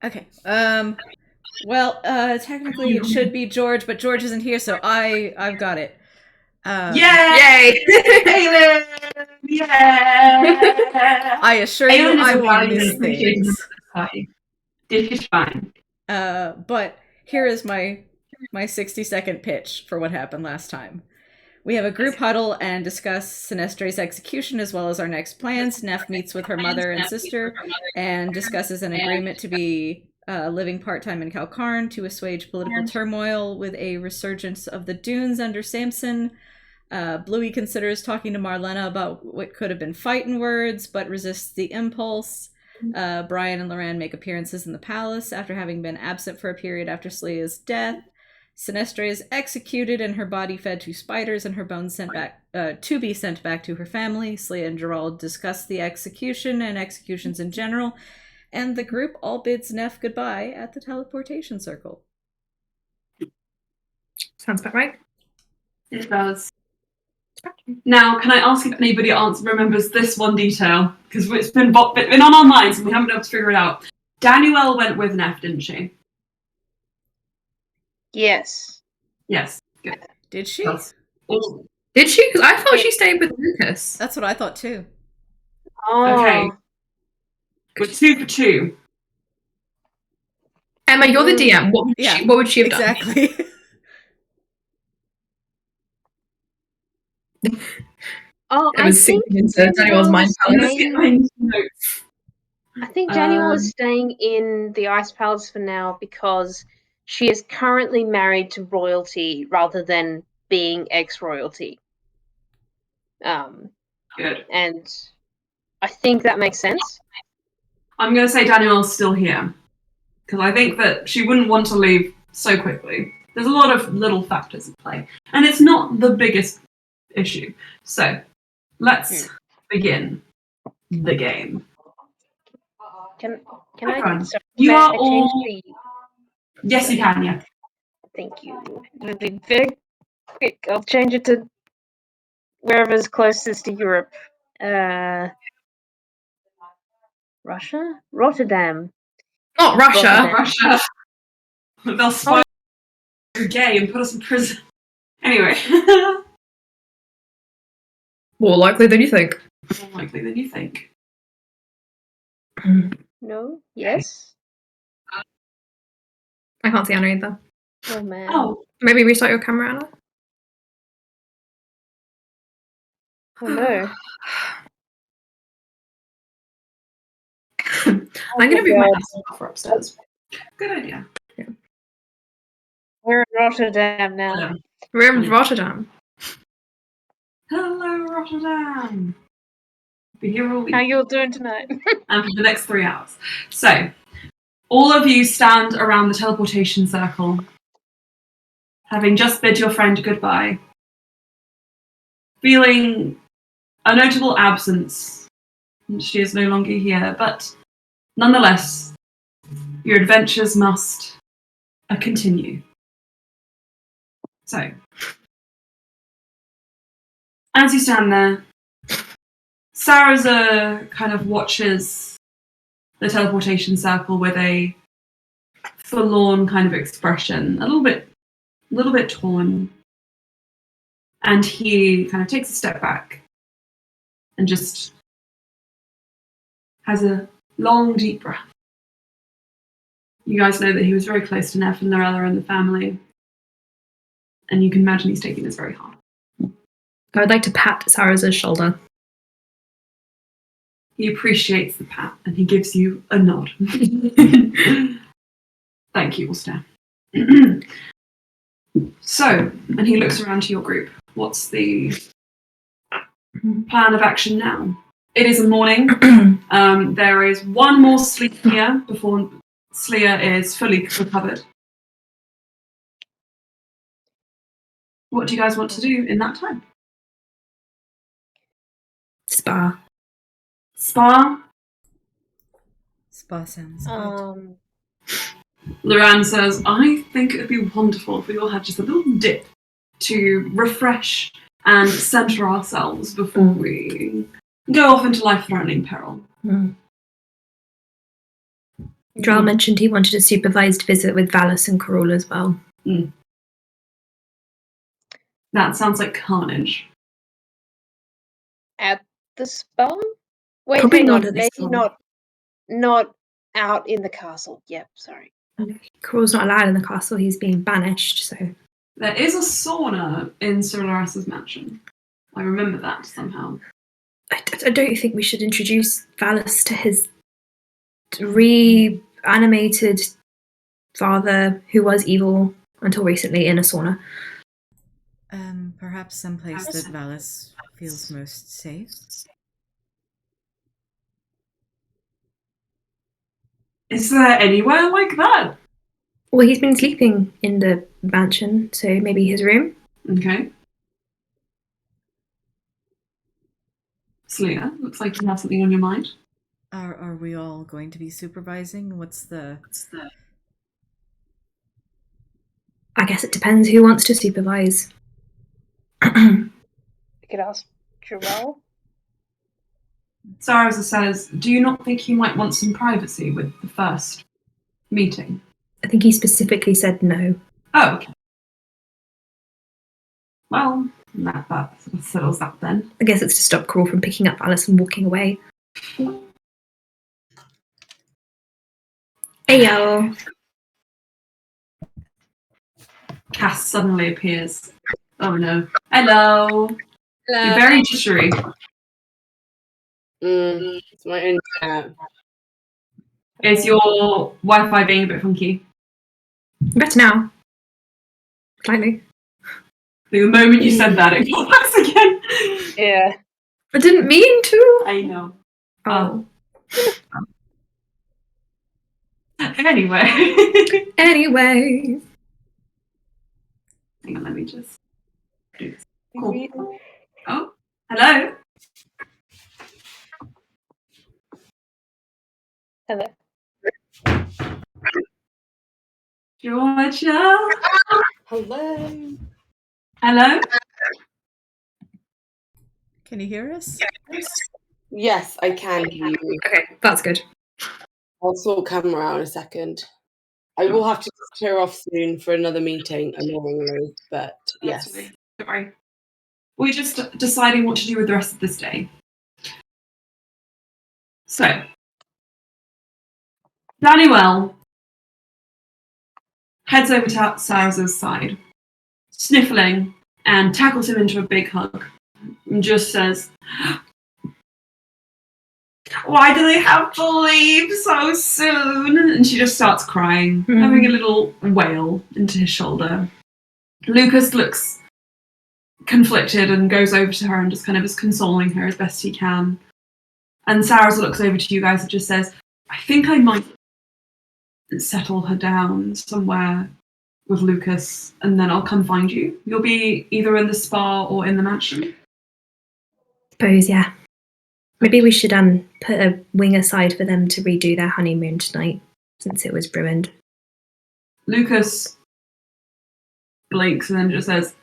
Okay. Well, technically it should be George, but George isn't here, so I've got it. Yay! Yay! Aelin! Yeah! I assure you, Aelin is I a will valued and miss appreciated member of things. this party. This is fine. But here is my 60-second pitch for what happened last time. We have a group huddle and discuss Sinestre's execution as well as our next plans. Neff meets with her mother and sister and discusses an agreement to be living part time in Calcarn to assuage political turmoil with a resurgence of the dunes under Samson. Bluey considers talking to Marlena about what could have been fighting words, but resists the impulse. Brian and Loran make appearances in the palace after having been absent for a period after Slea's death. Sinestre is executed and her body fed to spiders and her bones sent back to be sent back to her family. Slea and Gerald discuss the execution and executions in general, and the group all bids Neff goodbye at the teleportation circle. Sounds about right. It does. Now, can I ask if anybody else remembers this one detail? Because it's been on our minds and we haven't been able to figure it out. Danielle went with Neff, didn't she? Yes. Yes. Good. Did she? Awesome. Did she? Because I thought she stayed with Lucas. That's what I thought too. Oh. Okay. We're 2 for 2. Emma, you're the DM. What would she have exactly. done? Oh, I was sinking into Daniel's mind palace. I think Daniel is staying in the Ice Palace for now because she is currently married to royalty rather than being ex-royalty. Good. And I think that makes sense. I'm going to say Danielle's still here because I think that she wouldn't want to leave so quickly. There's a lot of little factors at play, and it's not the biggest issue. So, let's begin the game. Can I? Sorry, you are I all. the... Yes, you can. Yeah. Thank you. It'll be very quick. I'll change it to wherever's closest to Europe. Russia? Rotterdam. Not Russia. Rotterdam. Russia. They'll spy we're gay and put us in prison. Anyway. More likely than you think. More likely than you think. No? Yes? I can't see Anna either. Oh, man. Oh. Maybe restart your camera, Anna? Oh, no. I'm going to move my desk for upstairs. Good idea. Yeah. We're in Rotterdam now. Yeah. We're in Rotterdam. Hello, Rotterdam. Be here all week. How you all doing tonight? And for the next 3 hours. So, all of you stand around the teleportation circle, having just bid your friend goodbye, feeling a notable absence. She is no longer here, but nonetheless, your adventures must continue. So, as you stand there, Saraza kind of watches the teleportation circle with a forlorn kind of expression, a little bit torn. And he kind of takes a step back and just has a long, deep breath. You guys know that he was very close to Neff and Lorella and the family. And you can imagine he's taking this very hard. I would like to pat Saraza's shoulder. He appreciates the pat and he gives you a nod. Thank you, Ulster. So, and he looks around to your group. What's the plan of action now? It is a morning. There is one more sleep here before Slea is fully recovered. What do you guys want to do in that time? Spa. Spa? Spa sounds good. Loran says, I think it would be wonderful if we all had just a little dip to refresh and centre ourselves before we go off into life-threatening peril. Drell mentioned he wanted a supervised visit with Valis and Corul as well. That sounds like carnage. At the spa? Wait, Probably hang not on. at the Maybe spa. not out in the castle. Yep, sorry. Corul's not allowed in the castle. He's being banished, so... There is a sauna in Sir Laris's mansion. I remember that somehow. I don't think we should introduce Valis to his reanimated father, who was evil until recently, in a sauna. Perhaps someplace that Valis feels most safe. Is there anywhere like that? Well, he's been sleeping in the mansion, so maybe his room. Okay. Celia, looks like you have something on your mind. Are we all going to be supervising? What's the... I guess it depends who wants to supervise. I could ask Jarrell. Sarasa says, do you not think you might want some privacy with the first meeting? I think he specifically said no. Oh, okay. Well, that sort of settles that then. I guess it's to stop Corul from picking up Alice and walking away. Ayo. Cass suddenly appears. Oh no. Hello. You're very jittery. It's my internet. Is your Wi-Fi being a bit funky? Better now. Slightly. The moment you said that, it got worse again. Yeah. I didn't mean to. I know. Oh. Anyway. Anyway. Hang on, let me just do this. Cool. Oh, hello. Hello. Georgia. Hello. Hello. Can you hear us? Yes, I can hear you. Okay, that's good. I'll sort camera out in a second. I will have to clear off soon for another meeting, annoyingly, but yes. Don't worry. We're just deciding what to do with the rest of this day. So, Daniel heads over to Sarah's side, sniffling, and tackles him into a big hug, and just says, "Why do they have to leave so soon?" And she just starts crying, having a little wail into his shoulder. Lucas looks conflicted and goes over to her and just kind of is consoling her as best he can. And Sarah looks over to you guys and just says, "I think I might settle her down somewhere with Lucas, and then I'll come find you. You'll be either in the spa or in the mansion." Suppose, yeah. Maybe we should put a wing aside for them to redo their honeymoon tonight, since it was ruined. Lucas blinks and then just says,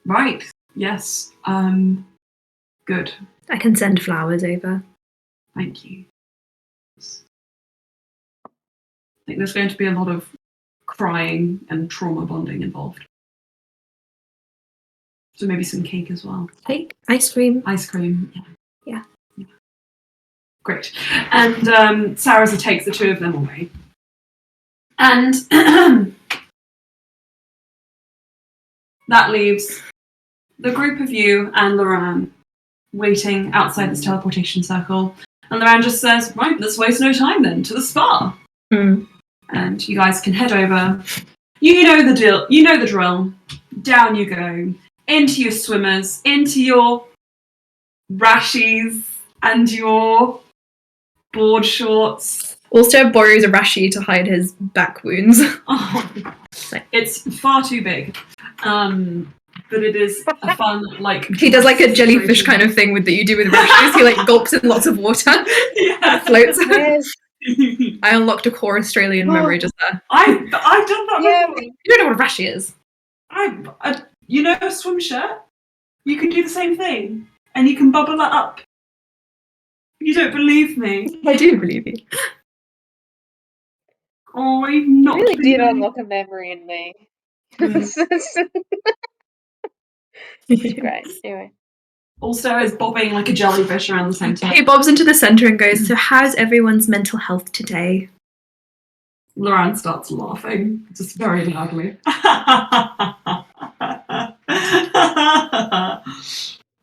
"Right, yes, good, I can send flowers over. thank you." I think there's going to be a lot of crying and trauma bonding involved. So maybe some cake as well. Cake? Ice cream? Ice cream, Yeah. Great. And Sarah takes the two of them away. And that leaves the group of you and Loran waiting outside this teleportation circle. And Loran just says, "Right, let's waste no time then, to the spa." And you guys can head over. You know the deal. You know the drill. Down you go. Into your swimmers, into your rashies and your board shorts. Also borrows a rashi to hide his back wounds. Oh, it's far too big. But it is a fun, like... He does like a jellyfish kind of thing with that you do with rashis. He like gulps in lots of water. Yeah. Floats. Yes. I unlocked a core Australian memory just there. I've done that. Yeah. You don't know what a rashi is. You know a swim shirt? You can do the same thing. And you can bubble it up. You don't believe me. I do believe you. Oh, you've not Really did unlock a memory in me. It's great. Anyway. Also is bobbing like a jellyfish around the centre. He bobs into the center and goes, "So how's everyone's mental health today?" Loran starts laughing, just very loudly.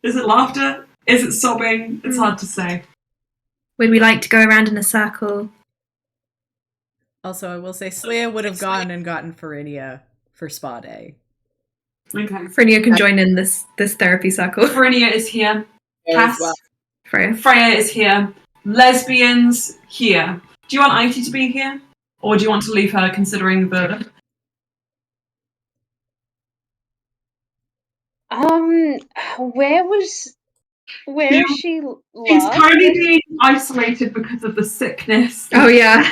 Is it laughter? Is it sobbing? It's hard to say. Would we like to go around in a circle? Also, I will say Slea would have gone and gotten Farinia for spa day. Okay. Frenia can join in this therapy circle. Frenia is here. There as Cass. well. Freya is here. Lesbians here. Do you want Itie to be here? Or do you want to leave her considering the... Where is she She's last? currently being isolated because of the sickness. Oh yeah.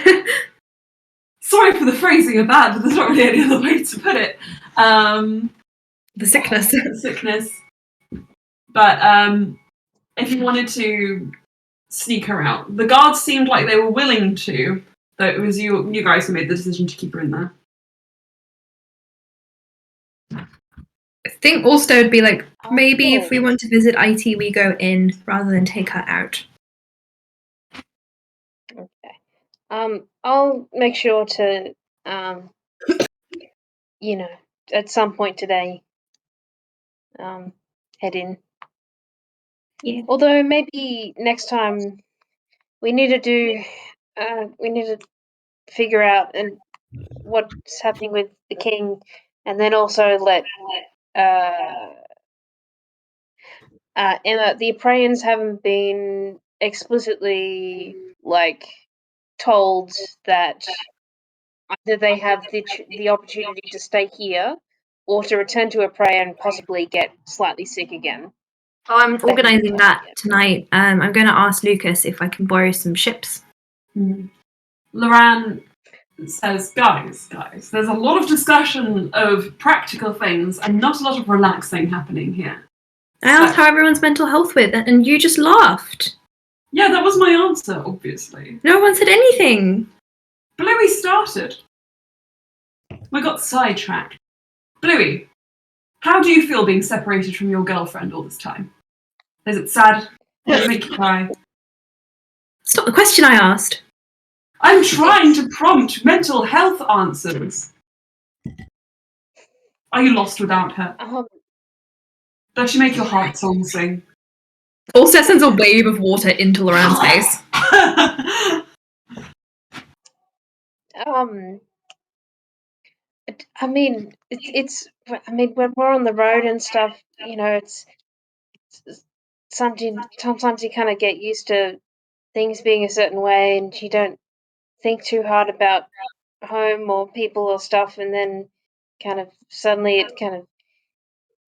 Sorry for the phrasing of that, but there's not really any other way to put it. The sickness. Sickness. But if you wanted to sneak her out, the guards seemed like they were willing to, though it was you guys who made the decision to keep her in there. I think Ulster would be like, maybe if we want to visit IT, we go in rather than take her out. Okay. I'll make sure to, at some point today, head in. Yeah. Although maybe next time we need to figure out what's happening with the king, and then also let Emma. The Apraeans haven't been explicitly told that either they have the opportunity to stay here or to return to Aprea and possibly get slightly sick again. Oh, I'm organising that tonight. I'm going to ask Lucas if I can borrow some ships. Loran says, guys, there's a lot of discussion of practical things and not a lot of relaxing happening here. I asked how everyone's mental health with, and you just laughed. Yeah, that was my answer, obviously. No one said anything. Bluey started. We got sidetracked. Bluey, how do you feel being separated from your girlfriend all this time? Is it sad? Does it make you cry? It's not the question I asked. I'm trying to prompt mental health answers. Are you lost without her? Does she make your heart song sing? Ulster sends a wave of water into Loran's face. I mean, it's. I mean, when we're on the road and stuff, it's sometimes you kind of get used to things being a certain way, and you don't think too hard about home or people or stuff, and then kind of suddenly it kind of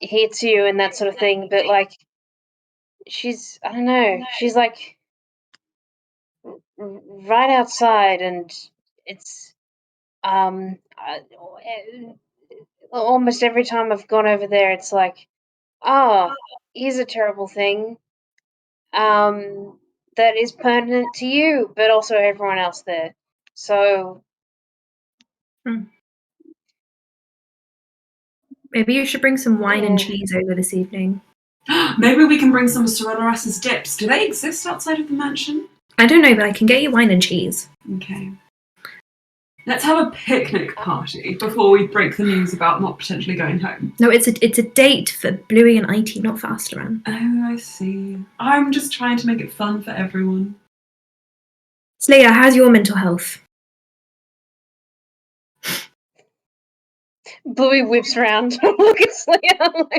hits you and that sort of thing. But I don't know, she's right outside, and it's almost every time I've gone over there, it's like, here's a terrible thing that is pertinent to you, but also everyone else there. So maybe you should bring some wine and cheese over this evening. Maybe we can bring some of Sorellora's dips. Do they exist outside of the mansion? I don't know, but I can get you wine and cheese. Okay. Let's have a picnic party before we break the news about not potentially going home. No, it's a date for Bluey and IT, not for us, Loran. Oh, I see. I'm just trying to make it fun for everyone. Slea, how's your mental health? Bluey whips around. Look at Slea.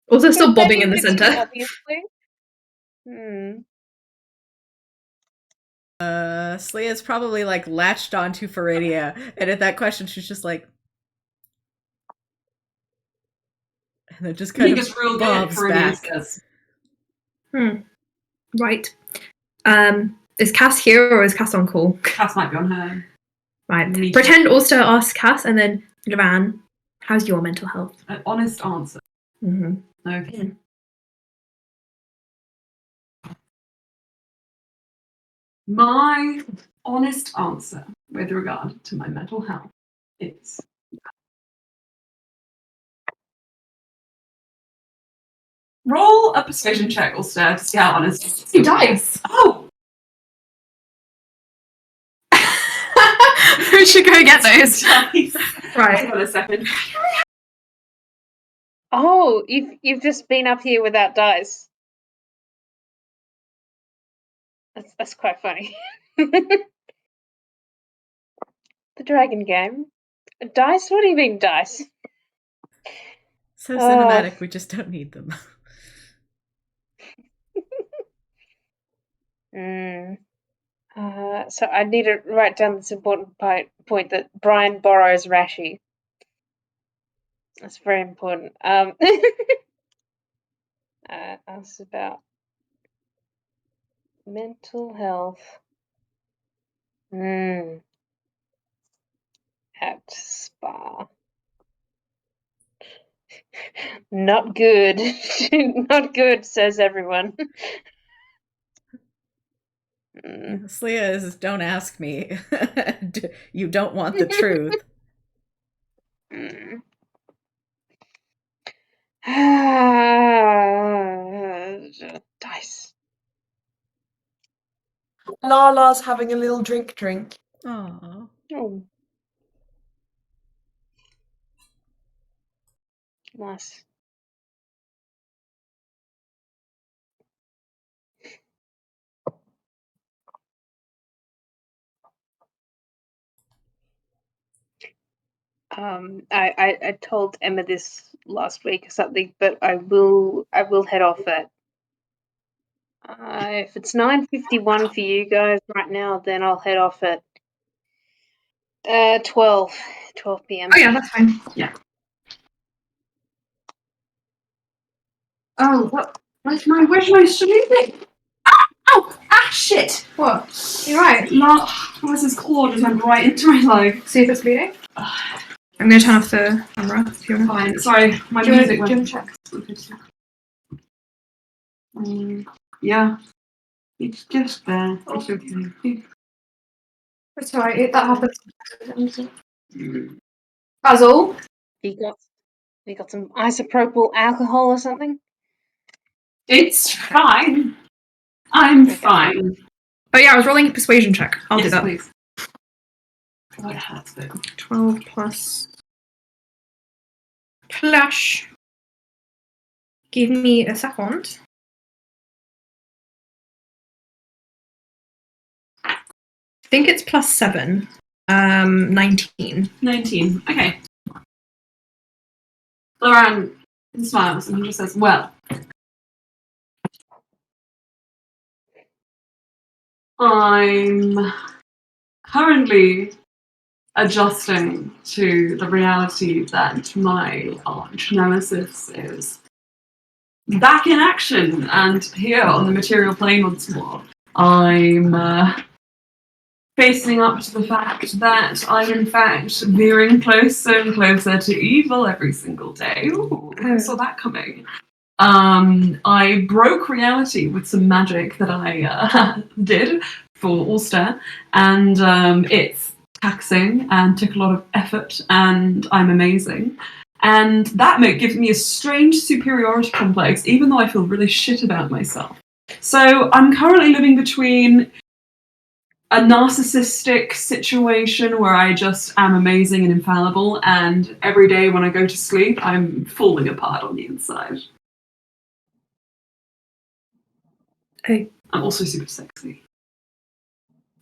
Also still bobbing in the centre. Obviously. Slea's probably latched onto Faridia, and at that question she's just like, and then just kind of real bobs good, back. Right. Is Cass here or is Cass on call? Cass might be on her. Right. Pretend Ulster asks Cass, and then Loran, how's your mental health? An honest answer. Mm-hmm. Okay. My honest answer with regard to my mental health is roll a persuasion check, Ulster, to see how honest. Two dice. Oh! Who should go get those? Dice. Right. Hang on a second. Oh, you've just been up here without dice. That's quite funny. The dragon game. Dice? What do you mean dice? So cinematic, we just don't need them. So I need to write down this important point that Brian borrows Rashi. That's very important. Ask about mental health. At spa. Not good. Not good, says everyone. Slia is, don't ask me. You don't want the truth. Dice. Lala's having a little drink. Aww. Oh. Nice. I told Emma this last week or something, but I will head off at if it's 9:51 for you guys right now, then I'll head off at 12 p.m. Oh yeah, that's fine. Yeah. Oh, what? Where's my sleeping? Ow! Ah, shit! What? You're right. Where's his claw just went right into my leg? See if it's bleeding. I'm going to turn off the camera if you want. Fine. Sorry, my Do you music want to went. check? Yeah. It's just there. It's okay. It's alright. That happens. Basil? You got some isopropyl alcohol or something? It's fine. I'm fine. Oh yeah, I was rolling a persuasion check. I'll Yes, do that. please. What hurts though? 12 plus. Plush. Give me a second. I think it's plus 7. 19. 19. Okay. Lauren smiles and he just says, well, I'm currently adjusting to the reality that my arch nemesis is back in action and here on the material plane once more. I'm facing up to the fact that I'm in fact veering closer and closer to evil every single day. Ooh, I saw that coming. I broke reality with some magic that I did for Ulster, and it's taxing and took a lot of effort, and I'm amazing. And that gives me a strange superiority complex, even though I feel really shit about myself. So I'm currently living between a narcissistic situation where I just am amazing and infallible, and every day when I go to sleep, I'm falling apart on the inside. Oh. I'm also super sexy.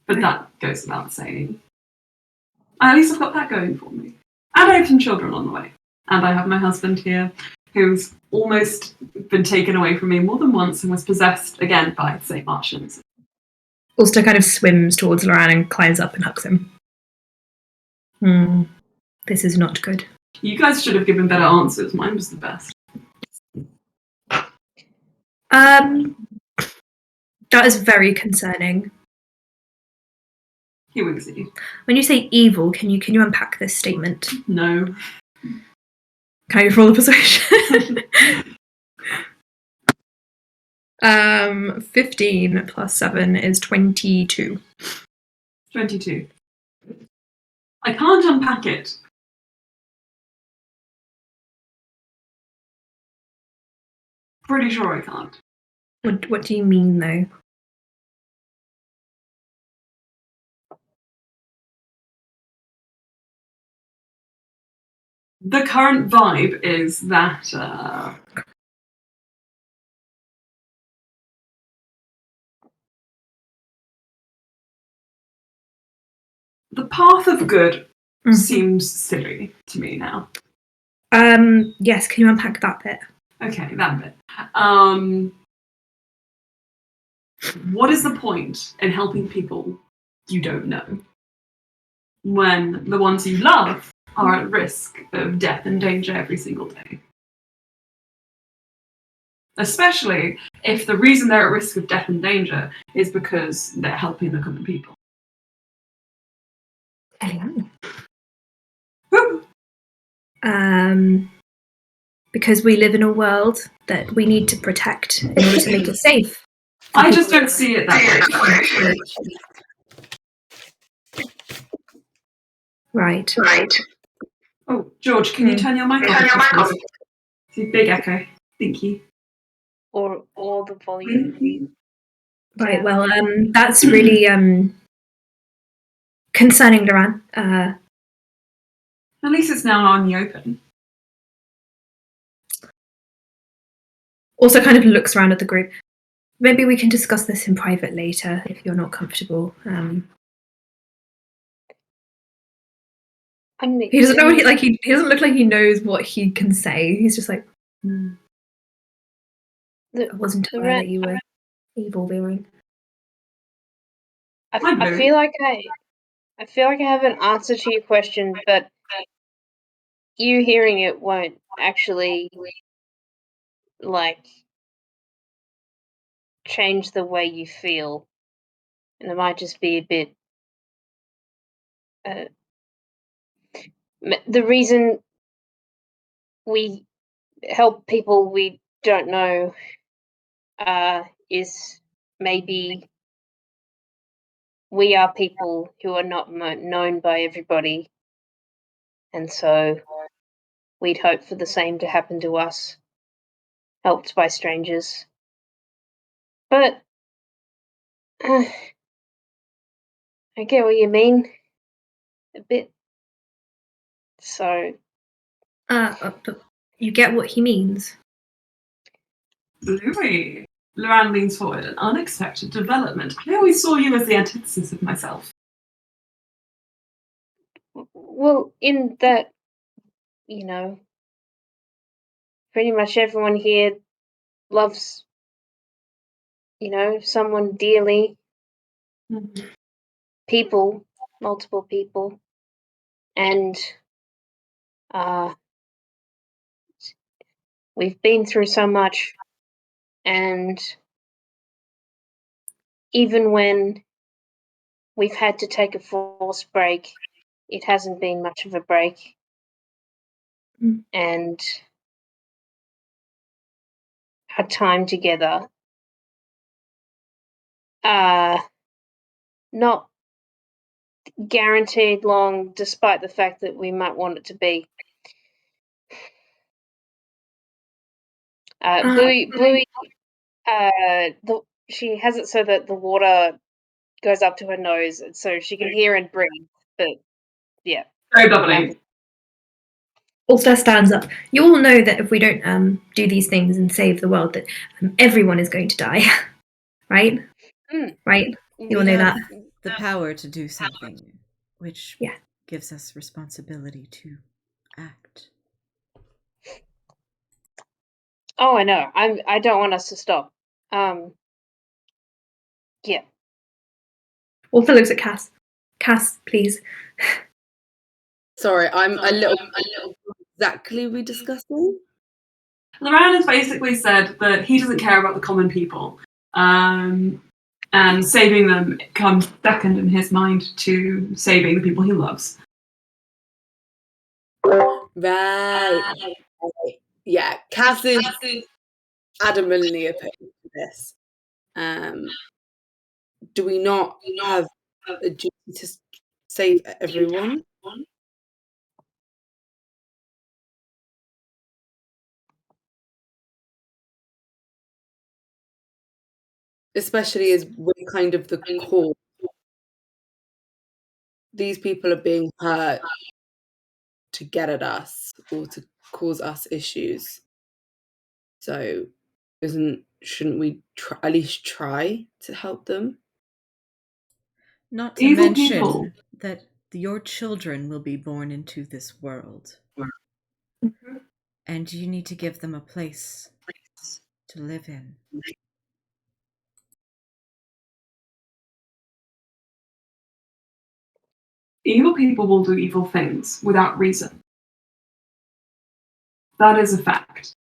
But that goes without saying. At least I've got that going for me. And I have some children on the way. And I have my husband here, who's almost been taken away from me more than once and was possessed again by St. Martians. Ulster kind of swims towards Loran and climbs up and hugs him. This is not good. You guys should have given better answers. Mine was the best. That is very concerning. He winks at you. When you say evil, can you unpack this statement? No. Can you roll a persuasion? 15 plus 7 is 22. 22. I can't unpack it. Pretty sure I can't. What do you mean, though? The current vibe is that the path of good seems silly to me now. Yes, can you unpack that bit? Okay, that bit. What is the point in helping people you don't know when the ones you love are at risk of death and danger every single day? Especially if the reason they're at risk of death and danger is because they're helping the common people. Woo! Because we live in a world that we need to protect in order to make it safe. I just don't see it that way. Right. Oh, George, can you turn your mic off? It's a big echo. Thank you. Or the volume. Right, well, that's really concerning, Loran. At least it's now on the open. Also kind of looks around at the group. Maybe we can discuss this in private later if you're not comfortable. He doesn't know what he doesn't look like he knows what he can say. He's just like, I wasn't aware that you were evil, Viren. I feel like I have an answer to your question, but you hearing it won't actually change the way you feel, and it might just be a bit. The reason we help people we don't know is maybe we are people who are not known by everybody, and so we'd hope for the same to happen to us, helped by strangers. But I get what you mean, a bit. So. But you get what he means. Louis. Loran leans forward. An unexpected development. I always saw you as the antithesis of myself. Well, in that, pretty much everyone here loves, someone dearly. Mm-hmm. People, multiple people. And we've been through so much. And even when we've had to take a forced break, it hasn't been much of a break. And our time together, not guaranteed long, despite the fact that we might want it to be. Bluey, she has it so that the water goes up to her nose, so she can hear and breathe. But yeah, very bubbly. Ulster stands up. You all know that if we don't do these things and save the world, that everyone is going to die, right? Right? You all know that. The power to do something, which gives us responsibility to act. Oh, I know. I don't want us to stop. Yeah. Ulster looks at Cass. Cass, please. Sorry, I'm a little exactly we discussing? Loran has basically said that he doesn't care about the common people. And saving them comes second in his mind to saving the people he loves. Right. Yeah, Cass is adamantly opposed to this. Do we not have a duty to save everyone. Especially as we're kind of the core. These people are being hurt to get at us or to cause us issues. So shouldn't we at least try to help them? Not to Evil mention people. that your children will be born into this world. And you need to give them a place to live in. Evil people will do evil things without reason. That is a fact.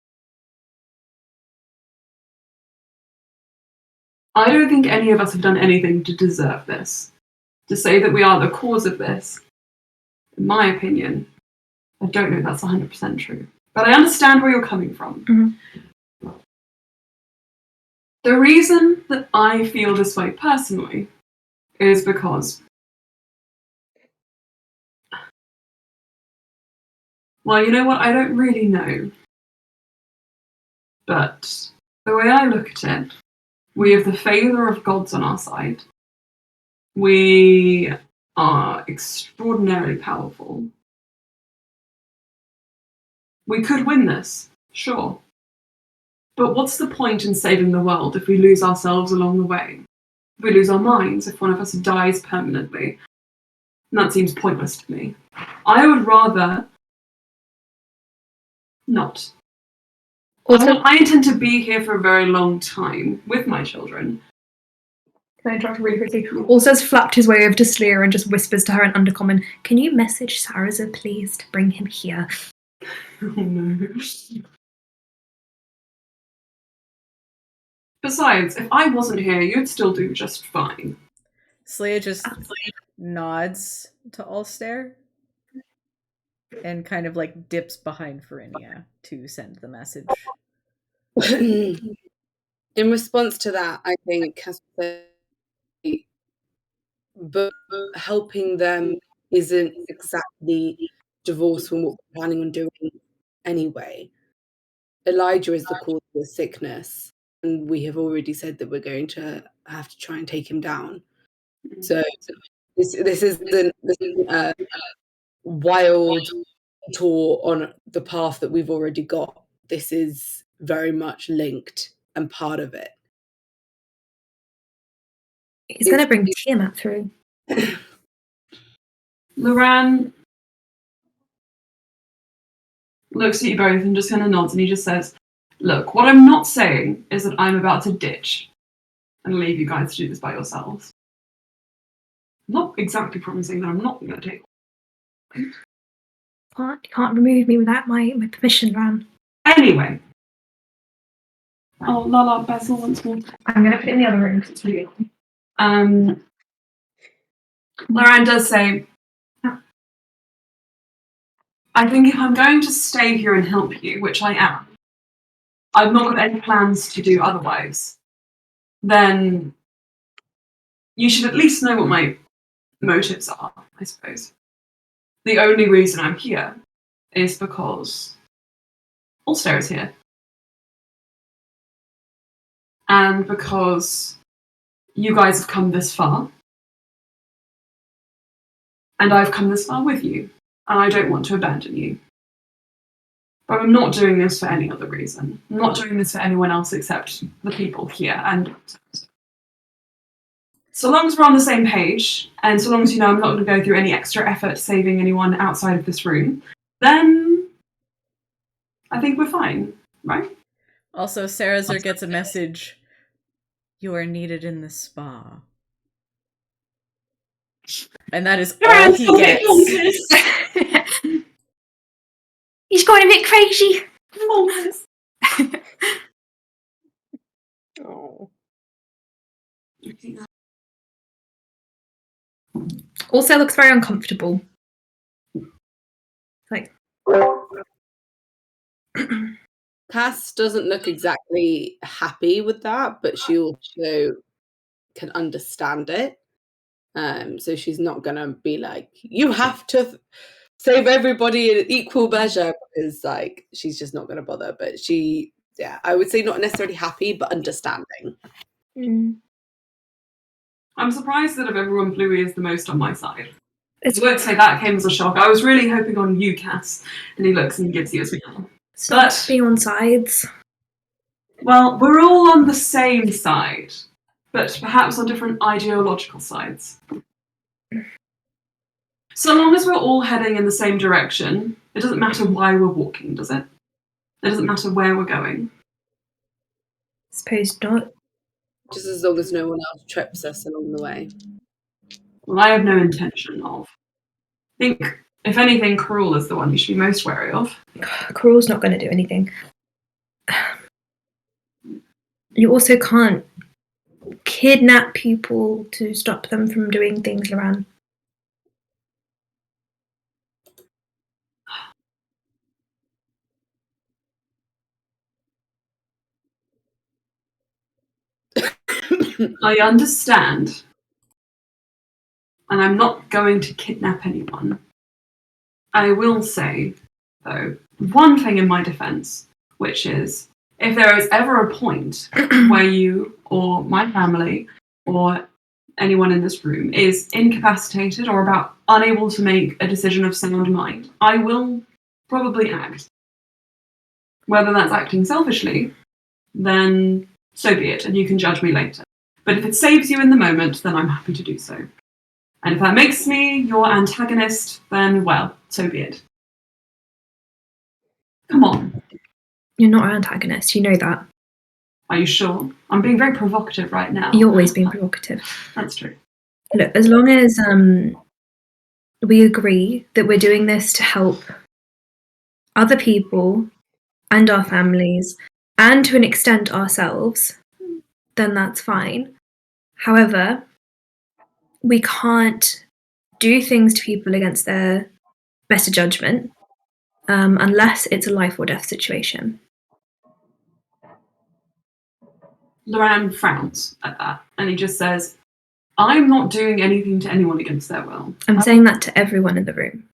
I don't think any of us have done anything to deserve this. To say that we are the cause of this, in my opinion, I don't know if that's 100% true. But I understand where you're coming from. Mm-hmm. The reason that I feel this way personally is because, well, you know what? I don't really know. But the way I look at it, we have the favour of gods on our side. We are extraordinarily powerful. We could win this, sure. But what's the point in saving the world if we lose ourselves along the way? If we lose our minds, if one of us dies permanently? And that seems pointless to me. I would rather not. Also, I intend to be here for a very long time with my children. can I interrupt really quickly? Alsa's flapped his way over to Sleer and just whispers to her in Undercommon, "Can you message Saraza, please, to bring him here?" Oh no. Besides, if I wasn't here, you'd still do just fine. Sleia just nods to Ulster and kind of like dips behind Verinia to send the message. In response to that, I think but helping them isn't exactly divorced from what we're planning on doing anyway. Elijah is the cause of the sickness, and we have already said that we're going to have to try and take him down. So this isn't a wild tour on the path that we've already got. This is very much linked and part of it. He's going to bring Tiamat through. Loran looks at you both and just kind of nods, and he just says, "Look, what I'm not saying is that I'm about to ditch and leave you guys to do this by yourselves. I'm not exactly promising that I'm not going to take You can't remove me without my permission, Ran. Anyway. Oh, Lala, Basil wants more. I'm going to put it in the other room because it's really long. Loran does say, I think if I'm going to stay here and help you, which I am, I've not got any plans to do otherwise, then you should at least know what my motives are, I suppose. The only reason I'm here is because Ulster is here. And because you guys have come this far. And I've come this far with you. And I don't want to abandon you. But I'm not doing this for any other reason. I'm not doing this for anyone else except the people here. And so long as we're on the same page, and so long as you know I'm not going to go through any extra effort saving anyone outside of this room, then I think we're fine, right? Also, Sarazer gets a message. You are needed in the spa. And that is all he gets. He's going a bit crazy. Oh. Also looks very uncomfortable. Like Cass doesn't look exactly happy with that, but she also can understand it. So she's not gonna be like, you have to save everybody in equal measure, because like she's just not gonna bother. But she, yeah, I would say not necessarily happy, but understanding. I'm surprised that of everyone, Bluey is the most on my side. I won't say that came as a shock. I was really hoping on you, Cass. And he looks and gives you a smile. Stop being on sides. Well, we're all on the same side, but perhaps on different ideological sides. So long as we're all heading in the same direction, it doesn't matter why we're walking, does it? It doesn't matter where we're going. Suppose not. Just as long as no one else trips us along the way. Well, I have no intention of. I think, if anything, Cruel is the one you should be most wary of. Cruel's not going to do anything. You also can't kidnap people to stop them from doing things, Loran. I understand. And I'm not going to kidnap anyone. I will say, though, one thing in my defense, which is, if there is ever a point where you or my family or anyone in this room is incapacitated or about unable to make a decision of sound mind, I will probably act. Whether that's acting selfishly, then so be it, and you can judge me later. But if it saves you in the moment, then I'm happy to do so. And if that makes me your antagonist, then, well, so be it. Come on. You're not our antagonist, you know that. Are you sure? I'm being very provocative right now. You're always being provocative. That's true. Look, as long as we agree that we're doing this to help other people and our families, and to an extent ourselves, then that's fine. However, we can't do things to people against their better judgment unless it's a life or death situation. Loran frowns at that, and he just says, I'm not doing anything to anyone against their will. I'm saying that to everyone in the room.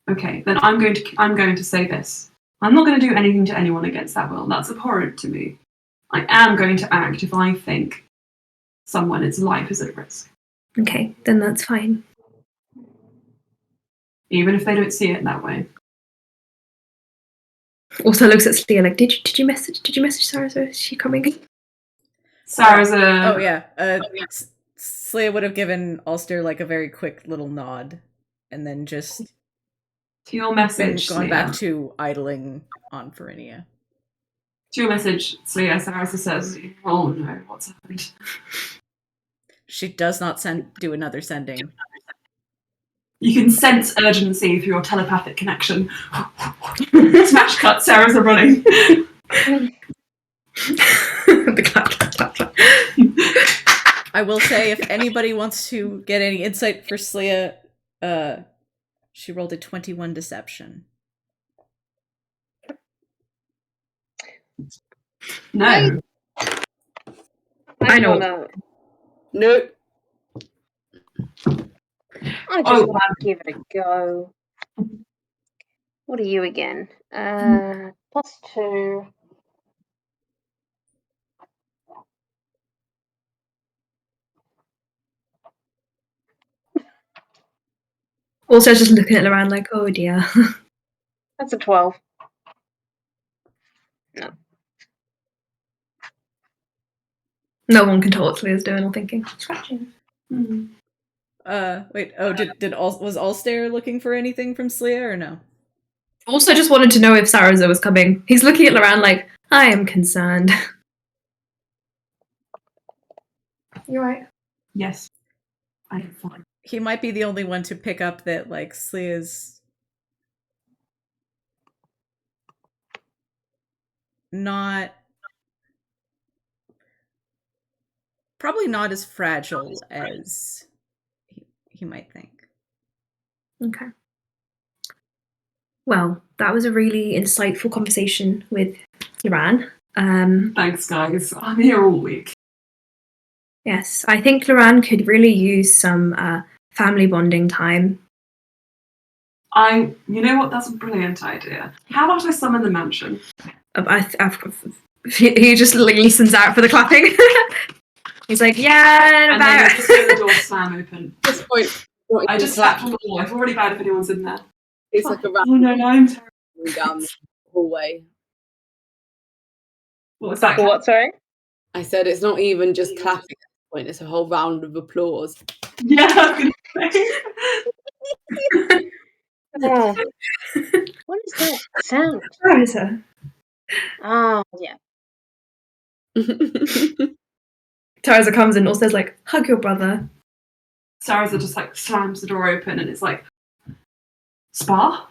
Okay, then I'm going to say this. I'm not going to do anything to anyone against that will. That's abhorrent to me. I am going to act if I think someone's life is at risk. Okay, then that's fine. Even if they don't see it that way. Also looks at Slia like, did you message Sarah? Is she coming? Sarah's Oh yeah. Slia would have given Ulster like a very quick little nod, and then just to your message, gone Slia. back to idling on Farinia. To your message, Slia, Sarah says, oh no, what's happened? She does not do another sending. You can sense urgency through your telepathic connection. Smash cut, Sarah's a running. The clap, clap, clap, clap. I will say, if anybody wants to get any insight for Slia, she rolled a 21 deception. No. I know. Nope. I just want to give it a go. What are you again? +2. Also just looking at Loran like, oh dear. That's a 12. No. No one can tell what Slia's doing or thinking. Scratching. Wait. Oh, was Ulster looking for anything from Slia or no? Also just wanted to know if Saraza was coming. He's looking at Loran like, I am concerned. You're right. Yes. I am fine. He might be the only one to pick up that like Slia's probably not as fragile as he might think. Okay. Well, that was a really insightful conversation with Loran. Thanks, guys. I'm here all week. Yes, I think Loran could really use some family bonding time. You know what? That's a brilliant idea. How about I summon the mansion? He just listens out for the clapping. He's like, yeah, And then you just hear the door slam open. At this point, I just slapped on the wall. I feel really bad if anyone's in there. it's like a Oh no, I'm terrible. round down the hallway. What was that? What? Sorry. I said it's not even just clapping at this point, it's a whole round of applause. Yeah, I was gonna say. Oh. What is that sound? Rosa. Oh, yeah. Taraza comes in and also says, like, hug your brother. Saraza just like slams the door open and it's like, Spa?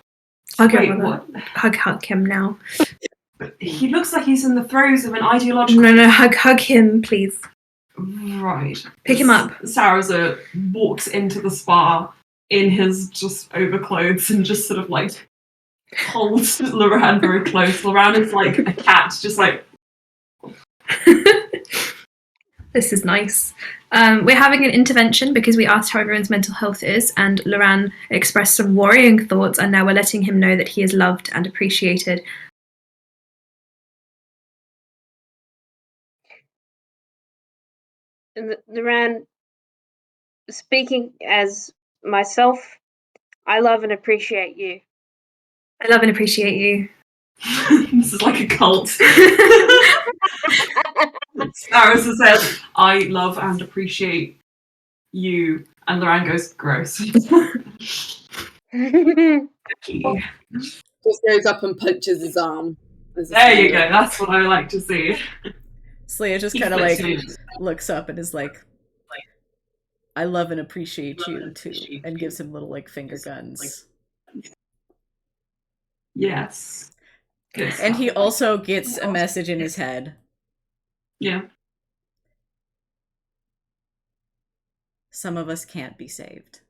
Hug your Wait, brother. what? Hug him now. But he looks like he's in the throes of an ideological. No, hug him, please. Right. Pick him up. Saraza walks into the spa in his just overclothes and just sort of like holds Loran very close. Loran is like a cat, just like. This is nice. We're having an intervention because we asked how everyone's mental health is, and Loran expressed some worrying thoughts, and now we're letting him know that he is loved and appreciated. And Loran, speaking as myself, I love and appreciate you. I love and appreciate you. This is like a cult. Saraza says, I love and appreciate you. And Loran goes, gross. Just goes up and punches his arm. There you go, that's what I like to see. Slia just kind of like looks up and is like, I love and appreciate you too, and gives him little like finger guns. Yes. Good And he stuff. also gets a message in his head. Yeah. Some of us can't be saved.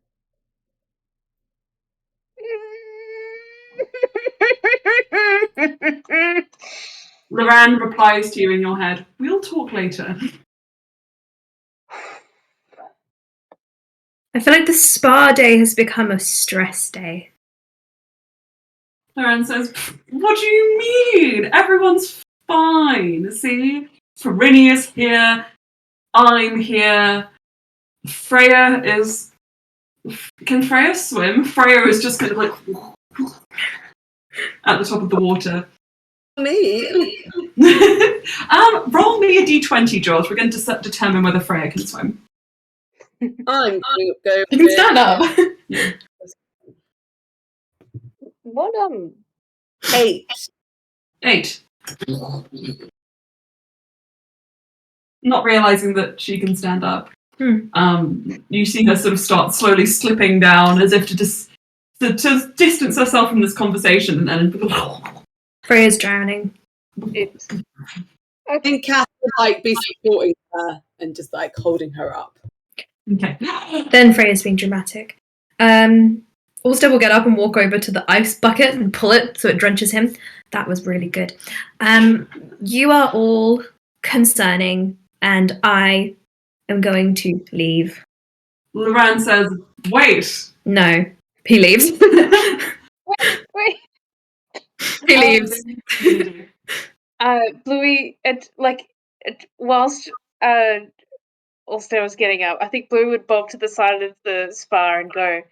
Loran replies to you in your head, we'll talk later. I feel like the spa day has become a stress day. Loran says, what do you mean? Everyone's fine. See? Farinia's here. I'm here. Freya is... Can Freya swim? Freya is just kind of like... at the top of the water. Me? Roll me a d20, George. We're going to determine whether Freya can swim. I'm going to go. You can stand up. Yeah. What 8. 8. Not realizing that she can stand up. You see her sort of start slowly slipping down as if to distance herself from this conversation, and then Freya's drowning. Oops. I think Kath would like be supporting her and just like holding her up. okay. Then Freya's being dramatic. Ulster will get up and walk over to the ice bucket and pull it so it drenches him. That was really good. You are all concerning, and I am going to leave. Loran says, "Wait." No, he leaves. Wait. He leaves. Bluey, whilst Ulster was getting up, I think Bluey would bob to the side of the spa and go,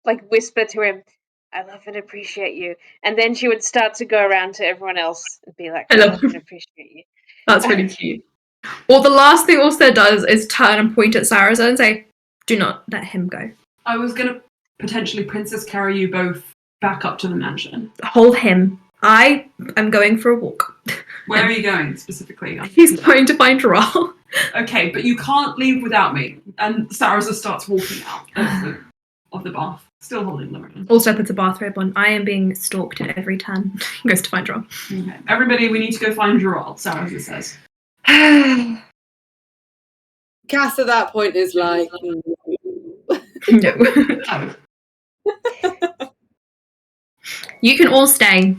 like, whisper to him, I love and appreciate you. And then she would start to go around to everyone else and be like, I love and appreciate you. That's really cute. Well, the last thing Ulster does is turn and point at Saraza and say, do not let him go. I was going to potentially princess carry you both back up to the mansion. Hold him. I am going for a walk. Where are you going specifically? He's going to find Ral. Okay, but you can't leave without me. And Saraza starts walking out of the bath, still holding Loran. Also puts a bathrobe on. I am being stalked at every turn. He goes to find Ral. Okay. Everybody, we need to go find Gerald, Saraza says. Cass at that point is like, No. Oh. You can all stay.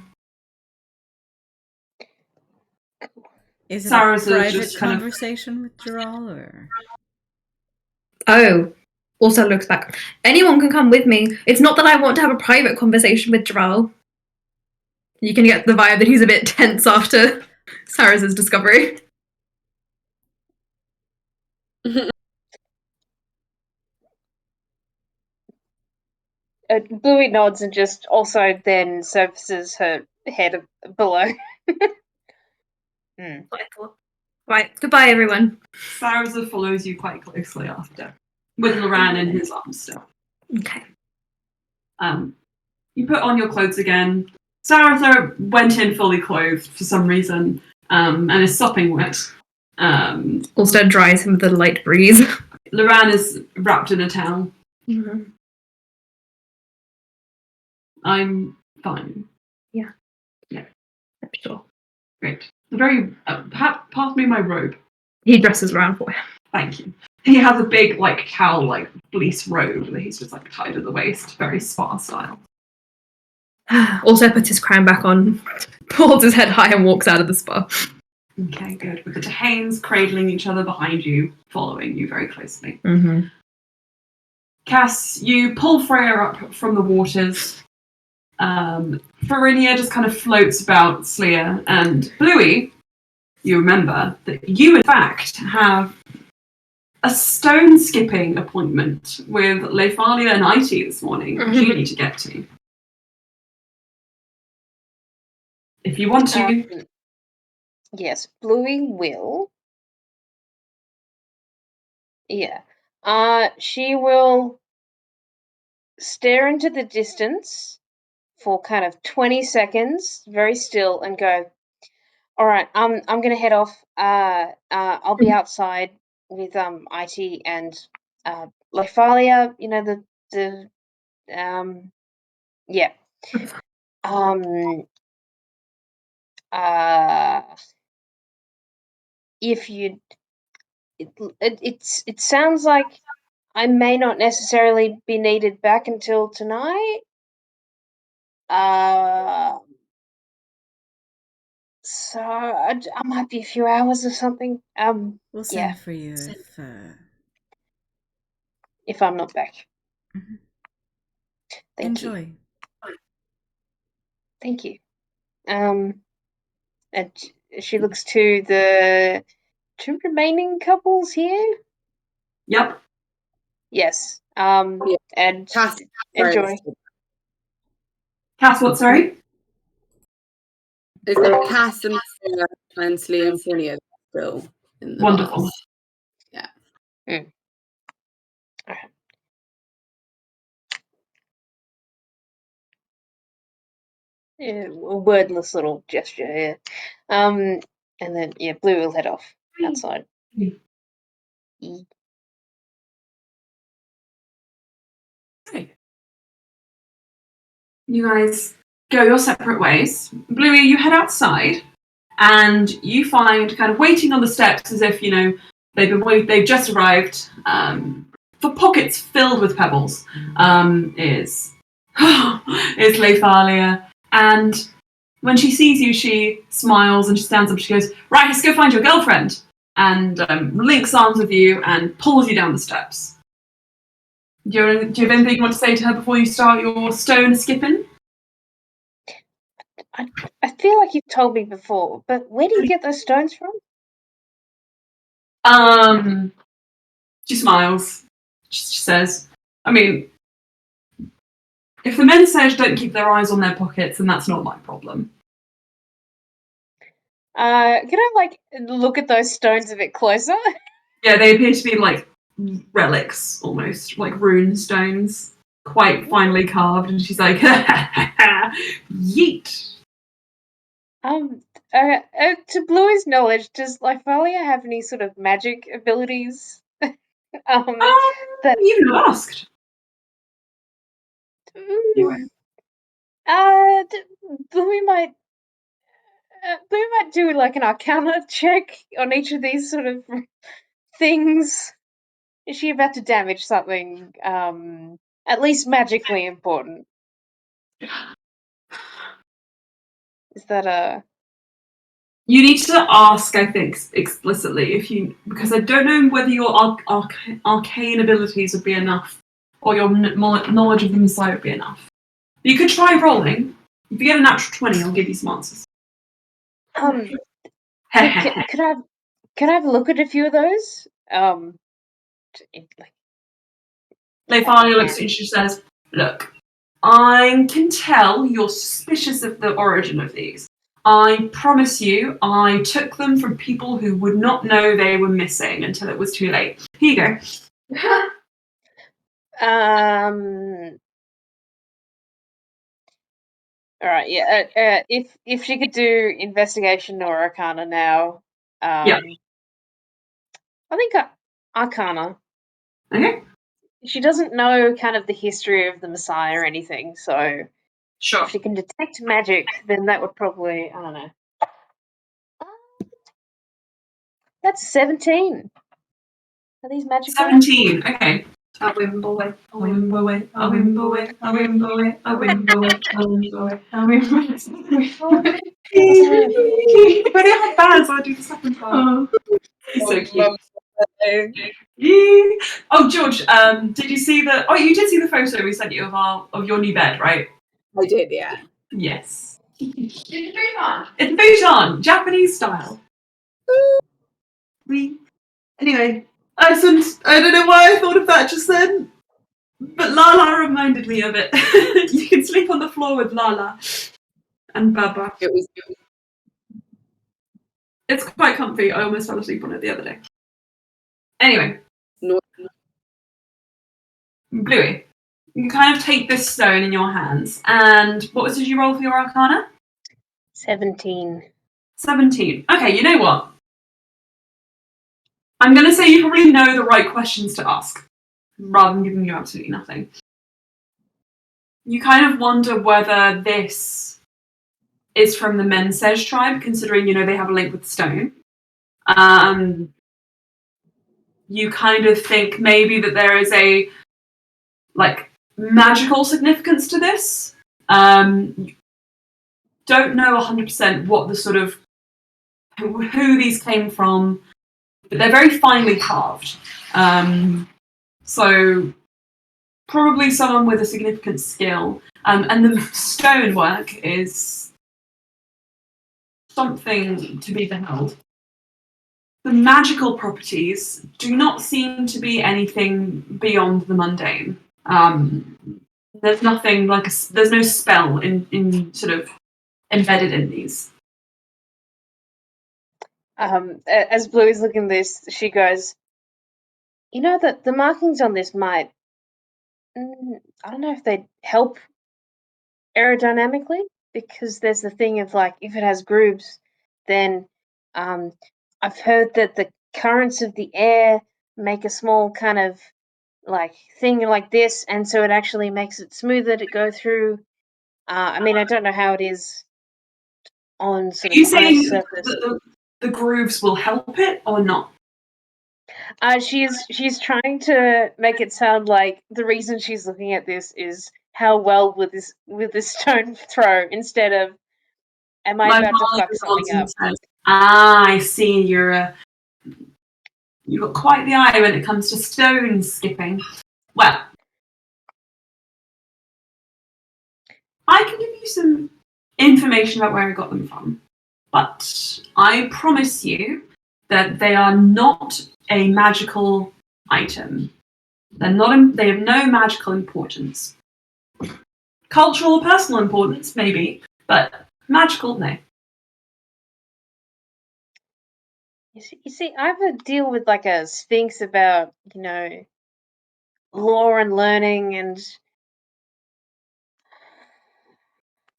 Is it Sara's a private just kind of- conversation with Gerald, or? Oh, also looks back. Anyone can come with me. It's not that I want to have a private conversation with Jarrell. You can get the vibe that he's a bit tense after Sarah's discovery. Bluey nods and just also then surfaces her head below. Right, goodbye, everyone. Sarah follows you quite closely after, with Loran in his arms still. Okay. You put on your clothes again. Sarah went in fully clothed for some reason, and is sopping wet. Also dries him with a light breeze. Loran is wrapped in a towel. Mm-hmm. I'm fine. Yeah. Yeah. I'm sure. Great. Very. Pass me my robe. He dresses around for him. Thank you. He has a big, cowl, fleece robe that he's just, tied at the waist, very spa style. Also puts his crown back on, holds his head high and walks out of the spa. Okay, good. With the Tahanes cradling each other behind you, following you very closely. Mm-hmm. Cass, you pull Freya up from the waters. Verinia just kind of floats about Sleer, and Bluey, you remember that you, in fact, have a stone skipping appointment with Lefalia and Iti this morning, which you need to get to. If you want to. Yes, Bluey will. Yeah. She will stare into the distance for kind of 20 seconds, very still, and go, all right, I'm gonna head off. I'll be outside with IT and Lefalia, yeah. If you it sounds like I may not necessarily be needed back until tonight. So I might be a few hours or something. We'll Yeah. send for you If I'm not back. Mm-hmm. Thank you. Enjoy. Thank you. And she looks to the two remaining couples here. Yep. Yes. Yeah. And Cass, enjoy. Cass, what, sorry? Is it Cass and Slee and Phinia still in the Wonderful. bars? Yeah. Mm. All right. Yeah, a wordless little gesture, yeah. And then Blue will head off outside. Okay. You guys go your separate ways. Bluey, you head outside, and you find kind of waiting on the steps as if they've just arrived. For pockets filled with pebbles, is Lefalia, and when she sees you, she smiles and she stands up. She goes, "Right, let's go find your girlfriend," and links arms with you and pulls you down the steps. Do you have anything you want to say to her before you start your stone skipping? I feel like you've told me before, but where do you get those stones from? She smiles. She says, I mean, if the Mesaje don't keep their eyes on their pockets, then that's not my problem. Can I look at those stones a bit closer? Yeah, they appear to be like relics almost, like rune stones, quite finely carved, and she's like, yeet. To Bluey's knowledge, does Lyphalia have any sort of magic abilities? That You've not asked. Anyway. Bluey might do like an Arcana check on each of these sort of things. Is she about to damage something? At least magically important. Is that a You need to ask, I think, explicitly because I don't know whether your arcane abilities would be enough, or your knowledge of the Mesaje would be enough. You could try rolling. If you get a natural 20, I'll give you some answers. Could I have a look at a few of those? Leifania looks at you and she says, "Look, I can tell you're suspicious of the origin of these. I promise you, I took them from people who would not know they were missing until it was too late. Here you go." All right. Yeah. If she could do investigation or Arcana now, Yeah. I think Arcana. Okay. She doesn't know kind of the history of the Mesaje or anything, so Sure. if she can detect magic, then that would probably, I don't know. That's 17. Are these magical? 17. Okay. A wimble, a wimble, a wimble, a wimble, a wimble, a wimble, a wimble. When I have bands, I do the second part. He's so cute. Oh, George, did you see the? Oh, you did see the photo we sent you of your new bed, right? I did, yeah. Yes. It's a futon. It's a futon, Japanese style. Anyway, I don't know why I thought of that just then, but Lala reminded me of it. You can sleep on the floor with Lala and Baba. It's quite comfy. I almost fell asleep on it the other day. Anyway. Bluey, you kind of take this stone in your hands, and what did you roll for your Arcana? 17. 17. Okay, you know what? I'm going to say you probably know the right questions to ask, rather than giving you absolutely nothing. You kind of wonder whether this is from the Mesaje tribe, considering, they have a link with stone. You kind of think maybe that there is a magical significance to this. Don't know 100% what the sort of who these came from, but they're very finely carved. So probably someone with a significant skill. And the stonework is something to be beheld. The magical properties do not seem to be anything beyond the mundane. There's nothing there's no spell in sort of embedded in these. As Blue is looking at this, she goes, that the markings on this might, I don't know if they'd help aerodynamically, because there's the thing of if it has grooves, then I've heard that the currents of the air make a small kind of thing like this, and so it actually makes it smoother to go through. I don't know how it is on sort of you saying surface. That the grooves will help it or not? She's trying to make it sound like the reason she's looking at this is how well with this stone throw, instead of am I about to fuck something up? Says, I see you've got quite the eye when it comes to stone skipping. Well, I can give you some information about where I got them from, but I promise you that they are not a magical item. They have no magical importance. Cultural or personal importance, maybe, but magical, no. You see, I have a deal with a sphinx about, law and learning and.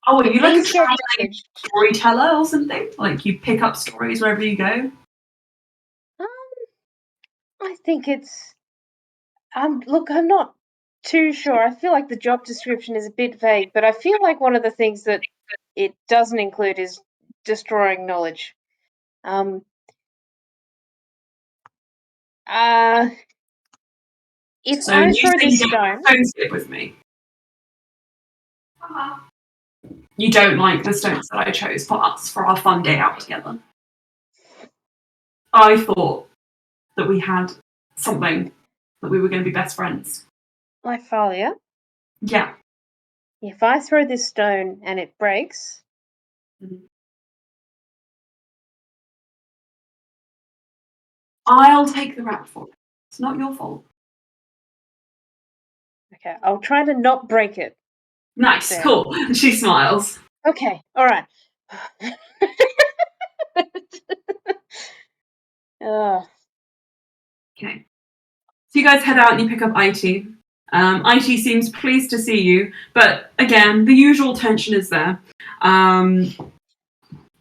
Oh, are you like a traveling storyteller or something? Like you pick up stories wherever you go? I think it's. Look, I'm not too sure. I feel like the job description is a bit vague, but I feel like one of the things that it doesn't include is destroying knowledge. If So I you throw say this you stone, don't skip with me. You don't like the stones that I chose for us for our fun day out together. I thought that we had something, that we were going to be best friends. Lyphalia, Yeah. if I throw this stone and it breaks, I'll take the rap for it. It's not your fault. okay, I'll try to not break it. Nice, There. cool. And she smiles. Okay, all right. Okay. So you guys head out and you pick up IT. IT seems pleased to see you, but again, the usual tension is there.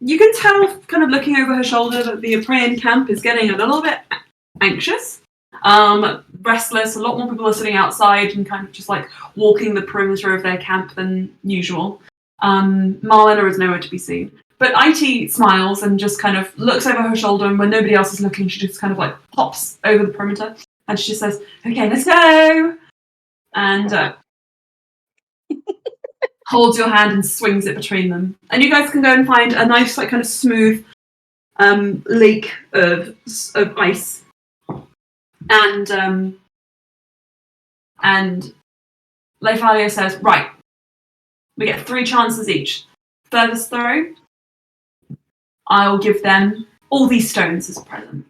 You can tell, kind of looking over her shoulder, that the Apraean camp is getting a little bit anxious, restless. A lot more people are sitting outside and kind of just like walking the perimeter of their camp than usual. Marlena is nowhere to be seen. But IT smiles and just kind of looks over her shoulder, and when nobody else is looking, she just kind of like hops over the perimeter and she just says, "Okay, let's go!" And holds your hand and swings it between them. And you guys can go and find a nice, like, kind of smooth lake of ice. And Lefalia says, "Right, we get 3 chances each. Furthest throw, I'll give them all these stones as a present."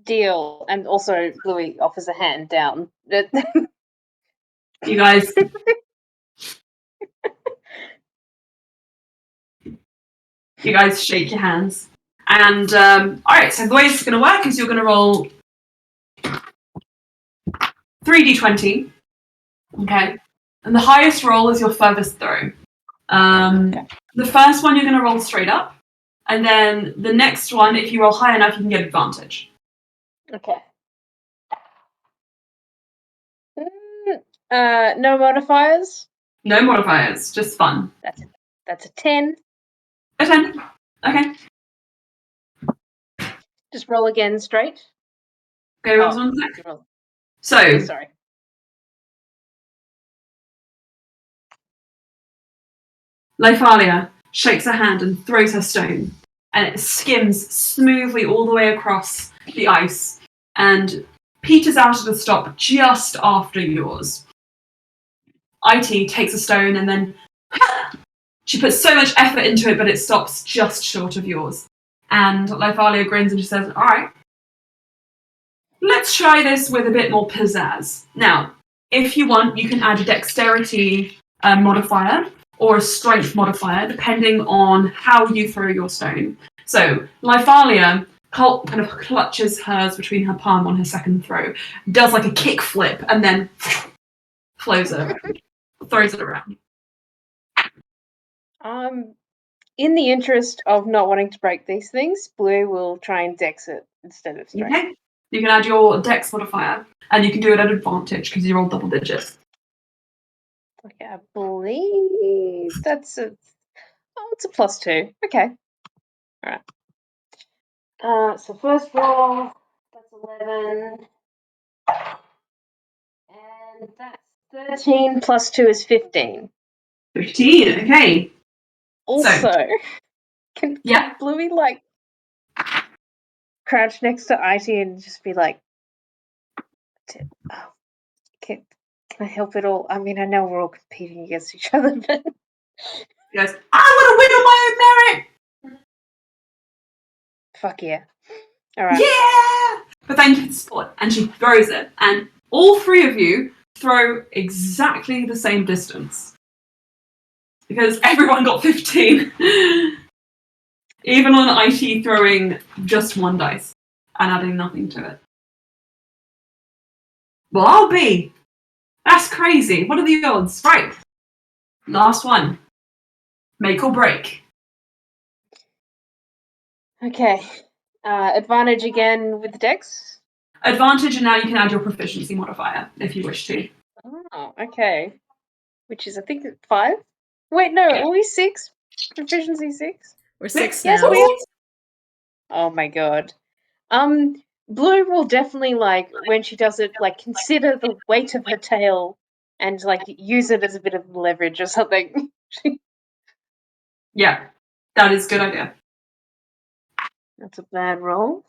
Deal. And also, Bluey offers a hand down. You guys shake your hands. And alright, so the way it's gonna work is you're gonna roll 3d20. Okay. And the highest roll is your furthest throw. The first one you're gonna roll straight up. And then the next one, if you roll high enough, you can get advantage. Okay. No modifiers? No modifiers, just fun. That's a 10. A 10. Okay. Just roll again straight. Go roll one sec. Roll. So, Oh, sorry. Lyphalia shakes her hand and throws her stone, and it skims smoothly all the way across the ice and peters out at a stop just after yours. IT takes a stone and then she puts so much effort into it, but it stops just short of yours. And Lyphalia grins and she says, "Alright, let's try this with a bit more pizzazz. Now, if you want, you can add a dexterity modifier or a strength modifier, depending on how you throw your stone." So, Lyphalia kind of clutches hers between her palm on her second throw, does like a kick flip, and then throws it around. In the interest of not wanting to break these things, Blue will try and dex it instead of strength. Okay. You can add your dex modifier, and you can do it at advantage because you roll double digits. Okay, I believe it's a +2. Okay. Alright. So first roll, that's 11. And that's 13 +2 is 15. 15, okay. Also, can Yeah. Bluey like crouch next to IT and just be like, oh, can I help it all? I mean, I know we're all competing against each other, but He goes, "I want to win on my own merit!" fuck yeah. Alright. Yeah! But thank you for the support. And she throws it. And all 3 of you throw exactly the same distance. Because everyone got 15. Even on IT throwing just 1 dice and adding nothing to it. Well, I'll be. That's crazy. What are the odds? Right. Last one. Make or break. Okay. Advantage again with the dex. Advantage, and now you can add your proficiency modifier if you wish to. Oh, okay. Which is, I think, 5? Wait, no, are we 6? Proficiency 6? We're 6 Yes, now. please. Oh my god. Blue will definitely, like, when she does it, like, consider the weight of her tail and, like, use it as a bit of leverage or something. Yeah, that is a good idea. That's a bad roll.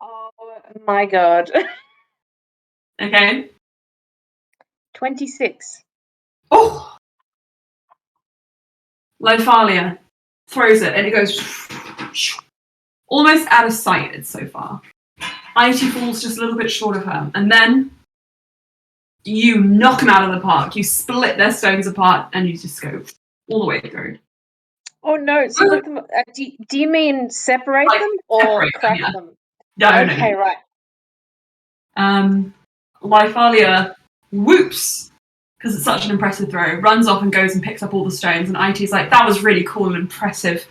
Oh my god. Okay. 26. Oh! Lyphalia throws it and it goes almost out of sight so far. It falls just a little bit short of her. And then you knock them out of the park. You split their stones apart and you just go all the way through. Oh no, so let them, do you mean separate Like, them or separate them, crack yeah. them? No, Okay, no. right. Lyphalia whoops, because it's such an impressive throw, runs off and goes and picks up all the stones, and IT's like, that was really cool and impressive.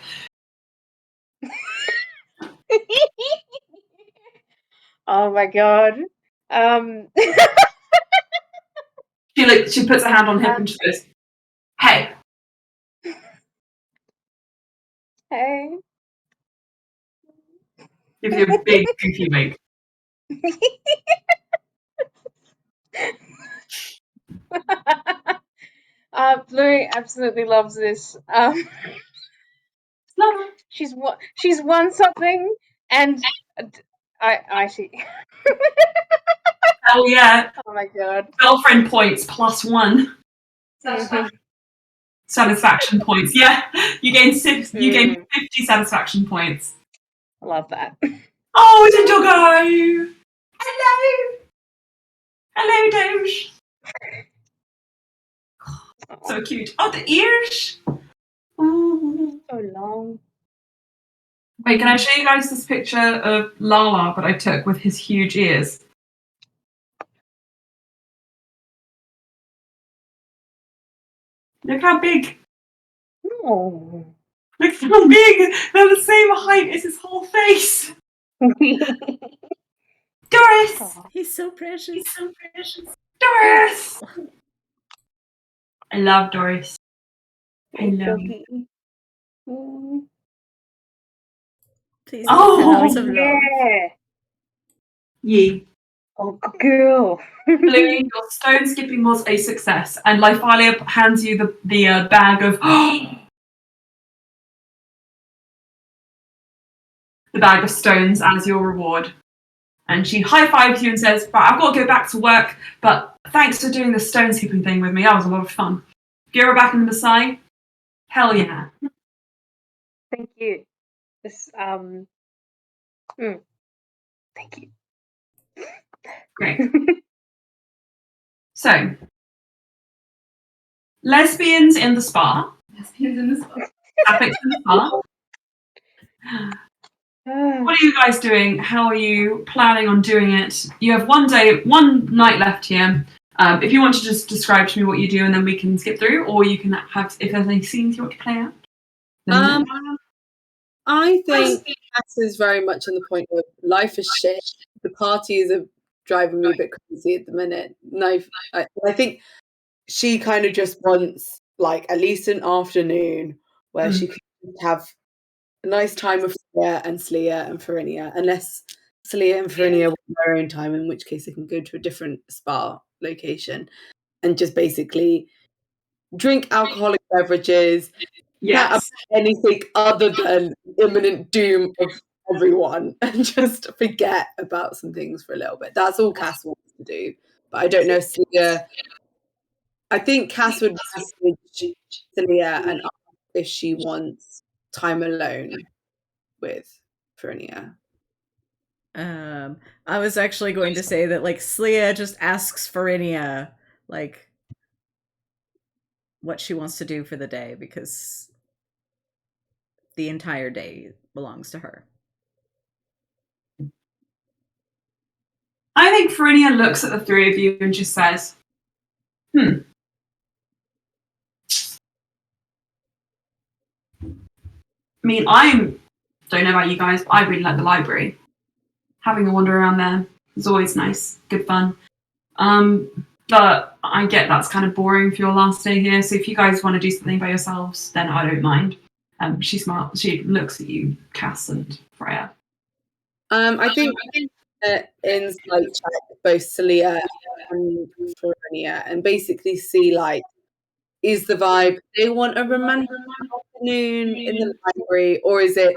Oh my god. She puts a hand on him and she goes, hey. Hey. Gives you a big goofy wink. Blue absolutely loves this. She's won something, and I see. Oh yeah. Oh my god. Girlfriend points +1. Satisfaction points. Yeah, you gain 50 satisfaction points. I love that. Oh, it's a doggo. Hello, Doge. So cute. Oh, the ears. Ooh. So long. Wait, can I show you guys this picture of Lala that I took with his huge ears? Look how big. Oh. Look how big. They're the same height as his whole face. Doris. He's so precious. He's so precious. Doris. I love Doris. I love you. Please. Oh, Lots of love. Yeah. Yeah. Oh, good girl. Bluey, your stone skipping was a success, and Lyphalia hands you the bag of the bag of stones as your reward. And she high fives you and says, "Right, I've got to go back to work, but thanks for doing the stone skipping thing with me. That was a lot of fun. If you're back in the Mesaje, hell yeah." Thank you. This thank you. Great. So, lesbians in the spa. Lesbians in the spa. Sapphics in the spa. What are you guys doing? How are you planning on doing it? You have one night left here. If you want to just describe to me what you do and then we can skip through, or you can have, if there's any scenes you want to play out. I think Cass is very much on the point of life is shit. The parties are driving me a bit crazy at the minute. No, I think she kind of just wants like at least an afternoon where she can have a nice time with Sleia and Farinia, unless Sleia and Farinia want their own time, in which case they can go to a different spa location and just basically drink alcoholic beverages, chat about anything other than imminent doom of everyone, and just forget about some things for a little bit. That's all Cass wants to do. But I don't know if Sleia. I think Cass would message Sleia and ask if she wants time alone with Farinia. I was actually going to say that like Sleia just asks Farinia like what she wants to do for the day because the entire day belongs to her. I think Farinia looks at the three of you and just says, I mean, don't know about you guys, but I really like the library. Having a wander around there is always nice, good fun. But I get that's kind of boring for your last day here, so if you guys want to do something by yourselves, then I don't mind. She's smart. She looks at you, Cass and Freya. I think insight check both Sleia and Farinia and basically see like is the vibe they want a romantic afternoon in the library, or is it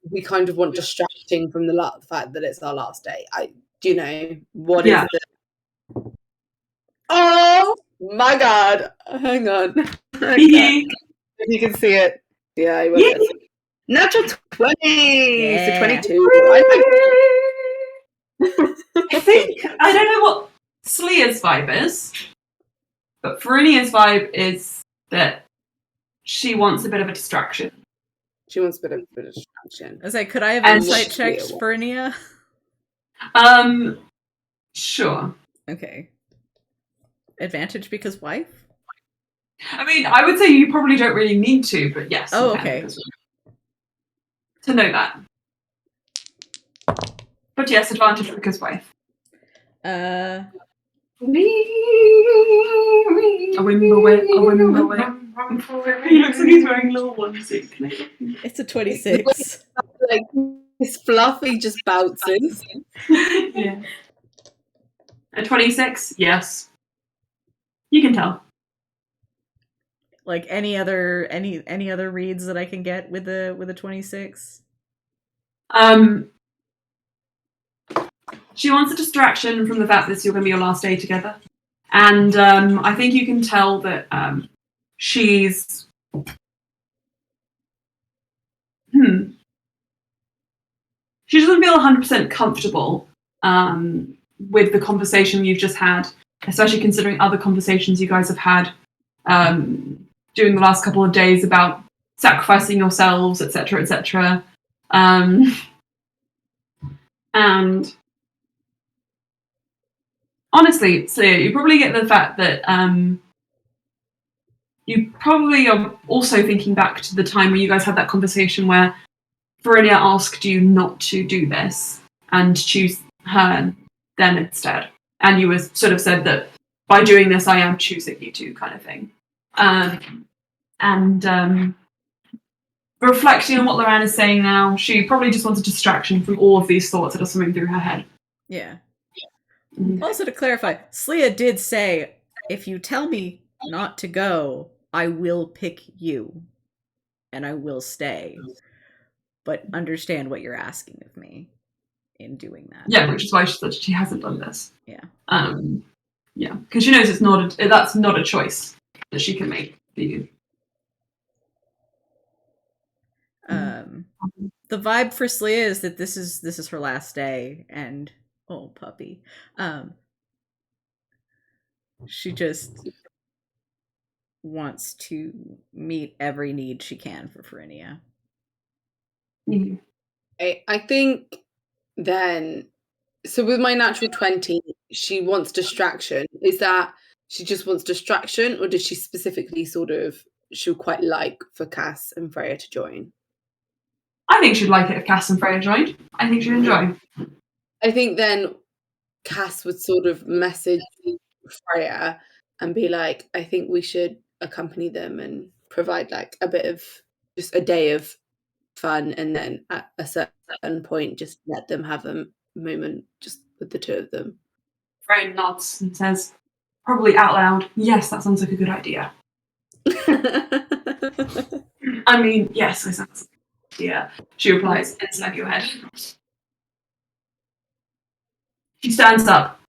we kind of want distracting from the fact that it's our last day? Do you know what is Yeah. the? Oh my god! Hang on, if you can see it, yeah, I will. Yeah. Natural 20, Yeah. so 22. I think I don't know what Slea's vibe is, but Ferinia's vibe is that she wants a bit of a distraction. She wants a bit of distraction. I was like, could I have And insight she- checked for Nia? Sure. Okay. Advantage because wife? I mean, I would say you probably don't really need to, but yes. Oh, you can, okay. because- to know that. But yes, advantage because wife. Uh, A wimble. He looks like he's wearing a little onesie. it's a 26. Like this fluffy just bounces. Yeah. A 26? Yes. You can tell. Like any other reads that I can get with a 26? She wants a distraction from the fact that you're going to be your last day together. And I think you can tell that she's... She doesn't feel 100% comfortable with the conversation you've just had, especially considering other conversations you guys have had during the last couple of days about sacrificing yourselves, etc., etc. And honestly, Sleia, you probably get the fact that you probably are also thinking back to the time where you guys had that conversation where Verinia asked you not to do this and choose her then instead. And you was sort of said that by doing this, I am choosing you to, kind of thing. Reflecting on what Loran is saying now, she probably just wants a distraction from all of these thoughts that are swimming through her head. Yeah. Mhm. Also, to clarify, Sleia did say, if you tell me not to go, I will pick you. And I will stay. But understand what you're asking of me in doing that. Yeah, which is why she said she hasn't done this. Yeah. Yeah, because she knows that's not a choice that she can make for you. The vibe for Sleia is that this is her last day, and oh puppy, she just wants to meet every need she can for Verinia. Mm-hmm. I think then, so with my natural 20, she wants distraction. Is that she just wants distraction, or does she specifically she'll quite like for Cass and Freya to join? I think she'd like it if Cass and Freya joined. I think she'd enjoy. I think then Cass would sort of message Freya and be like, I think we should accompany them and provide like a bit of just a day of fun, and then at a certain point just let them have a moment just with the two of them. Freya nods and says, probably out loud, yes, that sounds like a good idea. I mean, yes, that sounds like a good idea. She replies, inside your head. She stands up.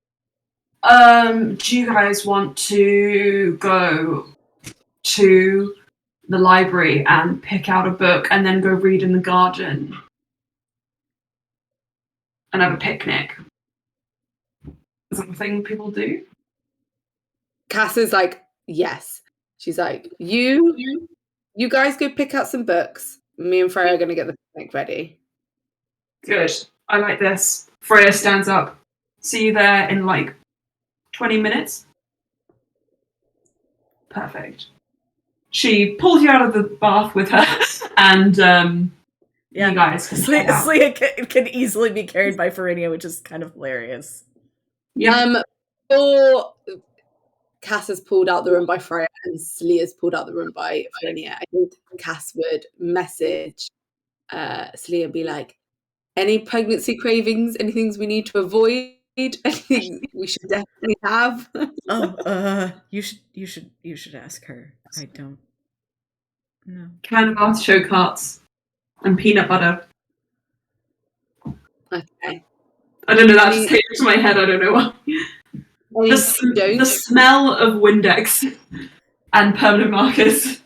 Do you guys want to go to the library and pick out a book and then go read in the garden and have a picnic? Is that a thing people do? Cass is like, yes. She's like, you guys go pick out some books. Me and Freya are going to get the picnic ready. Good. I like this. Freya stands up. See you there in like 20 minutes. Perfect. She pulls you out of the bath with her, and you guys can head out. Sleia can easily be carried by Verinia, which is kind of hilarious. Yeah. Or Cass has pulled out the room by Freya and Slea's pulled out the room by Verinia. I think Cass would message Sleia and be like, any pregnancy cravings, any things we need to avoid, anything we should definitely have. Oh, you should ask her. I don't know. Can of artichoke hearts and peanut butter. Okay. I don't know, that just came into my head, I don't know why. The smell of Windex and permanent markers.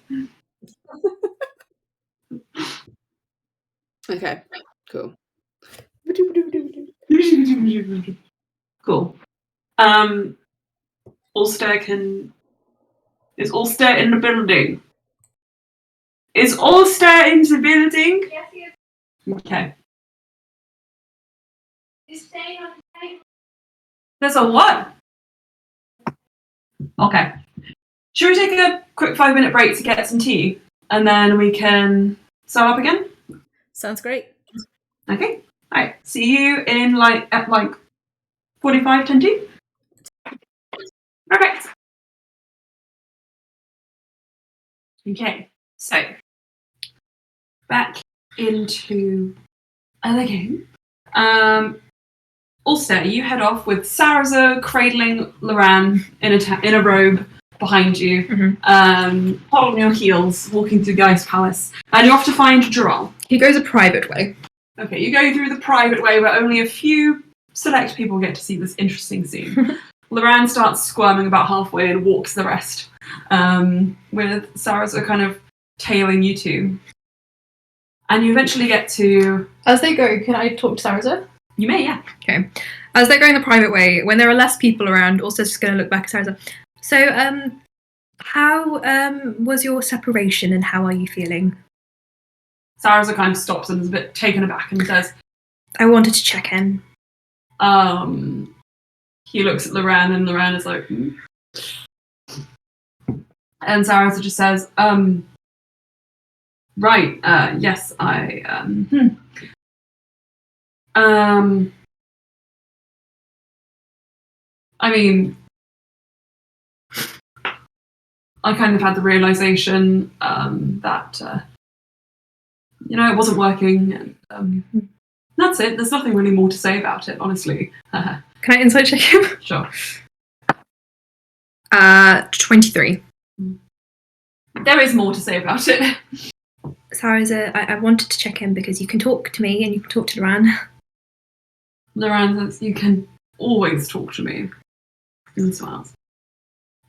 Okay, cool. Cool. Is Ulster in the building? Is Ulster in the building? Yes, he is. Okay. He's staying on the night. There's a what? Okay. Should we take a quick 5-minute break to get some tea? And then we can start up again? Sounds great. Okay. Alright. See you in at 45, 10 to? Perfect. Okay. So back into the game. Ulster, you head off with Saraza cradling Loran in a robe behind you, hot on your heels, walking through the Ice Palace, and you're off to find Gerald. He goes a private way. Okay, you go through the private way where only a few select people get to see this interesting scene. Loran starts squirming about halfway and walks the rest, with Saraza kind of tailing you two. And you eventually get to... As they go, can I talk to Saraza? You may, yeah. Okay. As they're going the private way, when there are less people around, also just going to look back at Saraza. So, how was your separation and how are you feeling? Saraza kind of stops and is a bit taken aback and says, I wanted to check in. He looks at Loran and Loran is like, And Saraza just says, right, yes, I mean, I kind of had the realization that, it wasn't working. And that's it. There's nothing really more to say about it, honestly. Can I insight check him? Sure. 23. There is more to say about it. Saraza, I wanted to check in because you can talk to me and you can talk to Loran. Loran says, you can always talk to me. And smiles.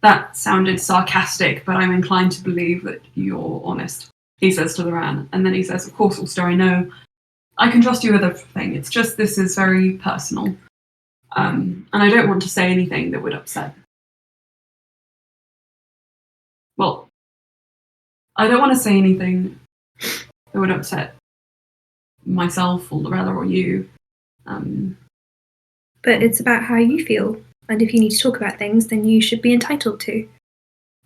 That sounded sarcastic, but I'm inclined to believe that you're honest, he says to Loran. And then he says, of course, Ulster, I know. I can trust you with everything. It's just this is very personal. And I don't want to say anything that would upset. Well, I don't want to say anything that would upset myself or Lorella or you. But it's about how you feel. And if you need to talk about things, then you should be entitled to.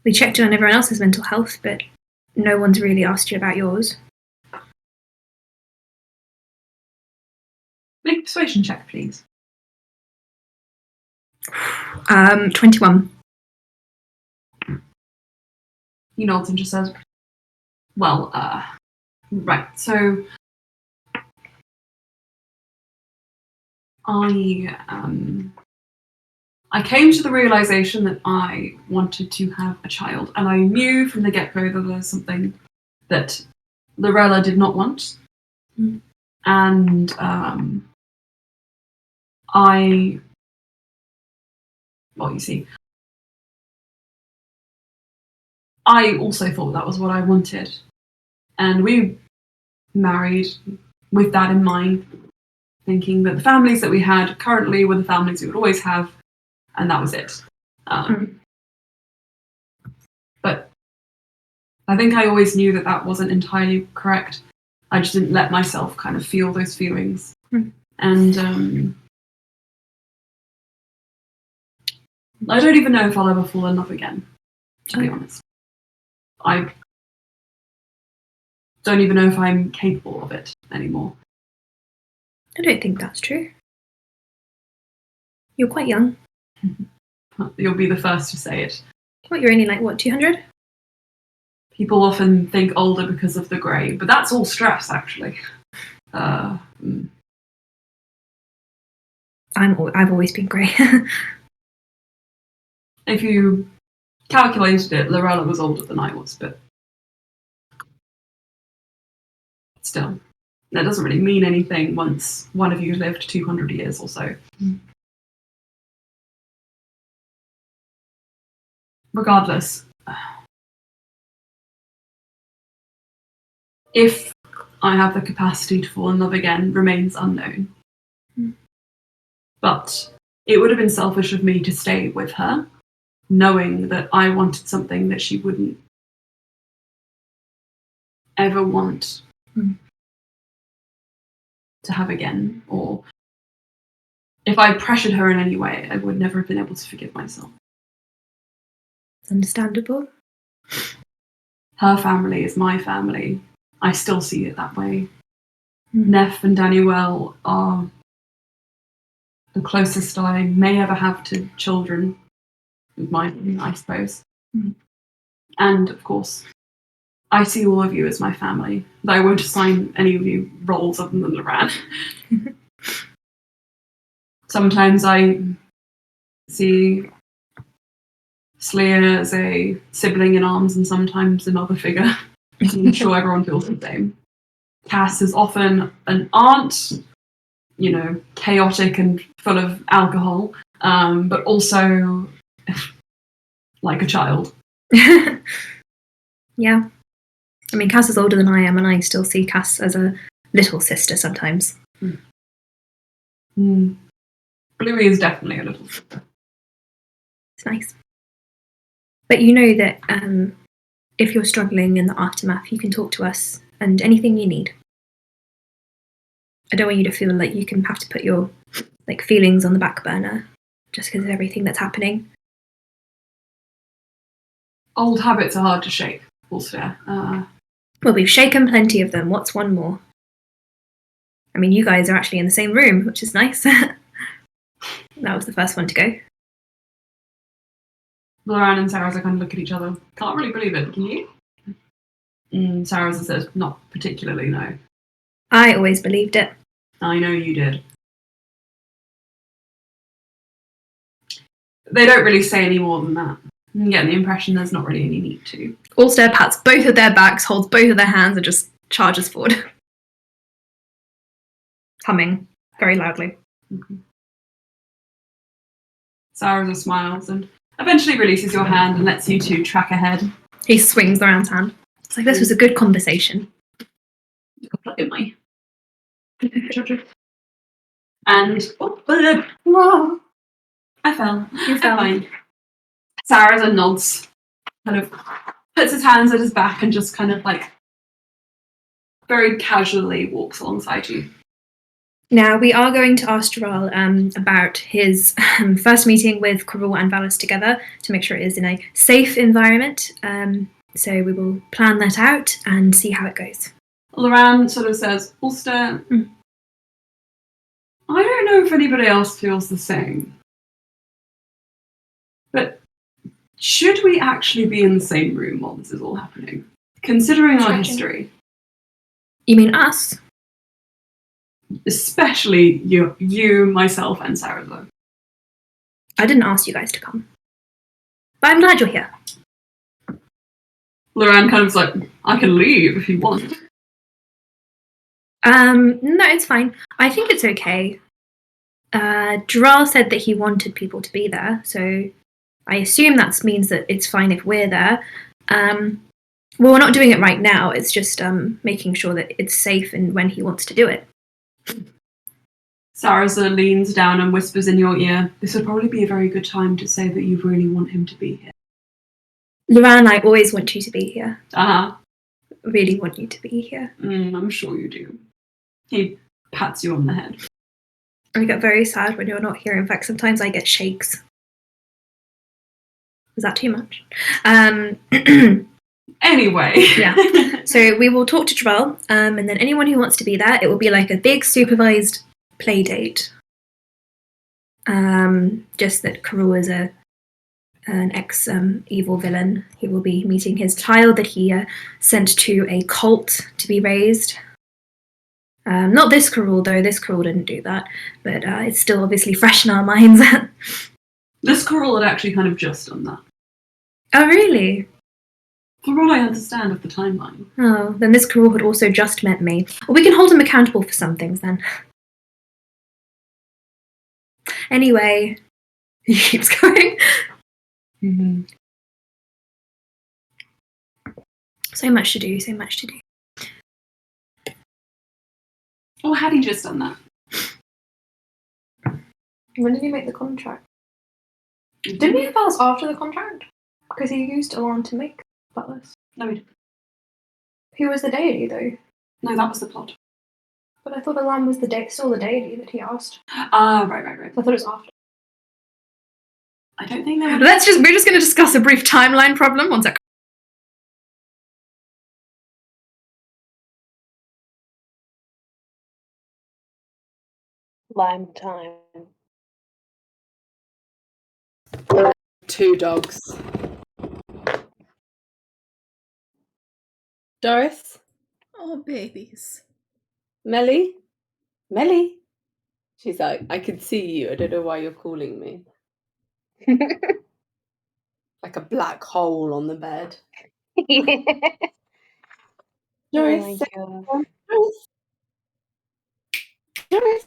We checked in on everyone else's mental health, but no one's really asked you about yours. Make a persuasion check, please. 21. He nods and just says, well, right, so I came to the realization that I wanted to have a child, and I knew from the get-go that there was something that Lorella did not want. Mm. And I also thought that was what I wanted. And we married with that in mind, thinking that the families that we had currently were the families we would always have, and that was it. But I think I always knew that that wasn't entirely correct. I just didn't let myself kind of feel those feelings. And I don't even know if I'll ever fall in love again, to be honest. I don't even know if I'm capable of it anymore. I don't think that's true. You're quite young. You'll be the first to say it. What, you're only 200? People often think older because of the grey, but that's all stress, actually. I've always been grey. If you calculated it, Lorella was older than I was, but still, that doesn't really mean anything once one of you lived 200 years or so. Regardless, if I have the capacity to fall in love again remains unknown. But it would have been selfish of me to stay with her, knowing that I wanted something that she wouldn't ever want to have again. Or if I pressured her in any way, I would never have been able to forgive myself. Understandable. Her family is my family. I still see it that way. Neff and Daniel are the closest I may ever have to children with mine, I suppose. And of course, I see all of you as my family. Though I won't assign any of you roles other than Loran. Sometimes I see Sleer as a sibling in arms and sometimes a mother figure. I'm sure everyone feels the same. Cass is often an aunt, you know, chaotic and full of alcohol, but also like a child. Yeah. I mean, Cass is older than I am, and I still see Cass as a little sister sometimes. Bluey is definitely a little sister. It's nice. But you know that if you're struggling in the aftermath, you can talk to us and anything you need. I don't want you to feel like you can have to put your feelings on the back burner just because of everything that's happening. Old habits are hard to shake, also. Well, we've shaken plenty of them. What's one more? I mean, you guys are actually in the same room, which is nice. That was the first one to go. Loran and Sarah kind of look at each other. Can't really believe it, can you? Sarah says, not particularly, no. I always believed it. I know you did. They don't really say any more than that. I'm getting the impression there's not really any need to. Ulster pats both of their backs, holds both of their hands, and just charges forward. Humming very loudly. Sarah smiles and eventually releases your hand and lets you two track ahead. He swings around hand. It's like, this was a good conversation. Plug in my and I fell. You fell. Fine. Sarah nods, kind of puts his hands at his back and just kind of very casually walks alongside you. Now, we are going to ask Dural about his first meeting with Corul and Valis together to make sure it is in a safe environment. So we will plan that out and see how it goes. Loran sort of says, Ulster, I don't know if anybody else feels the same, but should we actually be in the same room while this is all happening? Considering our history. You mean us? Especially you, myself, and Sarah, though. I didn't ask you guys to come. But I'm glad you're here. Loran kind of like, I can leave if you want. No, it's fine. I think it's okay. Dural said that he wanted people to be there, so I assume that means that it's fine if we're there. Well, we're not doing it right now. It's just making sure that it's safe and when he wants to do it. Sarasa leans down and whispers in your ear, this would probably be a very good time to say that you really want him to be here. Loran, I always want you to be here. Really want you to be here. I'm sure you do. He pats you on the head. I get very sad when you're not here. In fact, sometimes I get shakes. Is that too much? Anyway. Yeah. So we will talk to Dural, and then anyone who wants to be there, it will be like a big supervised play date. Just that Corul is an ex-evil villain. He will be meeting his child that he sent to a cult to be raised. Not this Corul, though. This Corul didn't do that. But it's still obviously fresh in our minds. This Corul had actually kind of just done that. Oh, really? From what I understand of the timeline. Oh, then this Karul had also just met me. Well, we can hold him accountable for some things then. Anyway, he keeps going. Mm-hmm. So much to do, so much to do. Or had he just done that? When did he make the contract? Mm-hmm. Didn't he have us after the contract? Because he used Alarm to make Butlers. No, Who was the deity, though? no, that was the plot. But I thought Alarm was still the deity that he asked. Ah, right. I thought it was after. I don't think they would. We're just going to discuss a brief timeline problem. One sec. Lime time. 2 dogs. Doris? Oh, babies. Melly? Melly? She's like, I can see you. I don't know why you're calling me. Like a black hole on the bed. Yeah. Doris, Oh my say- God. Doris.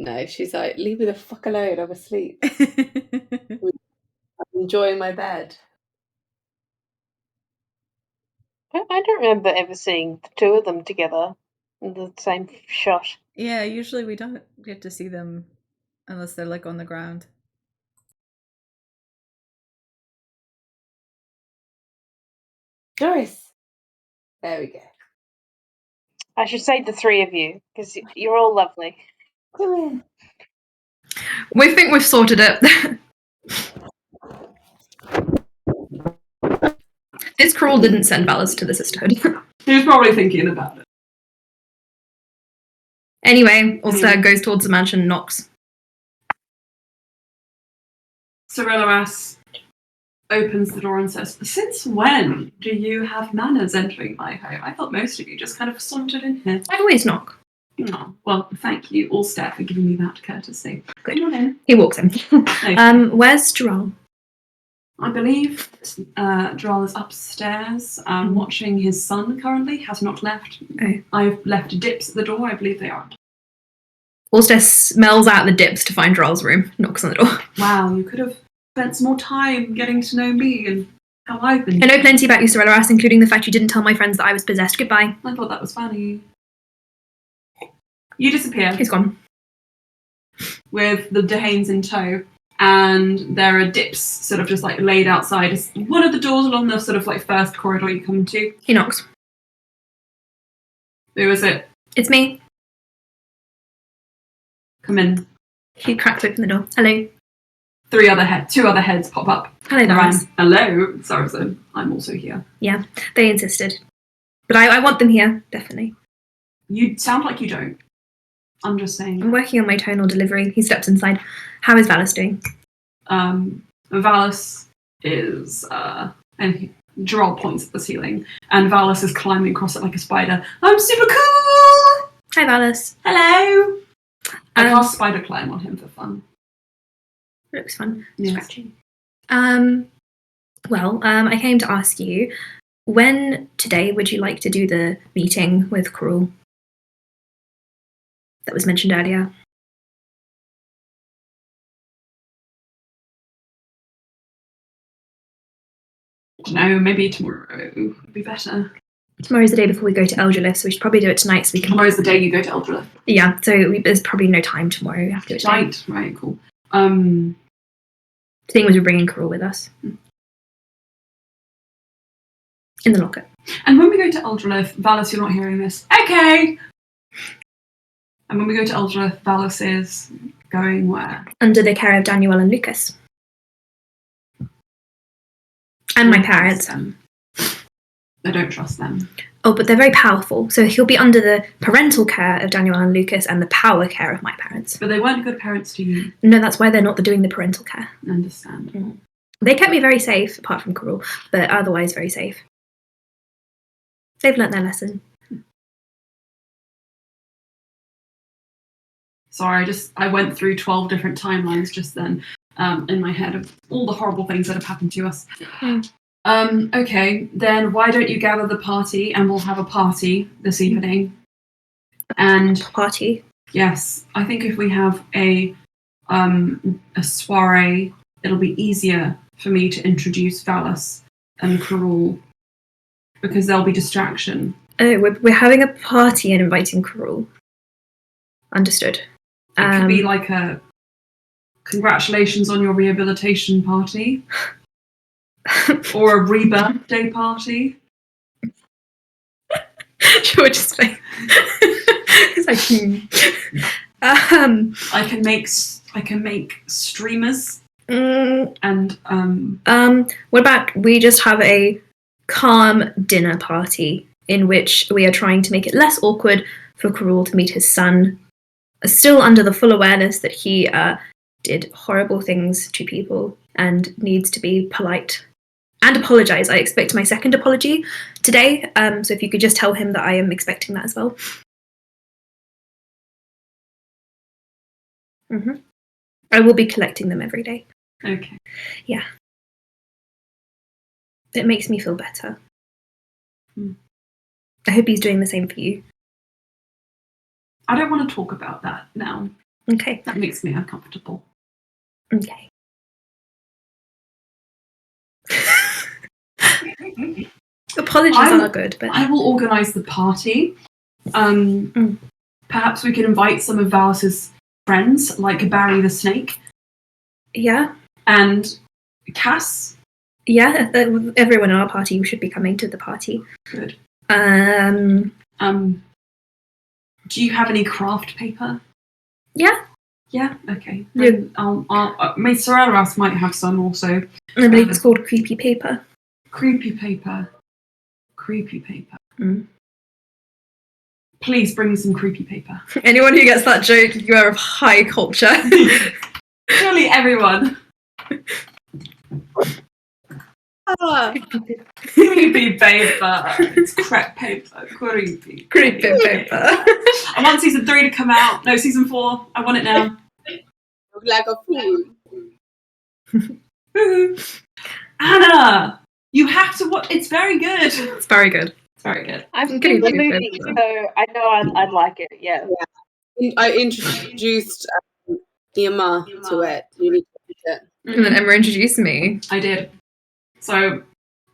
No, she's like, leave me the fuck alone. I'm asleep. I'm enjoying my bed. I don't remember ever seeing the two of them together in the same shot. Yeah, usually we don't get to see them unless they're like on the ground. Doris. There we go. I should say the three of you, because you're all lovely. Come here. We think we've sorted it. This Karul didn't send Valis to the sisterhood. He was probably thinking about it. Anyway, Ulster goes towards the mansion and knocks. Cerellas opens the door and says, "Since when do you have manners entering my home? I thought most of you just kind of sauntered in here." I always knock. Oh, well, thank you, Ulster, for giving me that courtesy. Good. Come on in. He walks in. Okay. Where's Gerald? I believe Dral is upstairs watching his son currently, has not left. Oh. I've left dips at the door, I believe they are. Ulster smells out the dips to find Gerald's room, knocks on the door. Wow, you could have spent some more time getting to know me and how I've been. I know plenty about you, Cerellas, including the fact you didn't tell my friends that I was possessed. Goodbye. I thought that was funny. You disappear He's gone. with the Dehanes in tow, and there are dips sort of just like laid outside one of the doors along the sort of like first corridor you come to. He knocks. Who is it? It's me. Come in. He cracks open the door. Hello. Two other heads pop up. Hello, Valis. Hello, Saracen. I'm also here. Yeah, they insisted. But I want them here, definitely. You sound like you don't. I'm just saying. I'm working on my tonal delivery. He steps inside. How is Valis doing? Valis is and Gerald points at the ceiling, and Valis is climbing across it like a spider. I'm super cool! Hi, Valis. Hello! I cast spider climb on him for fun. Looks fun. Yes. Scratchy. I came to ask you, when today would you like to do the meeting with Karul that was mentioned earlier? No, maybe tomorrow would be better. Tomorrow's the day before we go to Eldralyth, so we should probably do it tonight so we can... Tomorrow's the day you go to Eldralyth. Yeah, so there's probably no time tomorrow. We have to do it today. Right, cool. The thing was we're bringing Karul with us. In the locker. And when we go to Eldralyth, Valis, you're not hearing this. Okay! And when we go to Eldralyth, Valis is going where? Under the care of Daniel and Lucas. And my parents. I don't trust them. Oh, but they're very powerful. So he'll be under the parental care of Daniel and Lucas and the power care of my parents. But they weren't good parents to you. No, that's why they're not doing the parental care. I understand. They kept me very safe, apart from Karul, but otherwise very safe. They've learnt their lesson. Sorry, I went through 12 different timelines just then. in my head of all the horrible things that have happened to us. Mm. Okay, then why don't you gather the party and we'll have a party this evening? And Party. yes, I think if we have a soiree, it'll be easier for me to introduce Valis and Karul because there'll be distraction. Oh, we're having a party and inviting Karul. Understood. It could be like a congratulations on your rehabilitation party or a rebirth day party. George's face. It's like, I can make streamers and what about we just have a calm dinner party in which we are trying to make it less awkward for Karul to meet his son, still under the full awareness that he did horrible things to people and needs to be polite and apologise. I expect my second apology today, so if you could just tell him that I am expecting that as well. I will be collecting them every day. okay. Yeah. It makes me feel better. I hope he's doing the same for you. I don't want to talk about that now. Okay. That makes me uncomfortable. Okay. Apologies are good, but I will organise the party. Perhaps we could invite some of Valis's friends, like Barry the Snake. yeah, And Cass. yeah. Everyone in our party should be coming to the party. Good. Um. Do you have any craft paper? Yeah. Yeah. Okay. Yeah. Then Mr. Eldralyth might have some also. I believe it's called creepy paper. Creepy paper. Creepy paper. Mm. Please bring some creepy paper. Anyone who gets that joke, you are of high culture. Surely everyone. Creepy paper. It's crepe paper. Creepy. Creepy paper. I want season 3 to come out. No, season 4. I want it now. Look like a fool. Anna, you have to watch. It's very good. It's very good. It's very good. I've I'm seen the getting movie, good. so I know I'd like it. Yeah. I introduced Emma to it. You need to watch it. And then Emma introduced me. I did. So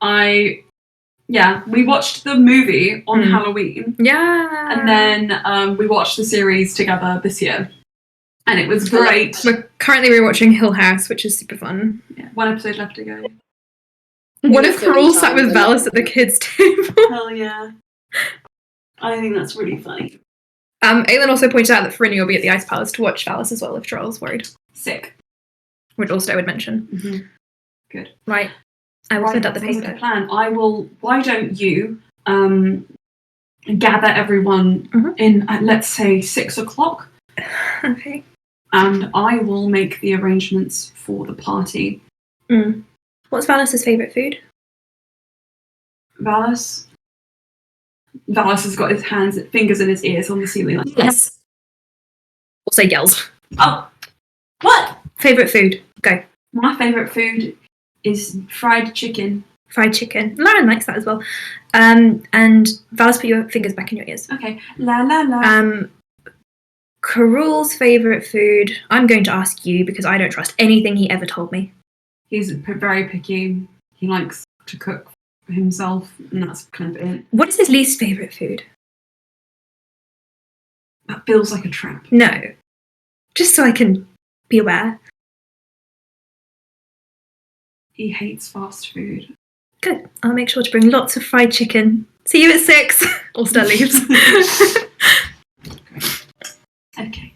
we watched the movie on Halloween. Yeah. And then we watched the series together this year. And it was great. We're currently rewatching Hill House, which is super fun. Yeah, 1 episode left to go. What if Karul sat with Valis at the kids' table? Hell yeah. I think that's really funny. Aelin also pointed out that Farini will be at the Ice Palace to watch Valis as well if Charles worried. Sick. Which also I would mention. Mm-hmm. Good. Right. I will send out the Sounds like paper. a plan. Why don't you gather everyone in at, let's say, 6 o'clock? Okay. And I will make the arrangements for the party. What's Valis's favourite food? Valis has got his fingers in his ears on the ceiling. Like, Yes. Also yells. oh, what? Favourite food? Go. My favourite food is fried chicken. Fried chicken. Lauren likes that as well. And Valis, put your fingers back in your ears. Okay. La la la. Karul's favourite food. I'm going to ask you because I don't trust anything he ever told me. He's very picky. He likes to cook for himself, and that's kind of it. What is his least favourite food? That feels like a trap. No. Just so I can be aware. He hates fast food. Good. I'll make sure to bring lots of fried chicken. See you at 6. Ulster leaves. Okay.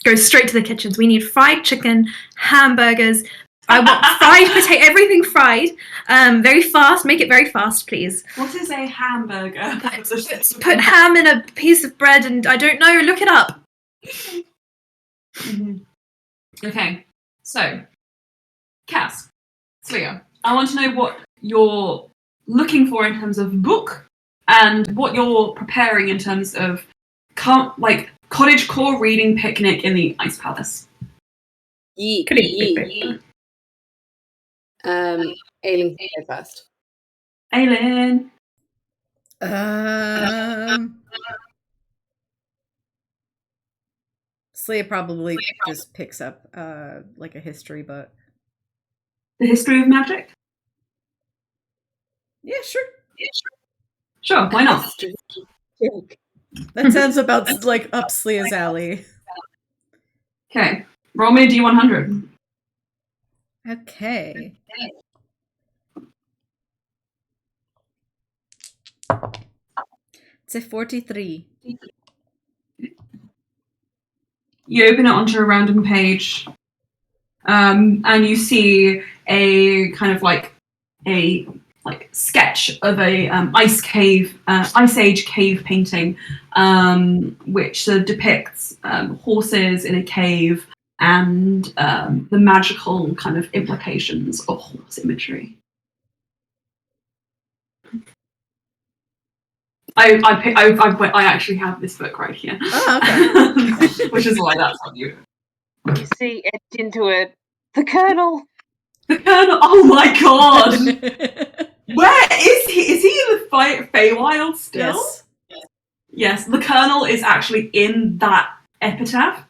Go straight to the kitchens. We need fried chicken, hamburgers. I want fried potato, everything fried. Very fast. Make it very fast, please. What is a hamburger? Put ham in a piece of bread and I don't know. Look it up. Okay. So, Cass, Slia, I want to know what you're looking for in terms of book and what you're preparing in terms of cottage core reading picnic in the Ice Palace. Yeet, Could eat yeet. Aileen can go first. Aileen. Slee probably just picks up like a history book. The history of magic? Yeah, sure. Sure, why not? That sounds about like up Slea's alley. Okay, roll me a D100. Okay. It's a 43. You open it onto a random page, and you see a kind of like a sketch of a ice age cave painting, which depicts horses in a cave and the magical kind of implications of horse imagery. I actually have this book right here. Oh, okay. Which is why that's on you. You see etched into it the Colonel. The Colonel. Oh my god! Where is he? Is he in the Feywild still? Yes. Yes. The Colonel is actually in that epigraph.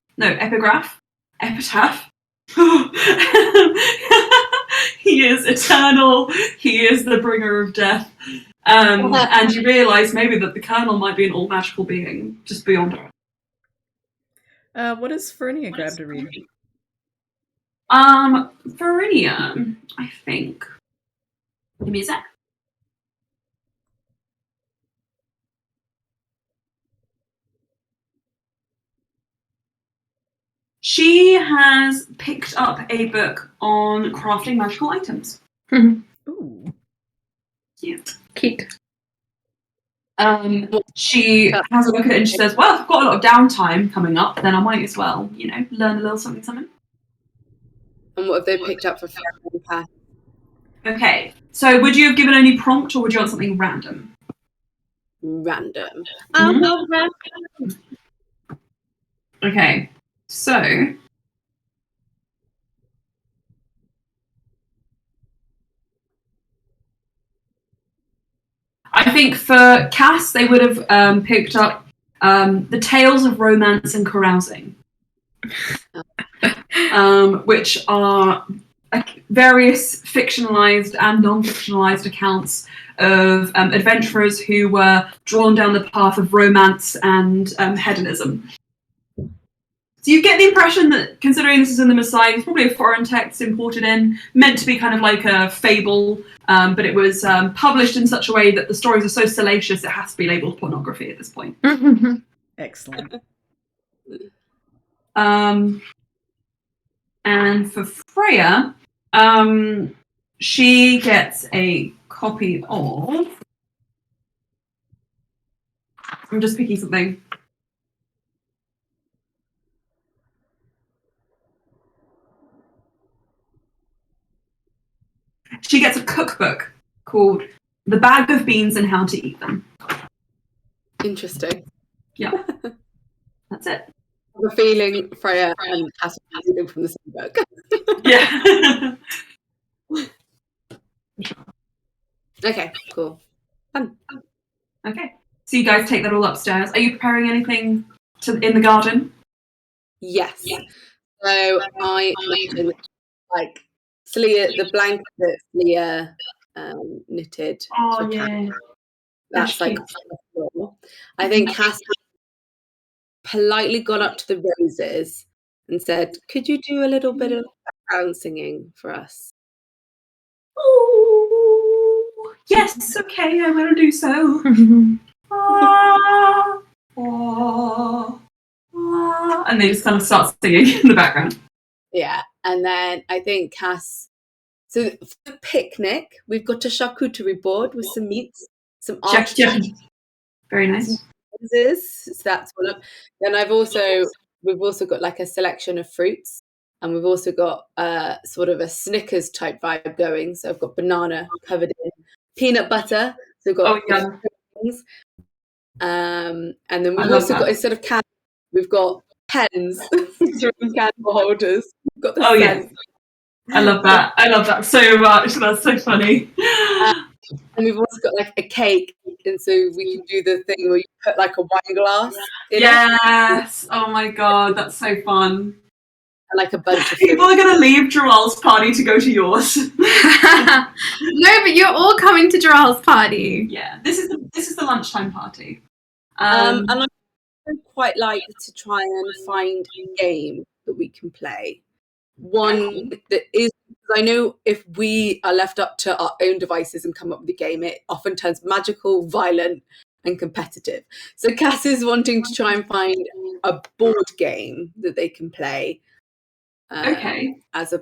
He is eternal. He is the bringer of death. And you realise maybe that the Colonel might be an all magical being just beyond her. What does Fernia grab to read? Verinia, I think. Give me a sec. She has picked up a book on crafting magical items. Ooh. Yeah. Cute. She has a look at it and she says, well, if I've got a lot of downtime coming up, then I might as well, learn a little something. And what have they picked up for Farah and Cass? Okay, so would you have given any prompt or would you want something random? Random. Okay, so I think for Cass, they would have picked up the tales of romance and carousing, which are various fictionalized and non-fictionalized accounts of adventurers who were drawn down the path of romance and hedonism. So you get the impression that, considering this is in the Mesaje, it's probably a foreign text imported in, meant to be kind of like a fable, but it was published in such a way that the stories are so salacious it has to be labelled pornography at this point. Excellent. And for Freya, she gets a copy of... I'm just picking something. She gets a cookbook called The Bag of Beans and How to Eat Them. Interesting. Yeah. That's it. I have a feeling Freya and Cass are reading from the same book. Yeah. Okay, cool. Fun. Okay. So you guys take that all upstairs. Are you preparing anything in the garden? Yes. So I mentioned the blanket that Sleia knitted. Oh, for Cass. yeah. That's like on the floor. I think Cass politely gone up to the roses and said, "Could you do a little bit of background singing for us?" Oh, yes, okay, I will do so. Ah, ah, ah. And they just kind of start singing in the background. Yeah, and then I think Cass. So for the picnic, we've got a charcuterie board with some meats, some artichokes. Very nice. So that's one up. Then we've also got like a selection of fruits, and we've also got sort of a Snickers type vibe going. So I've got banana covered in peanut butter. So we've got things. And then we've also got, instead of candles, we've got pens, candle holders. Got the Oh, sense. yes. I love that. I love that so much. That's so funny. And we've also got like a cake, and so we can do the thing where you put like a wine glass in it, Yes. Oh my god, that's so fun. and like a bunch of People fruit. are gonna leave Joel's party to go to yours. No, but you're all coming to Jarrell's party. Yeah, this is the lunchtime party. And I would quite like to try and find a game that we can play. One that is, because I know if we are left up to our own devices and come up with a game, it often turns magical, violent, and competitive. So Cass is wanting to try and find a board game that they can play. Okay. As a,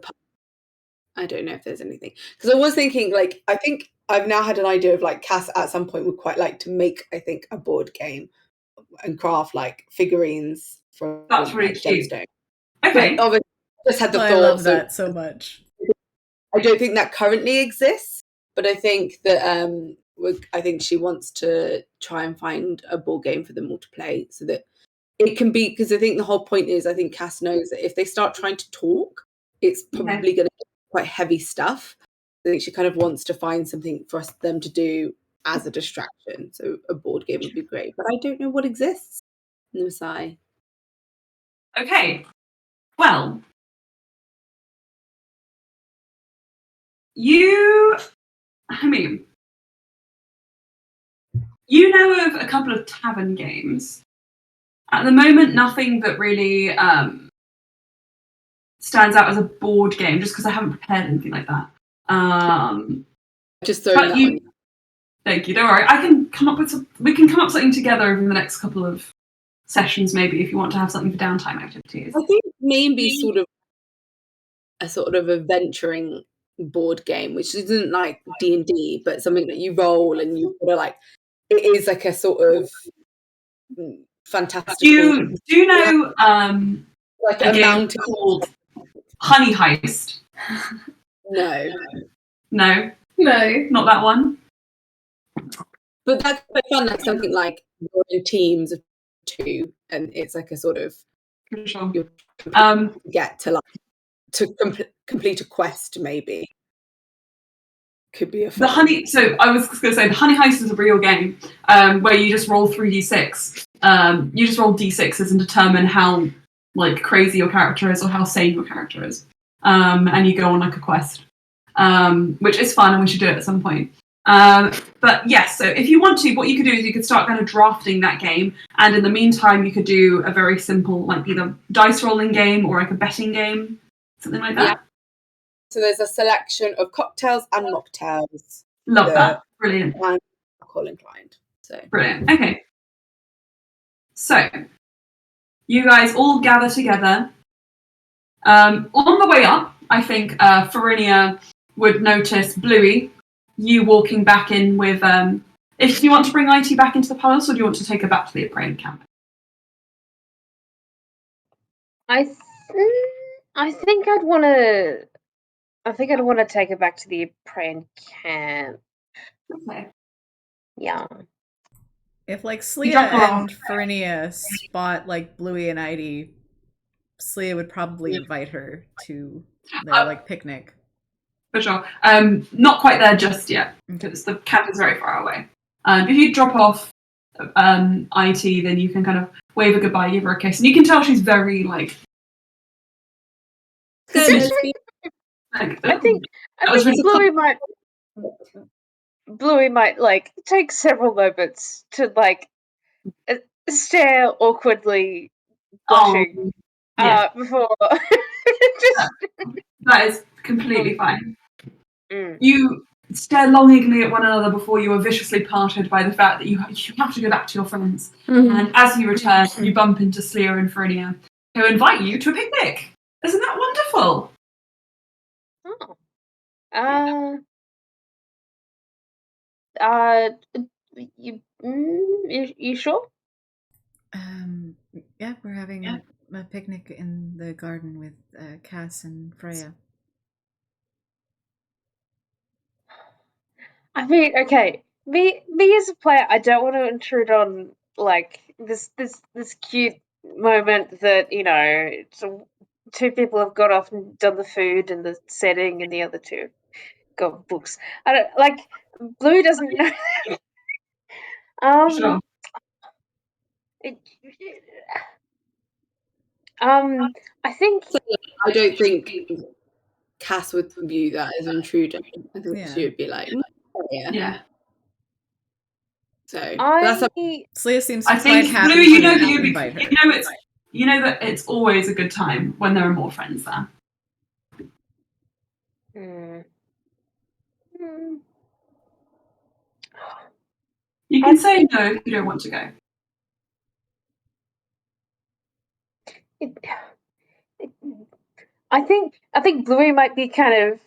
I don't know if there's anything, because I was thinking, like, I think I've now had an idea of like Cass at some point would quite like to make, I think, a board game and craft like figurines from That's really like cute. gemstone. Okay. But obviously, I just had the I thought. love so that so much. I don't think that currently exists, but I think that I think she wants to try and find a board game for them all to play, so that it can be, because I think the whole point is, I think Cass knows that if they start trying to talk, it's probably going to be quite heavy stuff. I think she kind of wants to find something for them to do as a distraction. So a board game would be great, but I don't know what exists in the Mesaje. Okay. Well, you know of a couple of tavern games. At the moment, nothing that really stands out as a board game, just because I haven't prepared anything like that. Just throwing that on. Thank you. Don't worry. I can come up with we can come up with something together over the next couple of sessions, maybe, if you want to have something for downtime activities. I think maybe sort of adventuring board game, which isn't like D&D, but something that you roll and you sort of like, it is like a sort of fantastical. Do you know like a a game mountain called Honey Heist? No, No, No. not that one. but that's quite fun. Like something like you're in teams of 2, and it's like a sort of For sure. you get to like to complete a quest. Maybe could be a fun. The honey. So I was going to say the Honey Heist is a real game where you just roll 3d6. You just roll d6s and determine how like crazy your character is or how sane your character is, and you go on like a quest, which is fun, and we should do it at some point. But yes, so if you want to, what you could do is you could start kind of drafting that game, and in the meantime, you could do a very simple, like either dice rolling game or like a betting game, something like that. Yeah. So there's a selection of cocktails and mocktails. Love that. Brilliant. And alcohol inclined. So Brilliant. Okay. So you guys all gather together. On the way up, I think Farinia would notice Bluey, you walking back in with. If you want to bring IT back into the palace, or do you want to take her back to the Aprain camp? I think I'd want to. I think I'd want to take her back to the Aprain camp. Okay. Yeah. If like You drop Slia her off. and Farinia spot like Bluey and Idy, Slia would probably invite her to their like picnic. For sure. Not quite there just yet, because the camp is very far away. If you drop off IT, then you can kind of wave a goodbye, give her a kiss, and you can tell she's very like. I think Bluey might like take several moments to like stare awkwardly, blushing before. That is completely fine. Mm. You stare longingly at one another before you are viciously parted by the fact that you have to go back to your friends. And as you return, you bump into Slia and Farinia, who invite you to a picnic. Isn't that wonderful? Oh. You sure? Yeah, we're having a picnic in the garden with Cass and Freya. I mean, okay. Me as a player, I don't want to intrude on like this cute moment that, you know, it's two people have got off and done the food and the setting, and the other two got books. I don't like. Blue doesn't know. Sure. It, I think I don't think Cass would view that as intruder. I think Yeah. she would be like, yeah. Yeah. So that's Slia seems I quite think happy Blue, to you know that invite her. you know that it's always a good time when there are more friends there. You can say no if you don't want to go. I think Bluey might be kind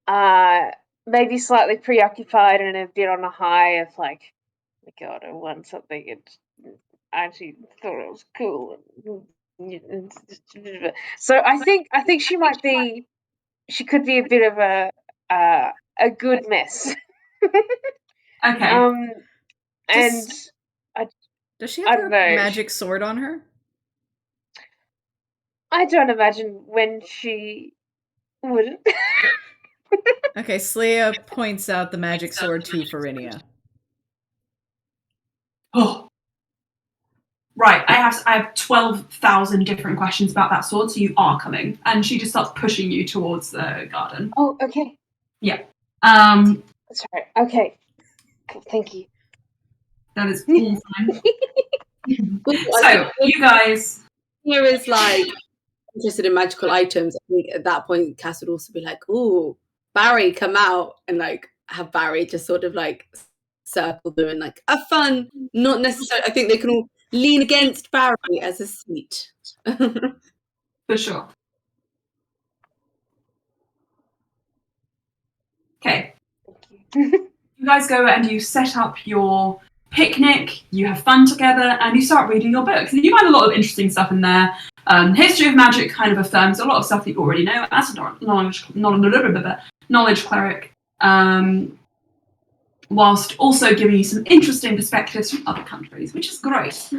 of maybe slightly preoccupied and a bit on a high of like, oh my God, I won something and I actually thought it was cool. So I think she could be a bit of a good mess. Okay. And Does she I have don't her know. magic sword on her? I don't imagine when she wouldn't. Okay, Slia points out the magic sword to Farinia. Oh. Right, I have 12,000 different questions about that sword, so you are coming. And she just starts pushing you towards the garden. Oh, okay. Yeah. Sorry. Okay. Cool, thank you. That is all fine. So, you guys... Here is like interested in magical items. I think at that point, Cass would also be like, "Ooh, Barry, come out," and like have Barry just sort of like circle them and like have fun. Not necessarily. I think they can all lean against Barry as a seat. For sure. Okay. You guys go and you set up your picnic, you have fun together, and you start reading your books. And you find a lot of interesting stuff in there. History of Magic kind of affirms a lot of stuff that you already know as a knowledge cleric, whilst also giving you some interesting perspectives from other countries, which is great.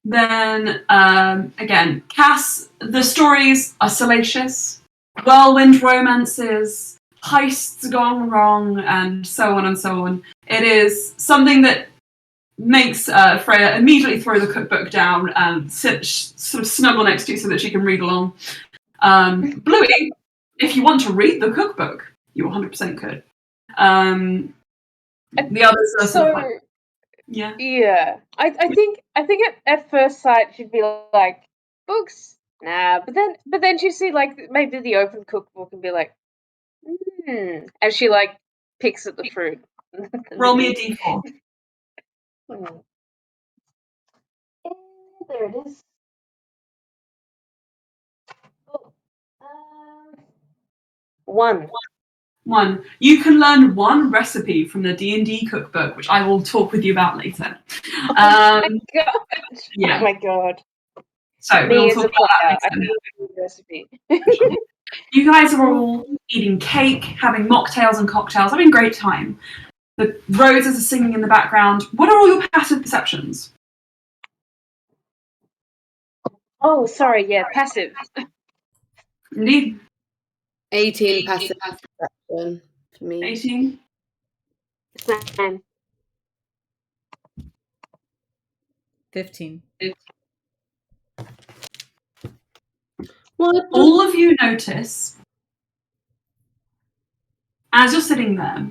Then, again, Cass, the stories are salacious, whirlwind romances, heists gone wrong, and so on and so on. It is something that makes Freya immediately throw the cookbook down and sort of snuggle next to you so that she can read along. Bluey, if you want to read the cookbook, you 100% could. The others are sort of like, yeah. Yeah. I think at first sight she'd be like, books? Nah. But then she'd see like maybe the open cookbook and be like, and she like picks at the fruit. Roll me a d4. There it is. Oh, 1. You can learn one recipe from the D&D cookbook, which I will talk with you about later. Oh my god! Yeah. Oh my god! So we'll talk about that later. I need a new recipe. You guys are all eating cake, having mocktails and cocktails, having a great time. The roses are singing in the background. What are all your passive perceptions? Oh, sorry. Yeah, passive. Indeed. 18 passive perception for me. 18. Same. 15. All of you notice, as you're sitting there,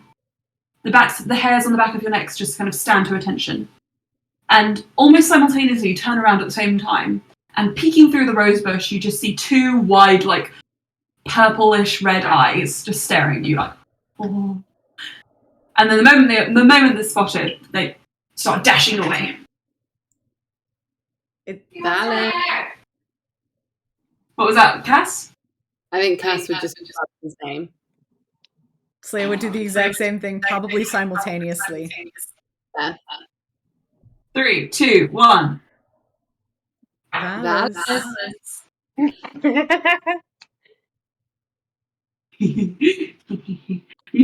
the hairs on the back of your necks just kind of stand to attention. And almost simultaneously, you turn around at the same time, and peeking through the rose bush, you just see two wide, like, purplish red eyes just staring at you like, oh. And then the moment they're spotted, they start dashing away. Valid. What was that, Cass? I think Cass would just grab his name. Slia would do the exact same thing, probably simultaneously. Yeah. 3, 2, 1. Valis. You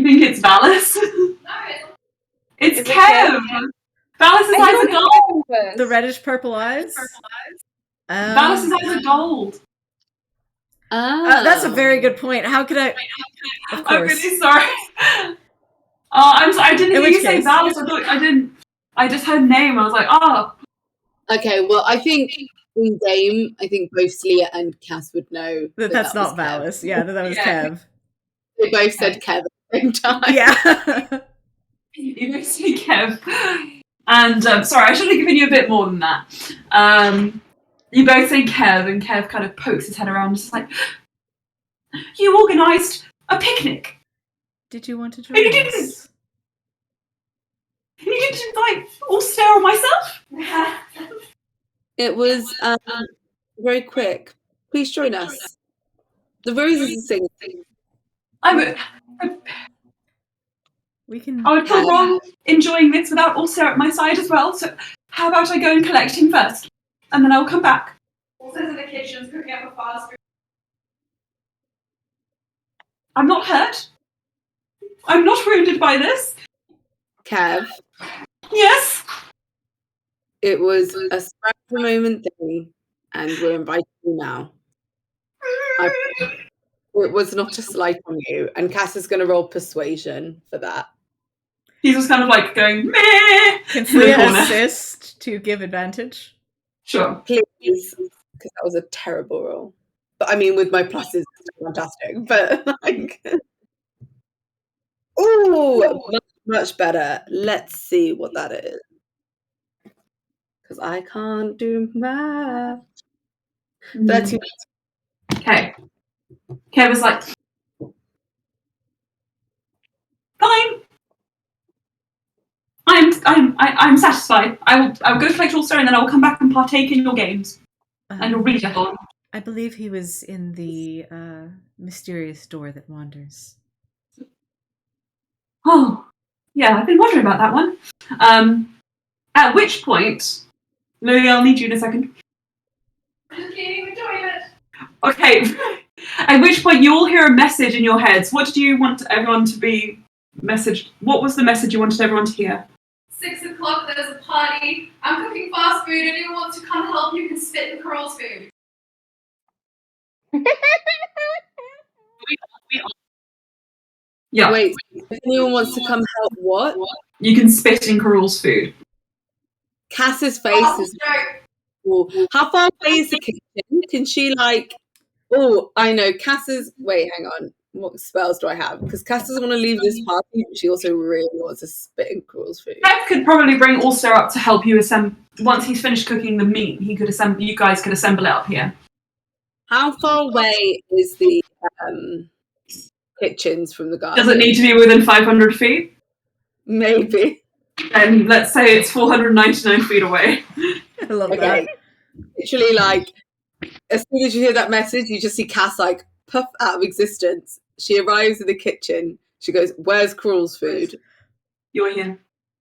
think it's Valis? No. It's Kev! Valis' eyes are gone! The reddish purple eyes? Valis' eyes are gold. That's a very good point. How could I? Of I'm course. really sorry. I'm sorry. I didn't In hear you which say case- Valis. I didn't. I just heard name. I was like, oh. Okay, well, I think in game, I think both Slia and Cass would know That's that was not Kev. Valis. Yeah, that was Yeah. Kev. They both said Kev at the same time. Yeah. You both say Kev. And sorry, I should have given you a bit more than that. You both say Kev, and Kev kind of pokes his head around and is like, you organised a picnic. Did you want to join You us? didn't. You didn't invite Ulster or myself? It was very quick. Please join us. The roses are singing. I We can. would feel wrong enjoying this without Ulster at my side as well, so how about I go and collect him first? And then I'll come back. Ulster's in the kitchen cooking up a fast food. I'm not hurt. I'm not wounded by this. Kev, Yes. it was a spur of the moment thing, and we're inviting you now. It was not a slight on you, and Cass is going to roll persuasion for that. He's just kind of like going, meh. Can in the Slia corner. assist to give advantage? Sure. Please, because that was a terrible roll. But I mean, with my pluses, it's fantastic. But like, oh, much better. Let's see what that is. Because I can't do math. 13. Okay. Kev was like, fine. I'm satisfied. I'll go collect Ulster and then I'll come back and partake in your games. And you'll read on. I believe he was in the mysterious door that wanders. Oh, yeah, I've been wondering about that one. At which point, Lily, I'll need you in a second. I'm cleaning the toilet. Okay. At which point you all hear a message in your heads. What did you want everyone to be messaged? What was the message you wanted everyone to hear? 6 o'clock, there's a party. I'm cooking fast food. Anyone wants to come help, you can spit in Carol's food. Yeah. Wait, if anyone wants to come help, what? You can spit in Carol's food. Cass's face Oh, is. joke. Cool. How far away is the kitchen? Can she like? Oh, I know. Cass's. Wait, hang on. What spells do I have? Because Cass doesn't want to leave this party, but she also really wants to spit in Cruel's food. Kev could probably bring Ulster up to help you assemble. Once he's finished cooking the meat, he could assemble. You guys could assemble it up here. How far away is the kitchens from the garden? Does it need to be within 500 feet? Maybe. And let's say it's 499 feet away. I love Okay. that. Literally, like, as soon as you hear that message, you just see Cass like puff out of existence. She arrives in the kitchen. She goes, "Where's Cruel's food?" You're here.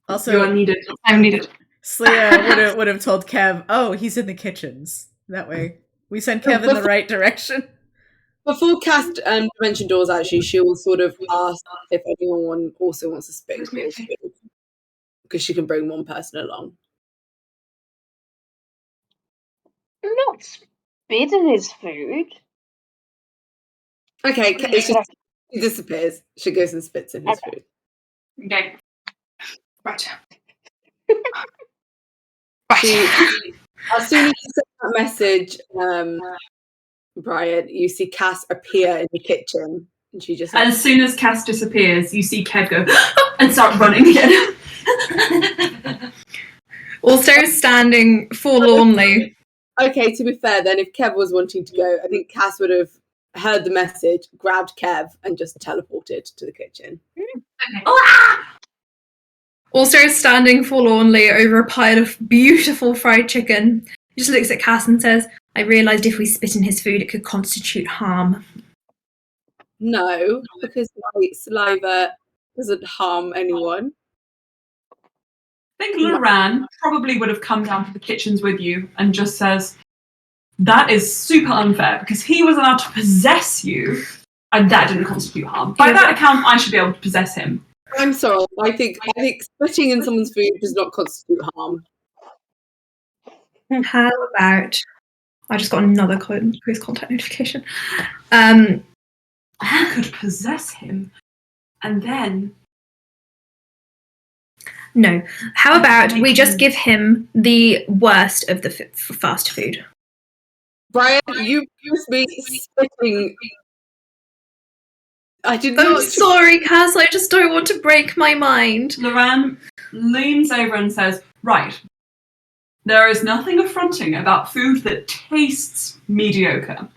Also, You are needed. I'm needed. Slia would have told Kev, "Oh, he's in the kitchens." That way, we send Kev in the right direction. Before Cass Dimension Doors, actually, she will sort of ask if anyone also wants to spit in Cruel's food, because she can bring one person along. Not spit in his food. Okay, it's just she disappears. She goes and spits in his food. Okay. Right. As soon as you send that message, Brian, you see Cass appear in the kitchen, and she just. As soon as Cass disappears, you see Kev go and start running again. Also standing forlornly. Okay, to be fair, then if Kev was wanting to go, I think Cass would have heard the message, grabbed Kev, and just teleported to the kitchen. Also standing forlornly over a pile of beautiful fried chicken. He just looks at Cass and says, "I realised if we spit in his food, it could constitute harm." No, because my saliva doesn't harm anyone. I think Loran probably would have come down to the kitchens with you and just says, that is super unfair because he was allowed to possess you and that didn't constitute harm. By that account, I should be able to possess him. I'm sorry. I think spitting in someone's food does not constitute harm. How about I just got another close contact notification. I could possess him, and then No. How about we just give him the worst of the fast food? Brian, you accused me spitting. I did I'm not. sorry, Cass. I just don't want to break my mind. Loran leans over and says, right, there is nothing affronting about food that tastes mediocre.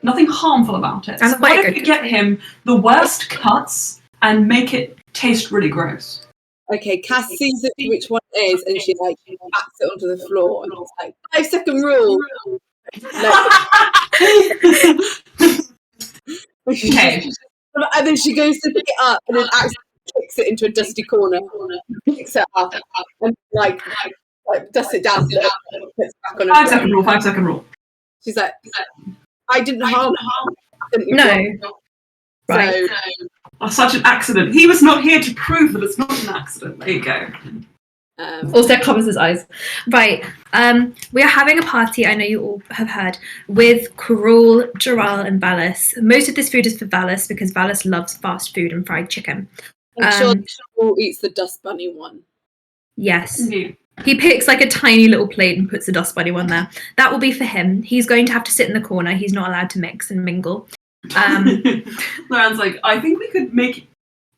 Nothing harmful about it. And So what if you get him the worst cuts and make it taste really gross? Okay, Cass sees which one it is, and she like bats it onto the floor, and it's like 5-second rule. Okay. And then she goes to pick it up, and then accidentally kicks it into a dusty corner, picks it up, and like dusts it down, and puts it back on. 5-second rule. 5-second rule. She's like, I didn't harm. No. Right. Oh, such an accident. He was not here to prove that it's not an accident. There you go. Also covers his eyes. Right. We are having a party, I know you all have heard, with Cruel, Jaral, and Valis. Most of this food is for Valis because Valis loves fast food and fried chicken. I'm sure Cruel eats the dust bunny one. Yes. Indeed. He picks like a tiny little plate and puts the dust bunny one there. That will be for him. He's going to have to sit in the corner. He's not allowed to mix and mingle. Loran's like, I think we could make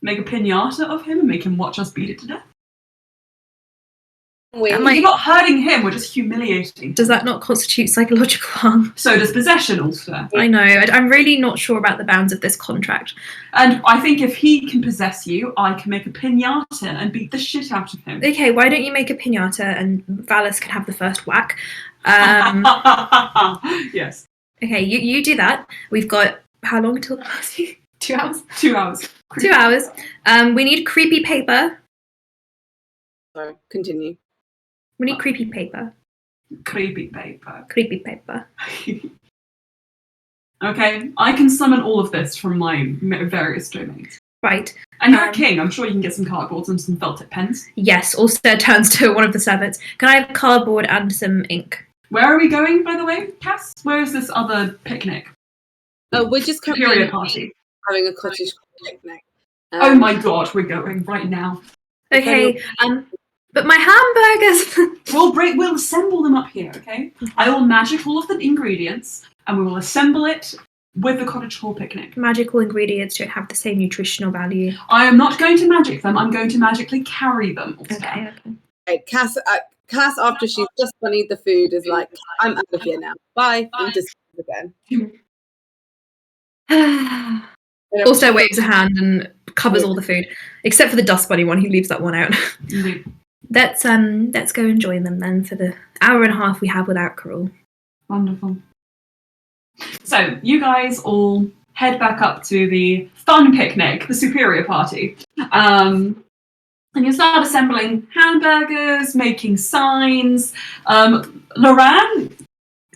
a pinata of him and make him watch us beat it to death. We're not hurting him, we're just humiliating. Does that not constitute psychological harm? So does possession also. I know. I'm really not sure about the bounds of this contract. And I think if he can possess you, I can make a pinata and beat the shit out of him. Okay, why don't you make a pinata and Valis can have the first whack? Yes. Okay, you do that. We've got how long until the party? 2 hours? 2 hours. 2 hours. We need creepy paper. Sorry, continue. We need creepy paper. Creepy paper. Creepy paper. Okay, I can summon all of this from my various domains. Right. And you're a king. I'm sure you can get some cardboards and some felt tip pens. Yes, also turns to one of the servants. Can I have cardboard and some ink? Where are we going, by the way, Cass? Where is this other picnic? We're just Superior party. Having a cottage picnic. Oh my god, we're going right now. Okay, but my hamburgers. We'll assemble them up here, okay? I will magic all of the ingredients, and we will assemble it with the cottage hall picnic. Magical ingredients don't have the same nutritional value. I am not going to magic them. I'm going to magically carry them. Okay. Cass, after she's just bunnied the food, is like, I'm out of here now. Bye. And just again. Also waves a hand and covers all the food, except for the dust bunny one. He leaves that one out. Indeed. Let's go enjoy them then for the hour and a half we have without Cruel. Wonderful. So you guys all head back up to the fun picnic, the superior party, and you start assembling hamburgers, making signs. Loran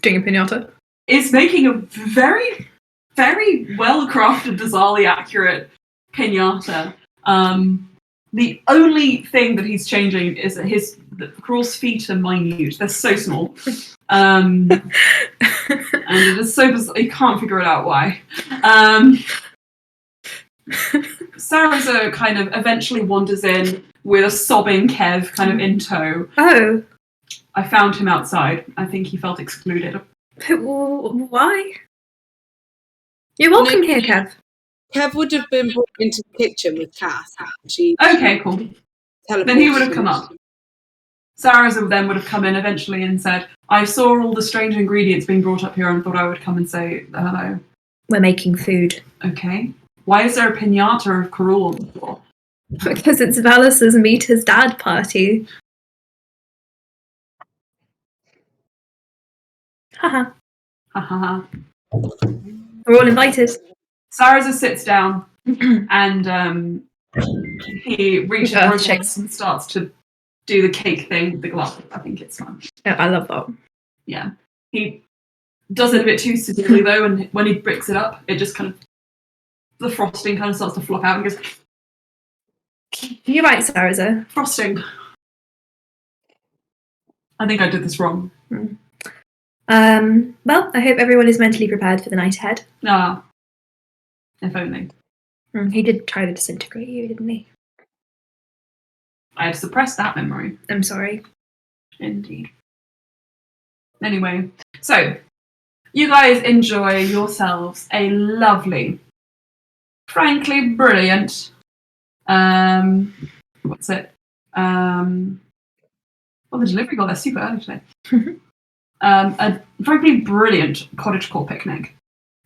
Doing a pinata. is making a very, very well-crafted, bizarrely accurate pinata. The only thing that he's changing is that Cruel's feet are minute. They're so small. And it is so bizarre. You can't figure it out why. Sarahza kind of eventually wanders in with a sobbing Kev kind of in tow. Oh. I found him outside. I think he felt excluded. Why? You're welcome here, Kev. Kev would have been brought into the kitchen with Cass. Okay, cool. Then he would have come up. Sarah then would have come in eventually and said, I saw all the strange ingredients being brought up here and thought I would come and say hello. We're making food. Okay. Why is there a pinata of Karul on the floor? Because it's Valis's meet his dad party. Haha. Ha ha ha. We're all invited. Sarah sits down and he reaches for a glass and starts to do the cake thing with the glass. I think it's fun. Yeah, I love that. Yeah. He does it a bit too severely though, and when he bricks it up, it just kind of, the frosting kind of starts to flop out and goes, You're right, Sarah. frosting. I think I did this wrong. Well, I hope everyone is mentally prepared for the night ahead. Ah, if only. He did try to disintegrate you, didn't he? I had suppressed that memory. I'm sorry. Indeed. Anyway, so you guys enjoy yourselves a lovely, frankly brilliant, what's it? Well, the delivery got there super early today. A frankly brilliant cottagecore picnic.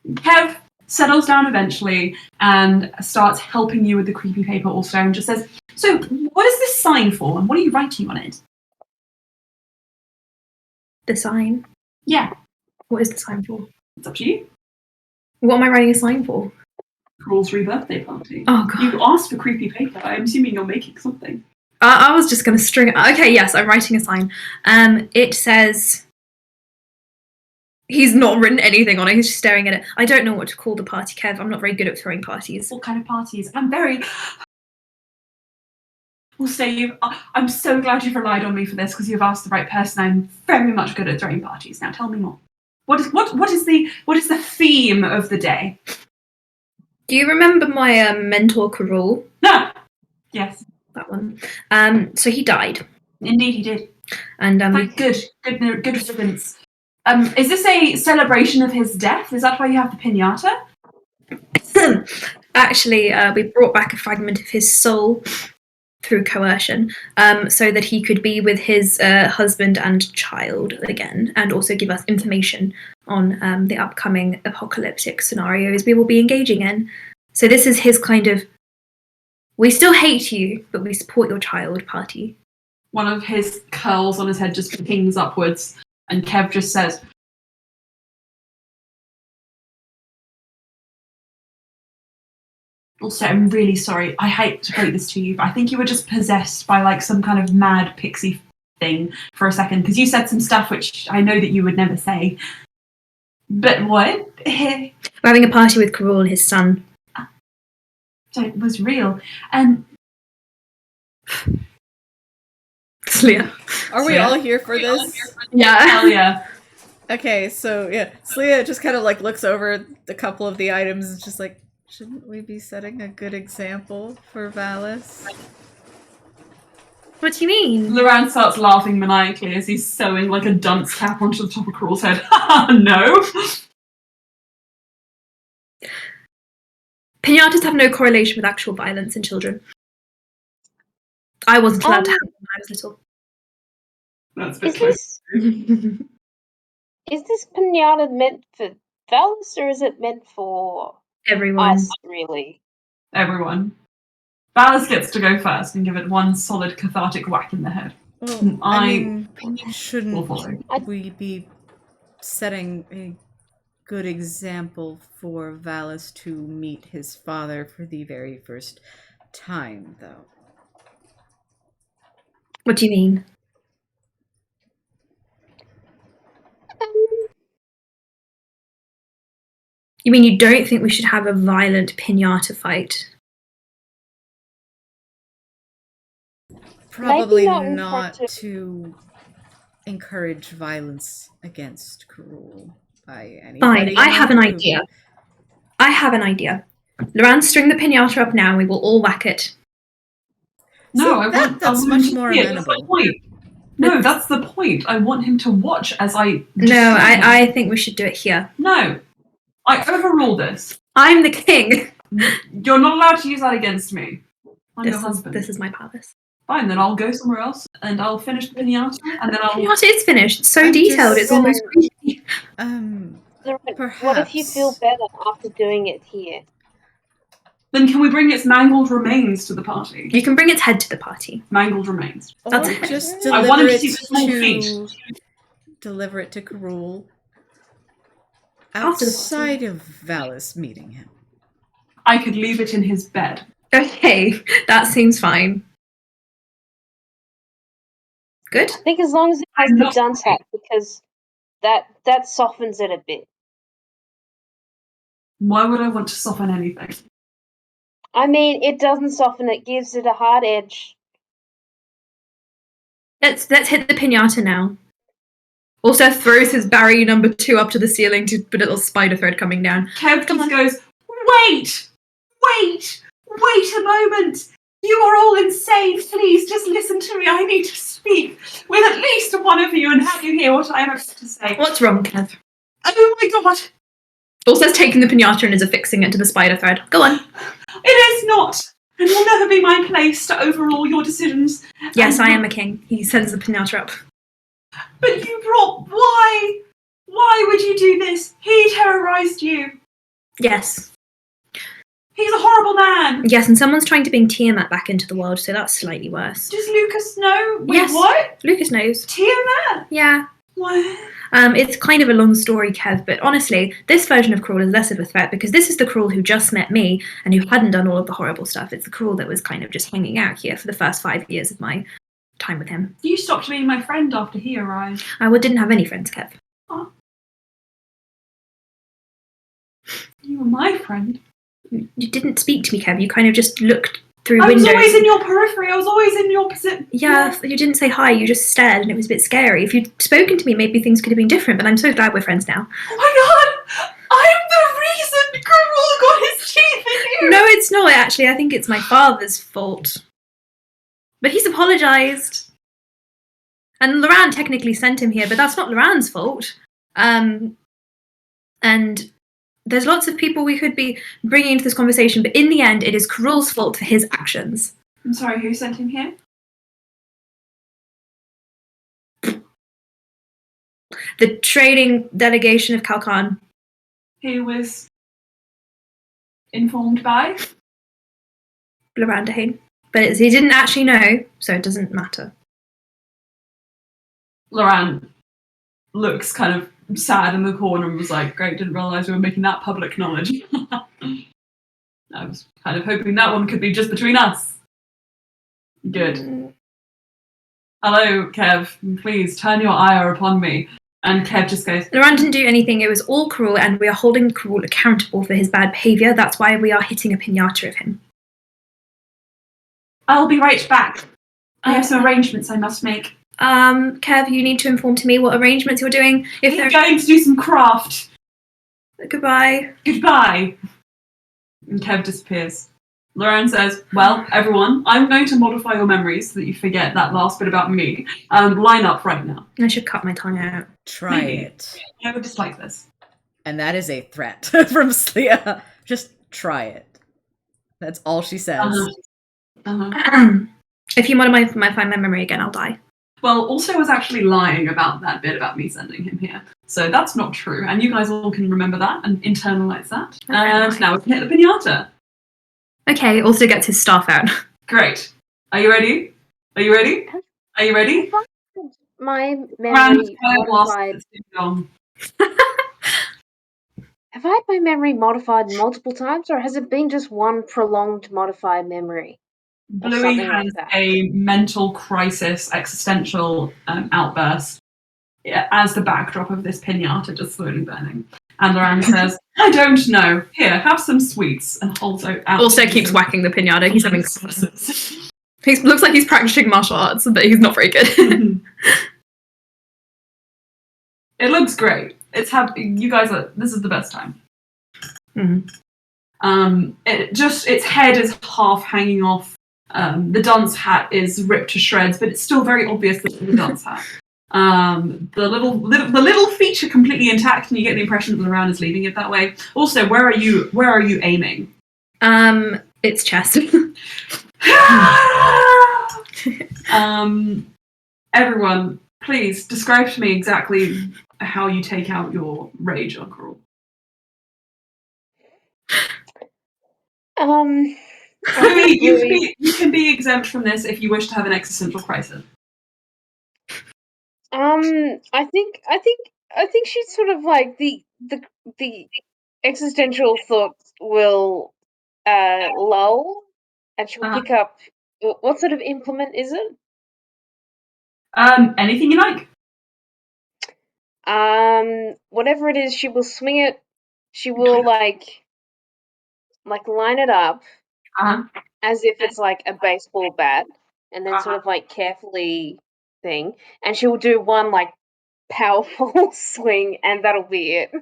Kev settles down eventually and starts helping you with the creepy paper also and just says, so what is this sign for and what are you writing on it? The sign? Yeah, What is the sign for? it's up to you. What am I writing a sign for? Cruel's birthday party. Oh, God. You asked for creepy paper. I'm assuming you're making something. I was just going to string it. Okay, yes, I'm writing a sign. It says... He's not written anything on it. He's just staring at it. I don't know what to call the party, Kev. I'm not very good at throwing parties. What kind of parties? I'm very... Well, Steve, I'm so glad you've relied on me for this because you've asked the right person. I'm very much good at throwing parties. Now tell me more. What is the theme of the day? Do you remember my mentor, Karul? No. Yes. That one. So he died. Indeed, he did. And Good riddance. Is this a celebration of his death? Is that why you have the piñata? Actually, we brought back a fragment of his soul through coercion, so that he could be with his husband and child again, and also give us information on the upcoming apocalyptic scenarios we will be engaging in. So this is his kind of, we still hate you, but we support your child party. One of his curls on his head just pings upwards, and Kev just says, also, I'm really sorry. I hate to break this to you, but I think you were just possessed by like some kind of mad pixie thing for a second, because you said some stuff which I know that you would never say. But what? We're having a party with Karul and his son. So it was real. Slia. Are we all here for this? Yeah. Hell yeah. Okay, so yeah, Slia just kind of like looks over a couple of the items and is just like, shouldn't we be setting a good example for Valis? What do you mean? Loran starts laughing maniacally as he's sewing like a dunce cap onto the top of Crawl's head. No. Piñatas have no correlation with actual violence in children. I wasn't allowed to have them when I was little. That's a bit close. Is this pinata meant for Valis or is it meant for Everyone. us, really? Everyone. Valis gets to go first and give it one solid cathartic whack in the head. Well, I mean, will shouldn't follow. we be setting a good example for Valis to meet his father for the very first time, though? What do you mean? You mean you don't think we should have a violent piñata fight? Probably not in not front of- to encourage violence against Karul by anybody. Fine, I in have our an group. idea. I have an idea. Loran, string the piñata up now and we will all whack it. No, See, that's much more That's the amenable. point. No, that's the point. I want him to watch as I... No, I think we should do it here. No. I overrule this. I'm the king. You're not allowed to use that against me. I'm your husband. This is my palace. Fine, then I'll go somewhere else and I'll finish the piñata and then I'll... Piñata is finished. It's so I'm detailed. just- It's almost creepy. What if you feel Perhaps. better after doing it here? Then can we bring its mangled remains to the party? You can bring its head to the party. Mangled remains. Or That's it. just I want deliver him to it see the small feet. deliver it to Karul After the outside of Valis meeting him. I could leave it in his bed. Okay, that seems fine. Good. I think as long as it has I'm the not- dunce hat, because that softens it a bit. Why would I want to soften anything? I mean, it doesn't soften; it gives it a hard edge. Let's hit the piñata now. Also throws his barrier number 2 up to the ceiling to put a little spider thread coming down. Kev just goes, wait a moment. You are all insane. Please just listen to me. I need to speak with at least one of you and have you hear what I am about to say. What's wrong, Kev? Oh my god. Also taking the pinata and is affixing it to the spider thread. Go on. It is not, and will never be my place to overrule your decisions. Yes, I am a king. He sends the pinata up. But you brought... Why? Why would you do this? He terrorized you. Yes. He's a horrible man. Yes, and someone's trying to bring Tiamat back into the world, so that's slightly worse. Does Lucas know? Wait, Yes. what? Lucas knows. Tiamat? Yeah. What? It's kind of a long story, Kev, but honestly, this version of Cruel is less of a threat because this is the Cruel who just met me and who hadn't done all of the horrible stuff. It's the Cruel that was kind of just hanging out here for the first 5 years of my time with him. You stopped being my friend after he arrived. I didn't have any friends, Kev. Oh. You were my friend. You didn't speak to me, Kev. You kind of just looked through I windows. was always in your periphery. I was always in your position. Yeah, you didn't say hi. You just stared, and it was a bit scary. If you'd spoken to me, maybe things could have been different. But I'm so glad we're friends now. Oh my god! I'm the reason Cruel got his teeth in you! No, it's not actually. I think it's my father's fault. But he's apologised. And Loran technically sent him here, but that's not Loran's fault. And there's lots of people we could be bringing into this conversation, but in the end, it is Cruel's fault for his actions. I'm sorry, who sent him here? The trading delegation of Kalkan. He was informed by? Loran Dehane. But he didn't actually know, so it doesn't matter. Loran looks kind of sad in the corner and was like, great, didn't realise we were making that public knowledge. I was kind of hoping that one could be just between us. Good. Hello, Kev. Please turn your ire upon me. And Kev just goes, Loran didn't do anything. It was all Cruel, and we are holding Cruel accountable for his bad behaviour. That's why we are hitting a pinata of him. I'll be right back. I have some arrangements I must make. Kev, you need to inform to me what arrangements you're doing. If We're they're going to do some craft. Goodbye. Goodbye. And Kev disappears. Loran says, well, everyone, I'm going to modify your memories so that you forget that last bit about me. Line up right now. I should cut my tongue out. Try Maybe. it. I would just like this. And that is a threat from Slia. Just try it. That's all she says. If you modify my memory again, I'll die. Well, also was actually lying about that bit about me sending him here. So that's not true. And you guys all can remember that and internalize that. Okay. And now we can hit the pinata. Okay, also gets his staff out. Great. Are you ready? Are you ready? Are you ready? My Round memory fire blast modified. that's too long. Have I had my memory modified multiple times, or has it been just one prolonged modified memory? Or Bluey something like has that. a mental crisis, existential outburst as the backdrop of this pinata just slowly burning. And Loran says, I don't know. Here, have some sweets. And holds out. Also keeps whacking the pinata. He's having. He looks like he's practicing martial arts, but he's not very good. It looks great. You guys are. This is the best time. Mm-hmm. Its head is half hanging off. The dunce hat is ripped to shreds, but it's still very obvious that it's the dunce hat. The little feature completely intact, and you get the impression that Loran is leaving it that way. Also, where are you aiming? It's chest. Everyone, please describe to me exactly how you take out your rage on Cruel. Bluey, You can be exempt from this if you wish to have an existential crisis. I think she's sort of like the existential thoughts will lull, and she'll pick up. What sort of implement is it? Anything you like. Whatever it is, she will swing it. She will like line it up as if it's like a baseball bat, and then sort of like carefully thing, and she will do one like powerful swing, and that'll be it.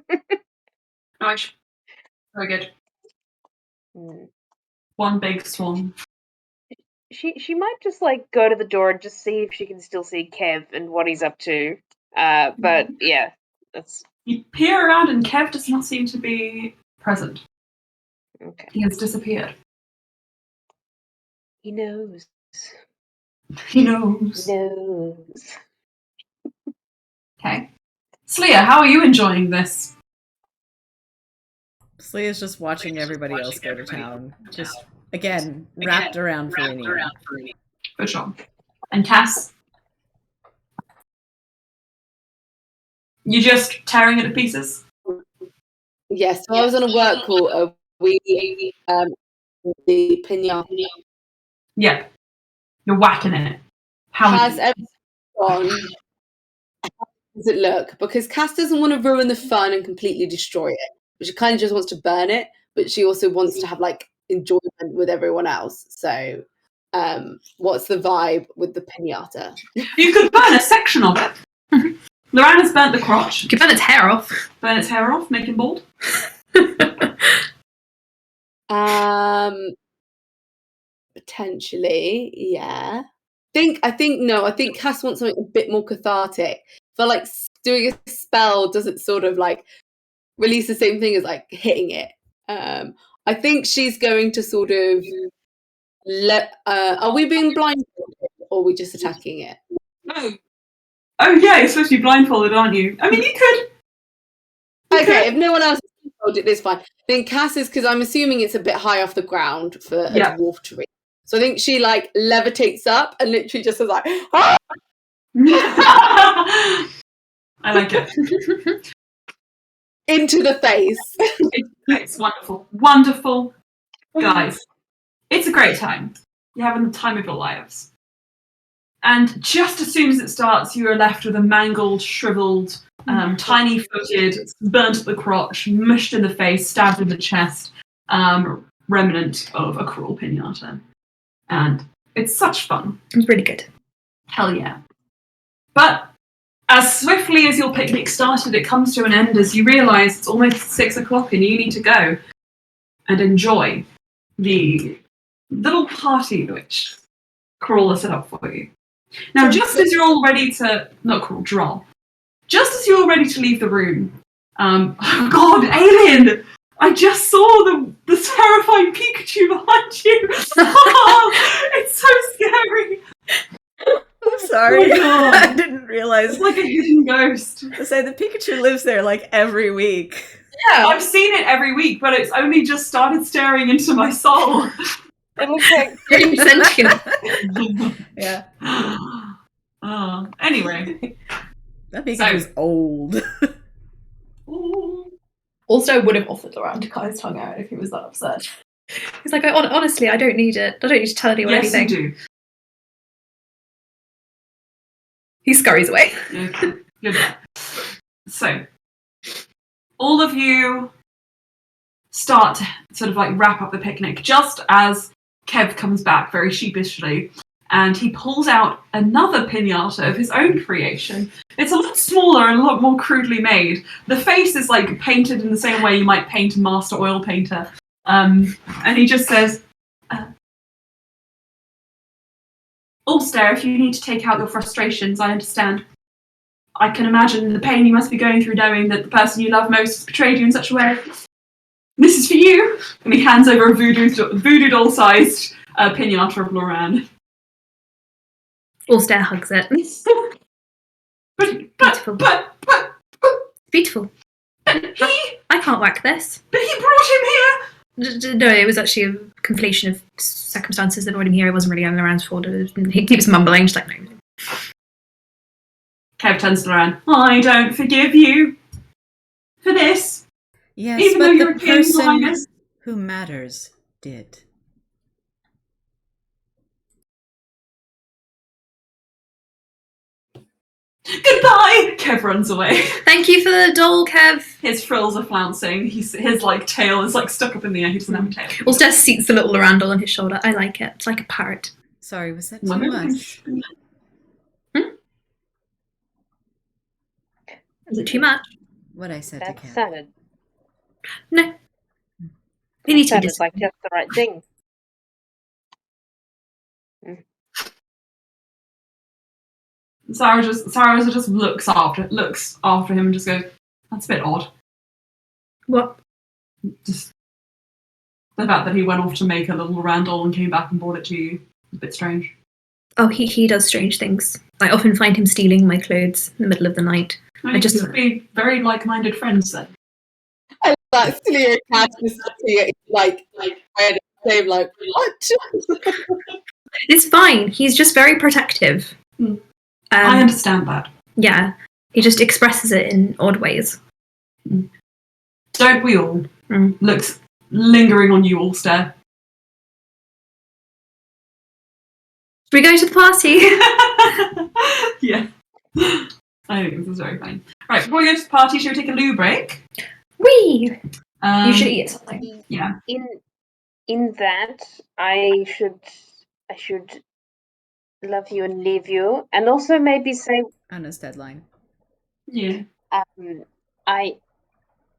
Nice. Very good. Mm. One big swan. She might just like go to the door and just see if she can still see Kev and what he's up to. But yeah, that's You peer around and Kev does not seem to be present. okay. He has disappeared. He knows. He knows. He knows. Okay. Sleia, how are you enjoying this? Slea's just watching everybody else go to town. Just, again, wrapped around Farina. For sure. And Cass? You just tearing it to pieces? Yes, so I was on a work call. We the pinata. Yep. You're whacking it. How Has everything gone? How does it look? Because Cass doesn't want to ruin the fun and completely destroy it. But she kind of just wants to burn it, but she also wants to have like enjoyment with everyone else. So, what's the vibe with the pinata? You could burn a section of it. Loran has burnt the crotch. You can burn its hair off. Burn its hair off, make him bald. Potentially, yeah. I think Cass wants something a bit more cathartic. Feel like doing a spell doesn't sort of like release the same thing as like hitting it. I think she's going to sort of are we being blindfolded or are we just attacking it? Oh yeah, you're supposed to be blindfolded, aren't you? I mean, you could. Okay, if no one else is blindfolded, it's fine. Then Cass is, because I'm assuming it's a bit high off the ground for a dwarf to reach. So I think she like levitates up and literally just is like, ah! I like it. Into the face. It's wonderful. Wonderful. Guys, it's a great time. You're having the time of your lives. And just as soon as it starts, you are left with a mangled, shriveled, tiny-footed, burnt at the crotch, mushed in the face, stabbed in the chest, remnant of a cruel pinata. And it's such fun. It's really good. Hell yeah. But as swiftly as your picnic started, it comes to an end as you realise it's almost 6 o'clock and you need to go and enjoy the little party which Crawl has set up for you. Now, just as you're all ready to... Not Crawl, Droll. Just as you're all ready to leave the room... oh god, Alien! I just saw the terrifying Pikachu behind you! Oh, it's so scary! I'm sorry. Oh my God. I didn't realize. It's like a hidden ghost. To say the Pikachu lives there like every week. Yeah, I've seen it every week, but it's only just started staring into my soul. It looks like Pretty sentient. Yeah. Anyway. That Pikachu's old. Also, I would have offered Loran to cut his tongue out if he was that upset. He's like, honestly, I don't need it. I don't need to tell anyone Yes, anything. you do. He scurries away. Okay, good. So, all of you start to sort of like wrap up the picnic just as Kev comes back very sheepishly and he pulls out another pinata of his own creation. It's a lot smaller and a lot more crudely made. The face is like painted in the same way you might paint a master oil painter. And he just says, Ulster, if you need to take out your frustrations, I understand. I can imagine the pain you must be going through knowing that the person you love most has betrayed you in such a way. This is for you. And he hands over a voodoo doll-sized pinata of Loran. Ulster hugs it. Beautiful. I can't whack this. But he brought him here! No, it was actually a conflation of circumstances that brought him here. It wasn't really on Loran's fault. He keeps mumbling, just like, no. Kev turns to Loran. I don't forgive you for this. Yes, Even though but you're the a king, person Highness. who matters did. Goodbye! Kev runs away. Thank you for the doll, Kev. His frills are flouncing. His like tail is like stuck up in the air. He doesn't have a tail. Ulster seats the little Lorandel on his shoulder. I like it. It's like a parrot. Sorry, was that too much? Is it too much? What I said to That Kat. sounded No. We need to sounded discipline. like just the right thing. Sarah just looks after him and just goes, "That's a bit odd." What? Just the fact that he went off to make a little randall and came back and brought it to you. A bit strange. Oh, he does strange things. I often find him stealing my clothes in the middle of the night. I just- just be very like-minded friends then. I love that Celia Cat is like I same like what? It's fine. He's just very protective. I understand that. Yeah. He just expresses it in odd ways. Don't we all? Mm. Looks lingering on you all stare. Should we go to the party? Yeah. I think this is very funny. Right, before we go to the party, should we take a loo break? Wee! You should eat something. Yeah. In that, I should love you and leave you, and also maybe say On his deadline. Yeah.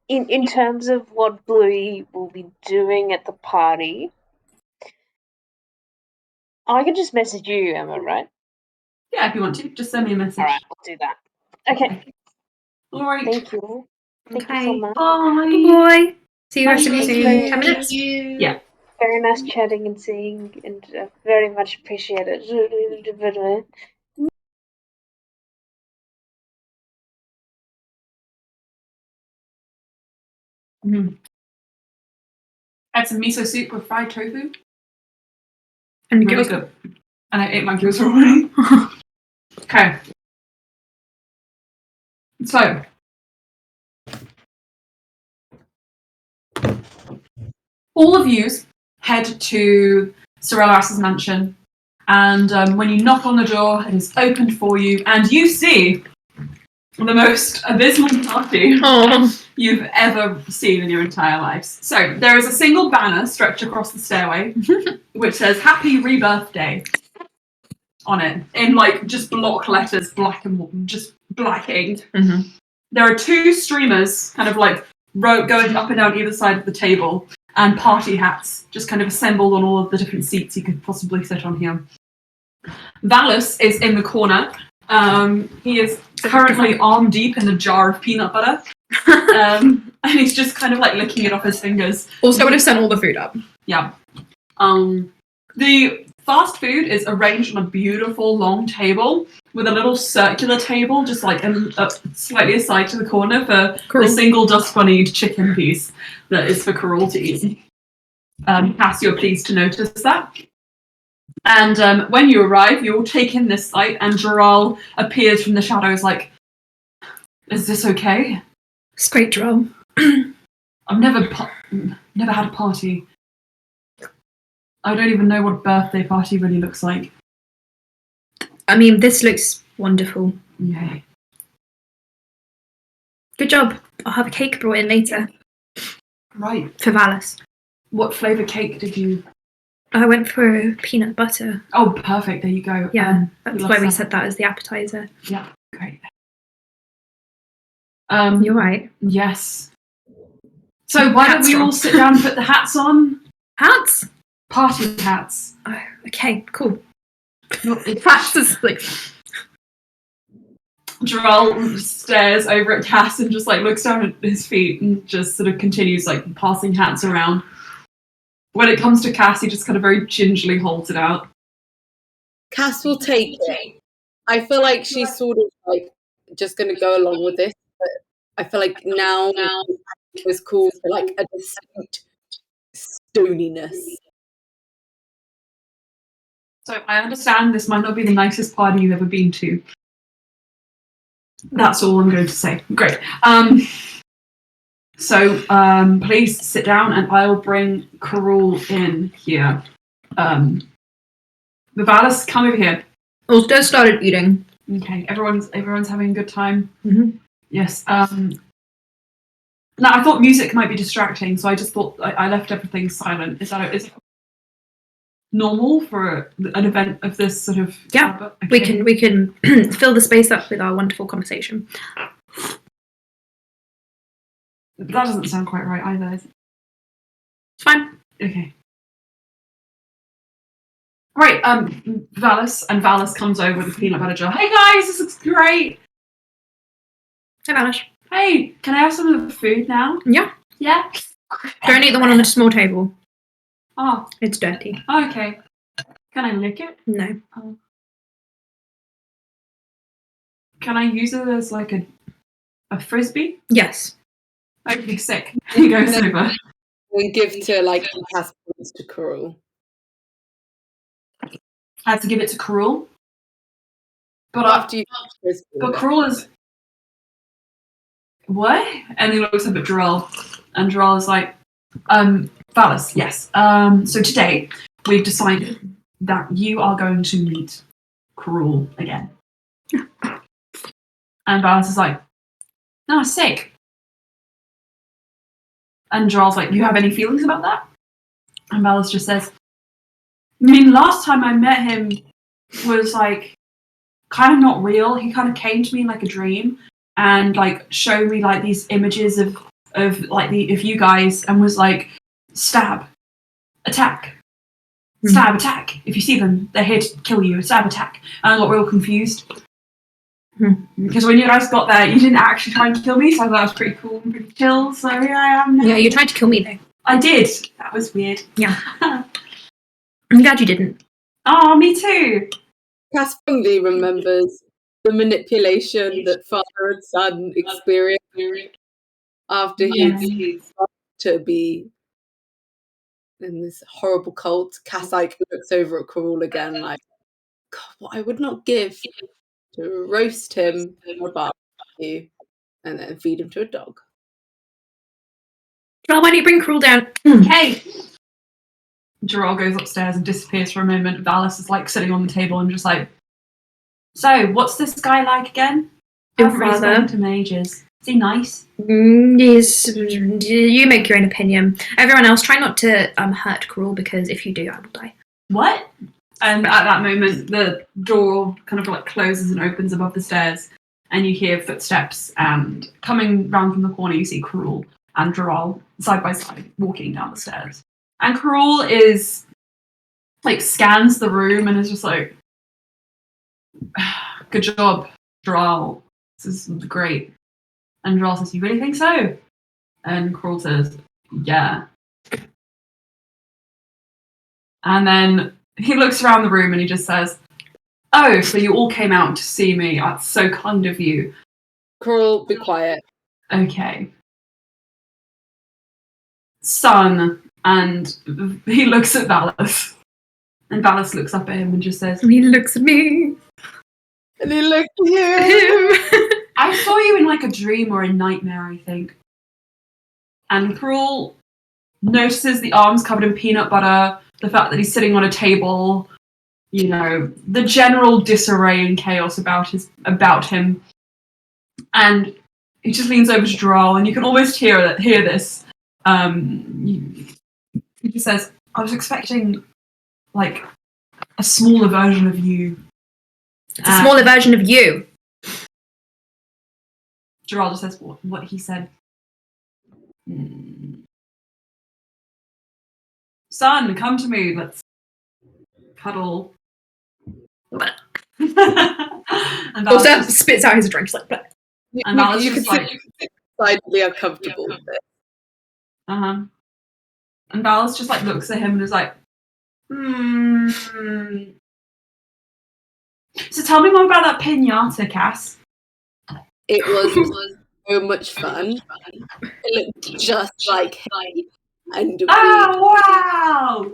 in terms of what Bluey will be doing at the party, I can just message you, Emma, right? Yeah, if you want to, just send me a message. Alright, I'll do that. Okay. Alright. Thank you. Thank you so much. Bye. Good boy. See you rest of you Thank soon. you. 10 minutes? Yeah. Very nice chatting and seeing, and very much appreciated. I had some miso soup with fried tofu. And Really gyoza. good. And I ate my gyoza already. Okay. So. All of you head to Sorellas's mansion, and when you knock on the door, it is opened for you, and you see the most abysmal party you've ever seen in your entire lives. So there is a single banner stretched across the stairway, which says "Happy Rebirth Day" on it, in like just block letters, black and just black ink. Mm-hmm. There are two streamers, kind of like going up and down either side of the table, and party hats just kind of assembled on all of the different seats you could possibly sit on here. Valus is in the corner. He is currently arm deep in a jar of peanut butter. And he's just kind of like licking it off his fingers. Also would have sent all the food up. Yeah. The fast food is arranged on a beautiful long table with a little circular table just like slightly aside to the corner for the single dust-bunnied chicken piece that is for Carol to eat. Cass, you're pleased to notice that. And when you arrive, you all take in this sight, and Jaral appears from the shadows like, "Is this okay? It's great, Jaral. I've never had a party. I don't even know what a birthday party really looks like." I mean, this looks wonderful. Yay. Good job. I'll have a cake brought in later. Right. For Valus. What flavour cake did you... I went for peanut butter. Oh, perfect. There you go. Yeah, that's why we that. said that as the appetizer. Yeah, great. You're right. Yes. So why don't we all sit down and put the hats on? Hats? Party hats. Oh, okay, cool. Cass is like... Jaral stares over at Cass and just like looks down at his feet and just sort of continues like passing hats around. When it comes to Cass, he just kind of very gingerly holds it out. Cass will take it. I feel like she's sort of like just going to go along with this, but I feel like now it was called for like a distinct stoniness. So I understand this might not be the nicest party you've ever been to. That's all I'm going to say. Great. So please sit down and I'll bring Carol in here. Valus, come over here. Oh, just started eating. Okay, everyone's having a good time. Mm-hmm. Yes. Now I thought music might be distracting, so I just thought I left everything silent. Is it normal for an event of this sort of? Yeah, okay. we can fill the space up with our wonderful conversation. But that doesn't sound quite right either. Is it? It's fine. Okay. Right, Valis comes over with a peanut butter jar. Hey guys, this looks great. Hey, Vanish. Hey, can I have some of the food now? Yeah. Yeah? Don't eat the one on the small table. Oh, It's dirty. okay. Can I lick it? No. Can I use it as like a frisbee? Yes. Okay, sick. He goes over. We give to like pass points to Coral. I have to give it to Cruel. But After you but Cruel is what? And he looks up at Droll, and Droll is like, Valis, yes. So today we've decided that you are going to meet Cruel again. And Valis is like, no, sick. And Droll's like, you have any feelings about that? And Valis just says, I mean, last time I met him was like kind of not real. He kind of came to me in like a dream and like showed me like these images of you guys and was like, stab, attack, stab, attack. If you see them, they're here to kill you. Stab, attack. And I got real confused. Because when you guys got there, you didn't actually try and kill me, so I thought that was pretty cool and pretty chill. So here I am now. Yeah, you tried to kill me though. I did. That was weird. Yeah. I'm glad you didn't. Oh, me too. Cass fondly remembers the manipulation that father and son experienced after he'd started to be in this horrible cult. Cass like looks over at Coral again like, God, what I would not give to roast him on a barbecue and then feed him to a dog. Well, why don't you bring Cruel down? Hey! Gerald goes upstairs and disappears for a moment. Valis is like sitting on the table and just like, so what's this guy like again? I Your haven't really father. spoken to him in ages. Is he nice? Yes, you make your own opinion. Everyone else, try not to hurt Cruel because if you do, I will die. What? And at that moment, the door kind of like closes and opens above the stairs, and you hear footsteps. And coming round from the corner, you see Cruel and Gerald side by side walking down the stairs. And Cruel is like scans the room and is just like, "Good job, Gerald. This is great." And Gerald says, "You really think so?" And Cruel says, "Yeah." And then he looks around the room and he just says, "Oh, so you all came out to see me. That's so kind of you." Coral, be quiet. Okay. Son. And he looks at Valis. And Valis looks up at him and just says, He looks at me. And he looked at you. I saw you in like a dream or a nightmare, I think. And Cruel notices the arms covered in peanut butter, the fact that he's sitting on a table, you know, the general disarray and chaos about him. And he just leans over to Droll, and you can almost hear this. He just says, "I was expecting, like, a smaller version of you." It's a smaller version of you. Gerald just says what he said. Son, come to me. Let's cuddle. And Also Valis just, spits out his drink. Like, bleh. and Valis You just can like, see slightly uncomfortable with it. And Valis just like looks at him and is like, So tell me more about that pinata, Cass. It was so much fun. It looked just like him. And Oh, wow!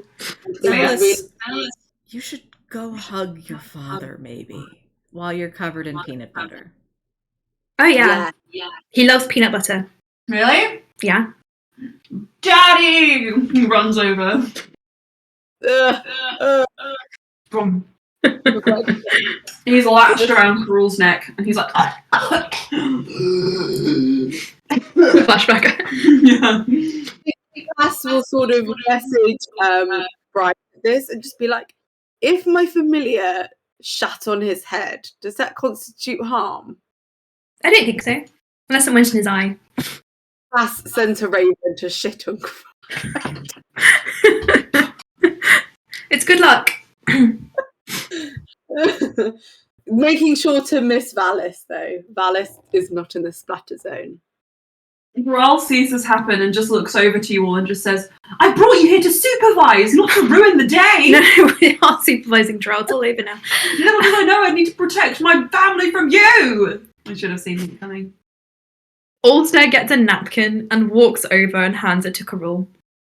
Alice, you should go hug your father, maybe, while you're covered in peanut butter. Oh yeah. He loves peanut butter. Really? Yeah. Daddy! He runs over. Boom. He's latched around Cruel's neck, and he's like, Flashback. yeah. Cass will sort of message Brian this and just be like, if my familiar shat on his head, does that constitute harm? I don't think so. Unless it went in his eye. Cass sends a raven to shit on. It's good luck. Making sure to miss Valis, though. Valis is not in the splatter zone. Graal sees this happen and just looks over to you all and just says, I brought you here to supervise, not to ruin the day. No, we are supervising Drow. It's all over now. Little did I know I need to protect my family from you. I should have seen it coming. Alster gets a napkin and walks over and hands it to Carol.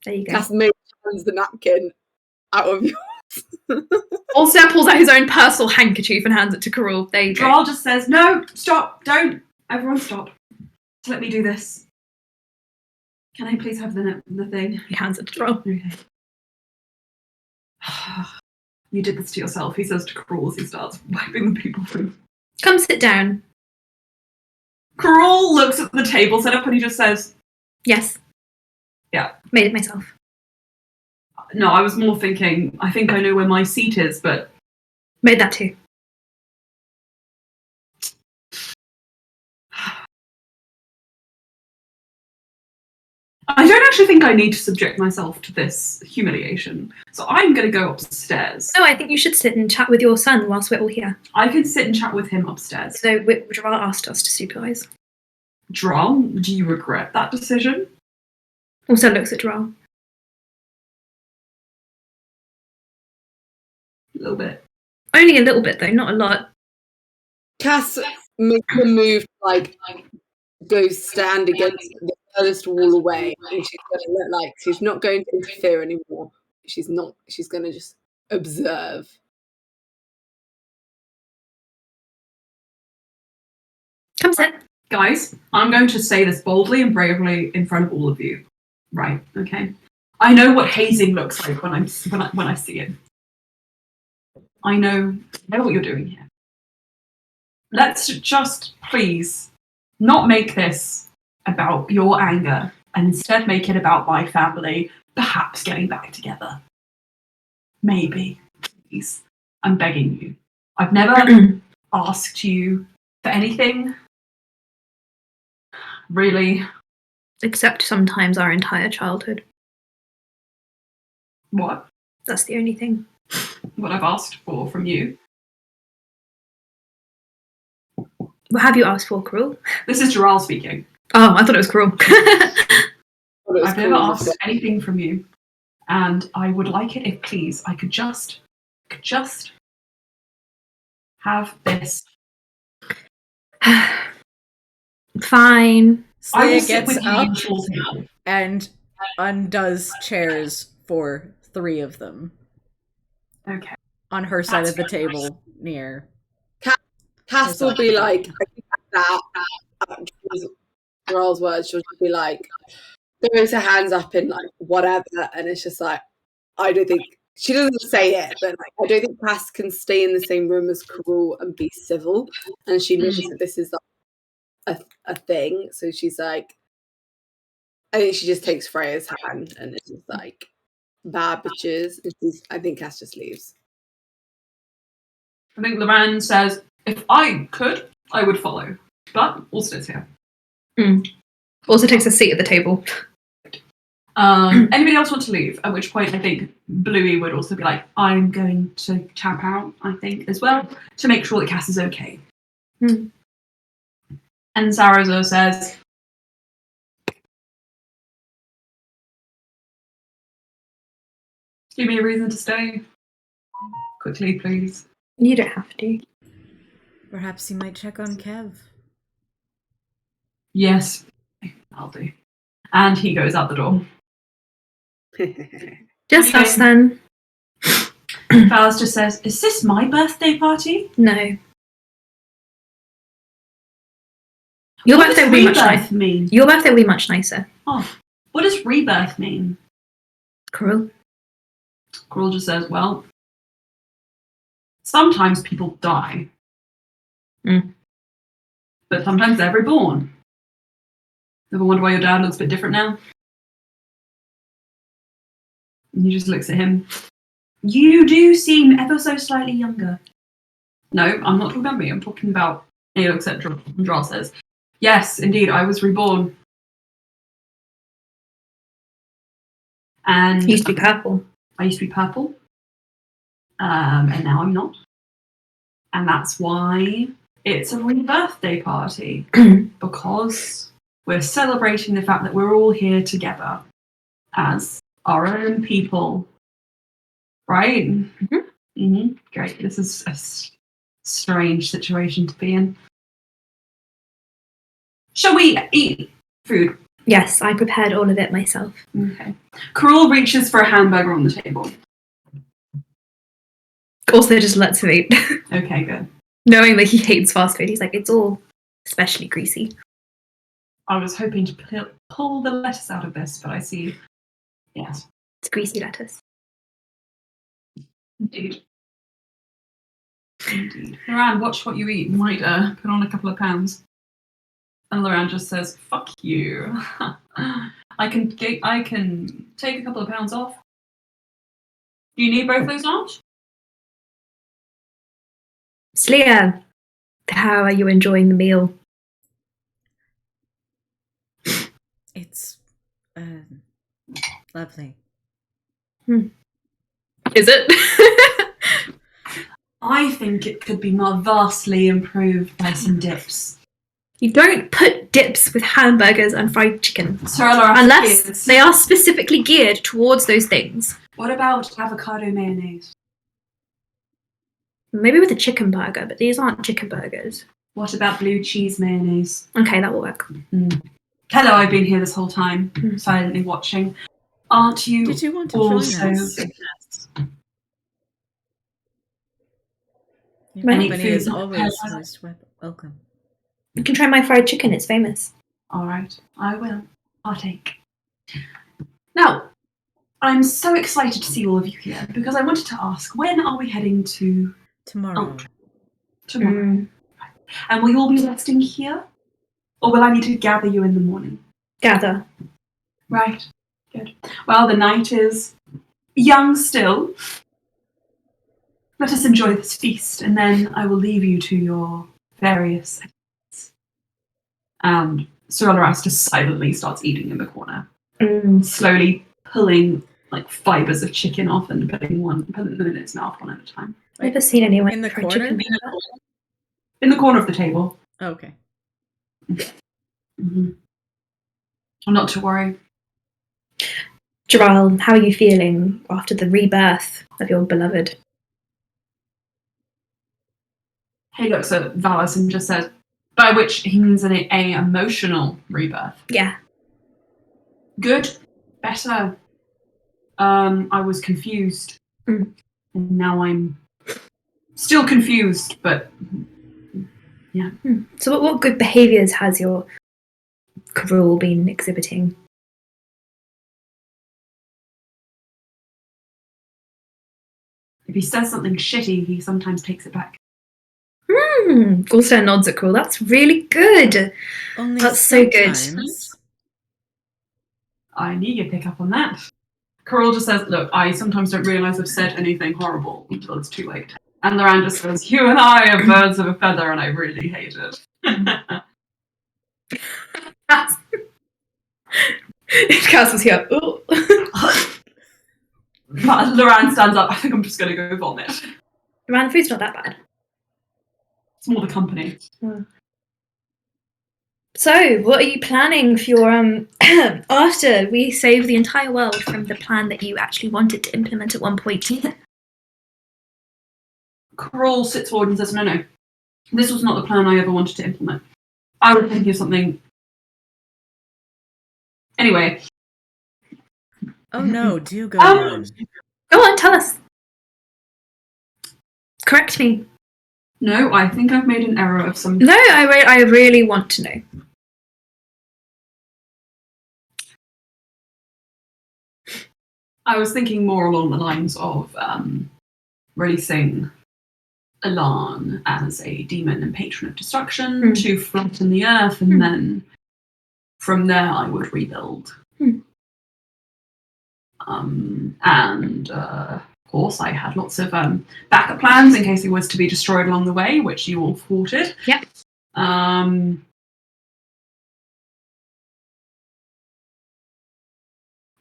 There you go. Cass hands the napkin out of yours. Alster pulls out his own personal handkerchief and hands it to Carol. There you go. Graal just says, no, stop, don't. Everyone stop. Just let me do this. Can I please have the thing? He hands it to Drow. Okay. You did this to yourself, he says to Crawl as he starts wiping the people through. Come sit down. Crawl looks at the table set up and he just says, Yes. Yeah. Made it myself. No, I was more thinking, I think I know where my seat is, but... Made that too. I don't actually think I need to subject myself to this humiliation, so I'm going to go upstairs. No, I think you should sit and chat with your son whilst we're all here. I can sit and chat with him upstairs. So, Drow asked us to supervise. Drow, do you regret that decision? Also looks at Drow. A little bit. Only a little bit, though, not a lot. Cass makes a move like go stand against the furthest wall away, and she's going to look like she's not going to interfere anymore. She's not. She's going to just observe. Come sit. Guys, I'm going to say this boldly and bravely in front of all of you. Right, okay? I know what hazing looks like when I see it. I know what you're doing here. Let's just, please, not make this about your anger and instead make it about my family perhaps getting back together. Maybe, please. I'm begging you. I've never asked you for anything. Really. Except sometimes our entire childhood. What? That's the only thing. What I've asked for from you. What have you asked for, Cruel? This is Gerald speaking. Oh, I thought it was Cruel. I've never asked anything from you, and I would like it if, please, I could just have this. Fine. Slaya gets up and undoes chairs for 3 of them. Okay. On her side of the table, near. Cass will be like, that. Gerald's words, she'll just be like, throws her hands up in like whatever, and it's just like, I don't think she doesn't say it, but like, I don't think Cass can stay in the same room as Carol and be civil, and she knows that this is like a thing, so she's like, I think she just takes Freya's hand and it's just like, bad bitches. I think Cass just leaves. I think Loran says, if I could, I would follow, but Ulster's here. Also takes a seat at the table. Anybody else want to leave? At which point I think Bluey would also be like, I'm going to tap out, I think, as well, to make sure that Cass is okay. And Sarazo says, give me a reason to stay. Quickly, please. You don't have to. Perhaps you might check on Kev. Yes, I'll do. And he goes out the door. Just us then. Valis just says, is this my birthday party? No. Your What birthday does will be much rebirth nicer. mean? Your birthday will be much nicer. Oh, what does rebirth mean? Cruel. Crawl just says, well, sometimes people die. But sometimes they're reborn. Ever wonder why your dad looks a bit different now? And he just looks at him. You do seem ever so slightly younger. No, I'm not talking about me. I'm talking about Neo, etc. And Dral says, yes, indeed, I was reborn. And Used to be purple. I used to be purple, and now I'm not. And that's why it's a rebirthday party, because we're celebrating the fact that we're all here together as our own people. Right? Great. This is a strange situation to be in. Shall we eat food? Yes, I prepared all of it myself. Okay. Cruel reaches for a hamburger on the table. Also, just lets him eat. Okay, good. Knowing that he hates fast food, he's like, it's all especially greasy. I was hoping to pull the lettuce out of this, but I see. Yes. It's greasy lettuce. Indeed. Loran, watch what you eat. You might put on a couple of pounds. And Loran just says, "Fuck you. I can take a couple of pounds off. Do you need both those arms?" Slia, how are you enjoying the meal? It's lovely. Is it? I think it could be more vastly improved by some dips. You don't put dips with hamburgers and fried chicken. Unless they are specifically geared towards those things. What about avocado mayonnaise? Maybe with a chicken burger, but these aren't chicken burgers. What about blue cheese mayonnaise? Okay, that will work. Hello, I've been here this whole time, silently watching. Aren't you? Did you want to also join us? Your Any company food is not always prepared? most welcome. You can try my fried chicken, it's famous. All right, I will partake. Now, I'm so excited to see all of you here because I wanted to ask, when are we heading to Tomorrow. Tomorrow. And will you all be resting here? Or will I need to gather you in the morning? Gather. Right, good. Well, the night is young still. Let us enjoy this feast, and then I will leave you to your various activities. And Sir Eldralyth silently starts eating in the corner, slowly pulling like fibers of chicken off and putting them in its mouth one at a time. I've never seen anyone in the fried corner? chicken. In the corner of the table. Okay. Not to worry. Jaral, how are you feeling after the rebirth of your beloved? He looks at Valis and just says, by which he means an emotional rebirth. Yeah. Good. Better. I was confused. And now I'm still confused, but yeah. So what good behaviours has your Cruel been exhibiting? If he says something shitty, he sometimes takes it back. Gulster nods at Cruel. That's really good. Only That's so good. sometimes. I knew you'd pick up on that. Coral just says, look, I sometimes don't realise I've said anything horrible until it's too late. And Loran just says, you and I are birds of a feather and I really hate it. If Cass was here. Ooh. But Loran stands up, I think I'm just going to go vomit. Man, food's not that bad. It's more the company. So, what are you planning for your after we save the entire world from the plan that you actually wanted to implement at one point? Coral sits forward and says, no, this was not the plan I ever wanted to implement. I was thinking of something. Anyway. Oh no, do go on. Go on, tell us. Correct me. No, I think I've made an error of some. No, I really want to know. I was thinking more along the lines of releasing Elan as a demon and patron of destruction to flatten the earth, and then from there I would rebuild. And of course, I had lots of backup plans in case he was to be destroyed along the way, which you all thwarted. Yep.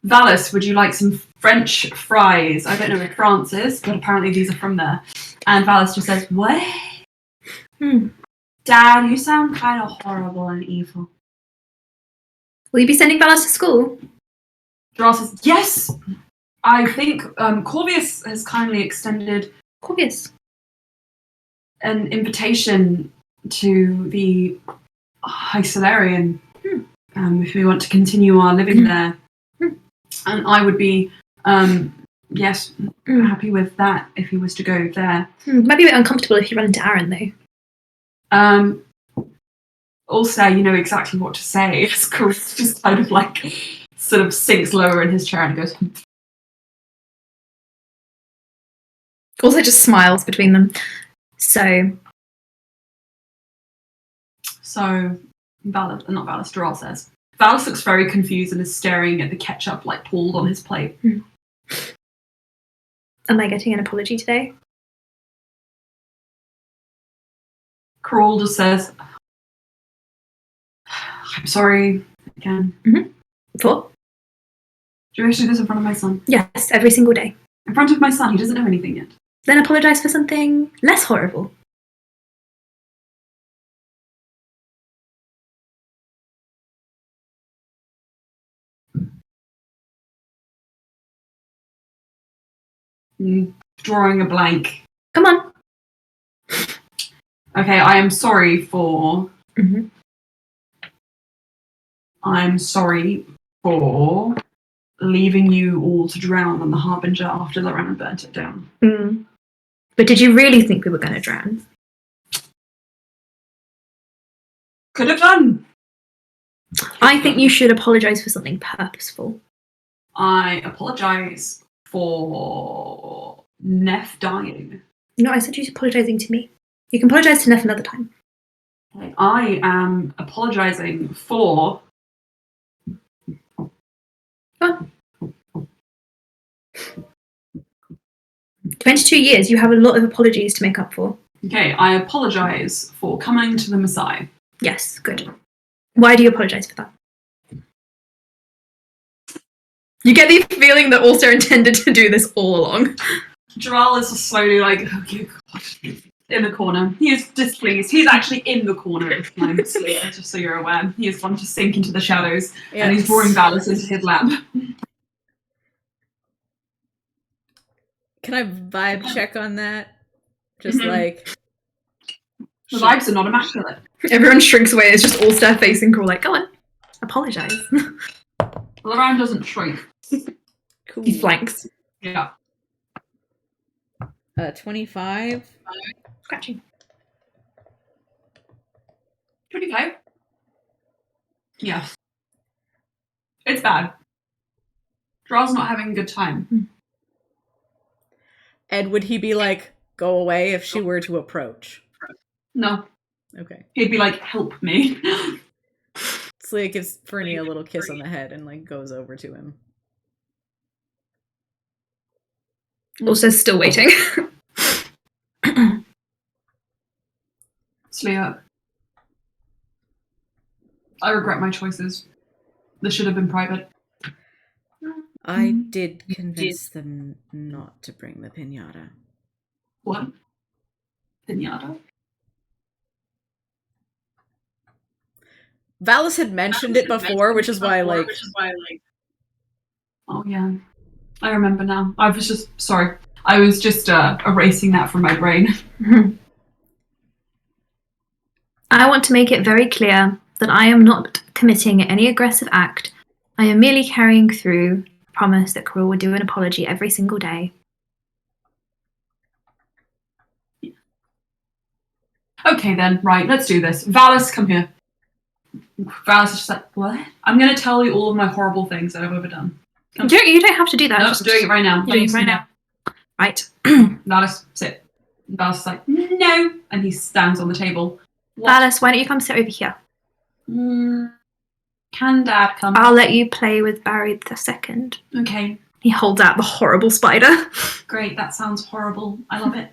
Valis, would you like some French fries? I don't know where France is, but apparently these are from there. And Valis just says, what? Dad, you sound kind of horrible and evil. Will you be sending Valis to school? Dural says, yes! I think Corvius has kindly extended Corvius. an invitation to the High Solarian if we want to continue our living there. And I would be, happy with that if he was to go there. Might be a bit uncomfortable if you run into Aaron, though. Also, you know exactly what to say. Chris just kind of like sort of sinks lower in his chair and goes. Also just smiles between them. So Dural says. Valis looks very confused and is staring at the ketchup like pooled on his plate. Am I getting an apology today? Crawl just says, I'm sorry again. For? Do you wish to do this in front of my son? Yes, every single day. In front of my son, he doesn't know anything yet. Then apologise for something less horrible. Drawing a blank. Come on. Okay, I am sorry for... I'm sorry for leaving you all to drown on the Harbinger after Loran burnt it down. But did you really think we were going to drown? Could have done. I think you should apologise for something purposeful. I apologise for Neff dying. No, I said you apologising to me. You can apologise to Neff another time. I am apologising for... 22 years, you have a lot of apologies to make up for. Okay, I apologise for coming to the Mesaje. Yes, good. Why do you apologise for that? You get the feeling that Ulster intended to do this all along. Dural is slowly like, oh, God, in the corner. He is displeased. He's actually in the corner at the time, just so you're aware. He has gone to sink into the shadows, and he's drawing Valis into his lap. Can I vibe check on that? Just like... The vibes are not immaculate. Everyone shrinks away. It's just Ulster facing Crawl like, go on, apologise. Loran doesn't shrink. Cool. He flanks. Yeah. 25. Scratching. 25? Yes. It's bad. Dural's not having a good time. And would he be like, go away if she were to approach? No. Okay. He'd be like, help me. Slia gives Fernie a little kiss on the head and like goes over to him. Ulster's still waiting. Slia, I regret my choices. This should have been private. I did convince them not to bring the pinata. What? Pinata? Valis had mentioned it before, which is why, like... Oh, yeah. I remember now. I was just... Sorry. I was just erasing that from my brain. I want to make it very clear that I am not committing any aggressive act. I am merely carrying through the promise that Carol would do an apology every single day. Okay, then. Right, let's do this. Valis, come here. Valis is just like, what? I'm going to tell you all of my horrible things that I've ever done. You don't have to do that. No, I'm doing it right now. You're doing it right now. Right. Valis, sit. Valis is like, no. And he stands on the table. Valis, why don't you come sit over here? Can Dad come? I'll let you play with Barry the second. Okay. He holds out the horrible spider. Great, that sounds horrible. I love it.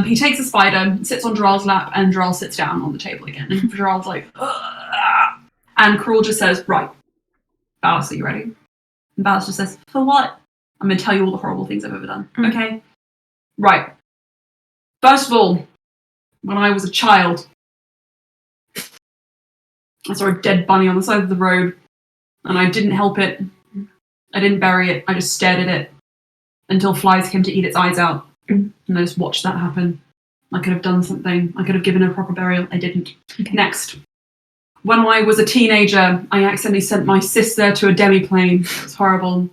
He takes the spider, sits on Dural's lap, and Dural sits down on the table again. And Dural's like, ugh. And Cruel just says, right. Valis, are you ready? And Valis just says, for what? I'm going to tell you all the horrible things I've ever done. Okay? Right. First of all, when I was a child, I saw a dead bunny on the side of the road, and I didn't help it. I didn't bury it. I just stared at it until flies came to eat its eyes out. And I just watched that happen. I could have done something. I could have given it a proper burial. I didn't. Okay. Next. When I was a teenager, I accidentally sent my sister to a demi-plane. It was horrible.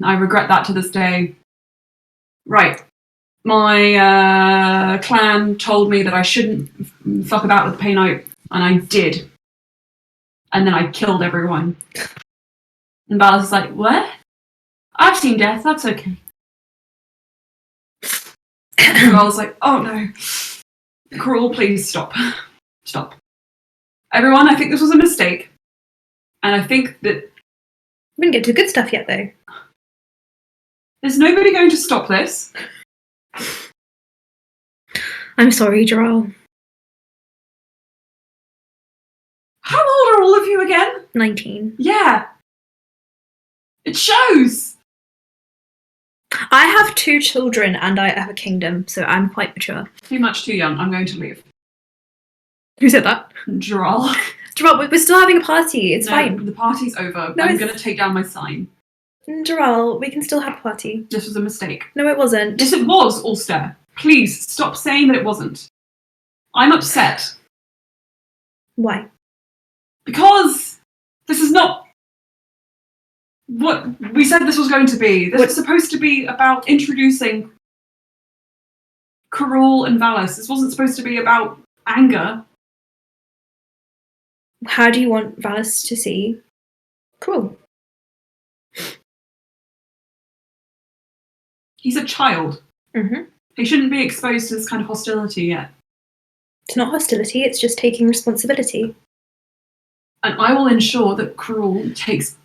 I regret that to this day. Right. My clan told me that I shouldn't fuck about with the Painite, and I did. And then I killed everyone. And Valis is like, what? I've seen death, that's okay. And I was like, oh no. Cruel, please stop. Stop. Everyone, I think this was a mistake. And I think that We didn't get to good stuff yet, though. there's nobody going to stop this. I'm sorry, Joral. How old are all of you again? 19. Yeah. It shows. I have 2 children and I have a kingdom, so I'm quite mature. Too much too young. I'm going to leave. Who said that? Joral. Joral, we're still having a party. It's No, fine. the party's over. No, I'm it's- going to take down my sign. Joral, we can still have a party. This was a mistake. No, it wasn't. Yes, it was, Ulster. Please, stop saying that it wasn't. I'm upset. Why? Because this is not what we said this was going to be. This was supposed to be about introducing Karul and Valis. This wasn't supposed to be about anger. How do you want Valis to see Cruel? He's a child. Mm-hmm. He shouldn't be exposed to this kind of hostility yet. It's not hostility, it's just taking responsibility. And I will ensure that Karul takes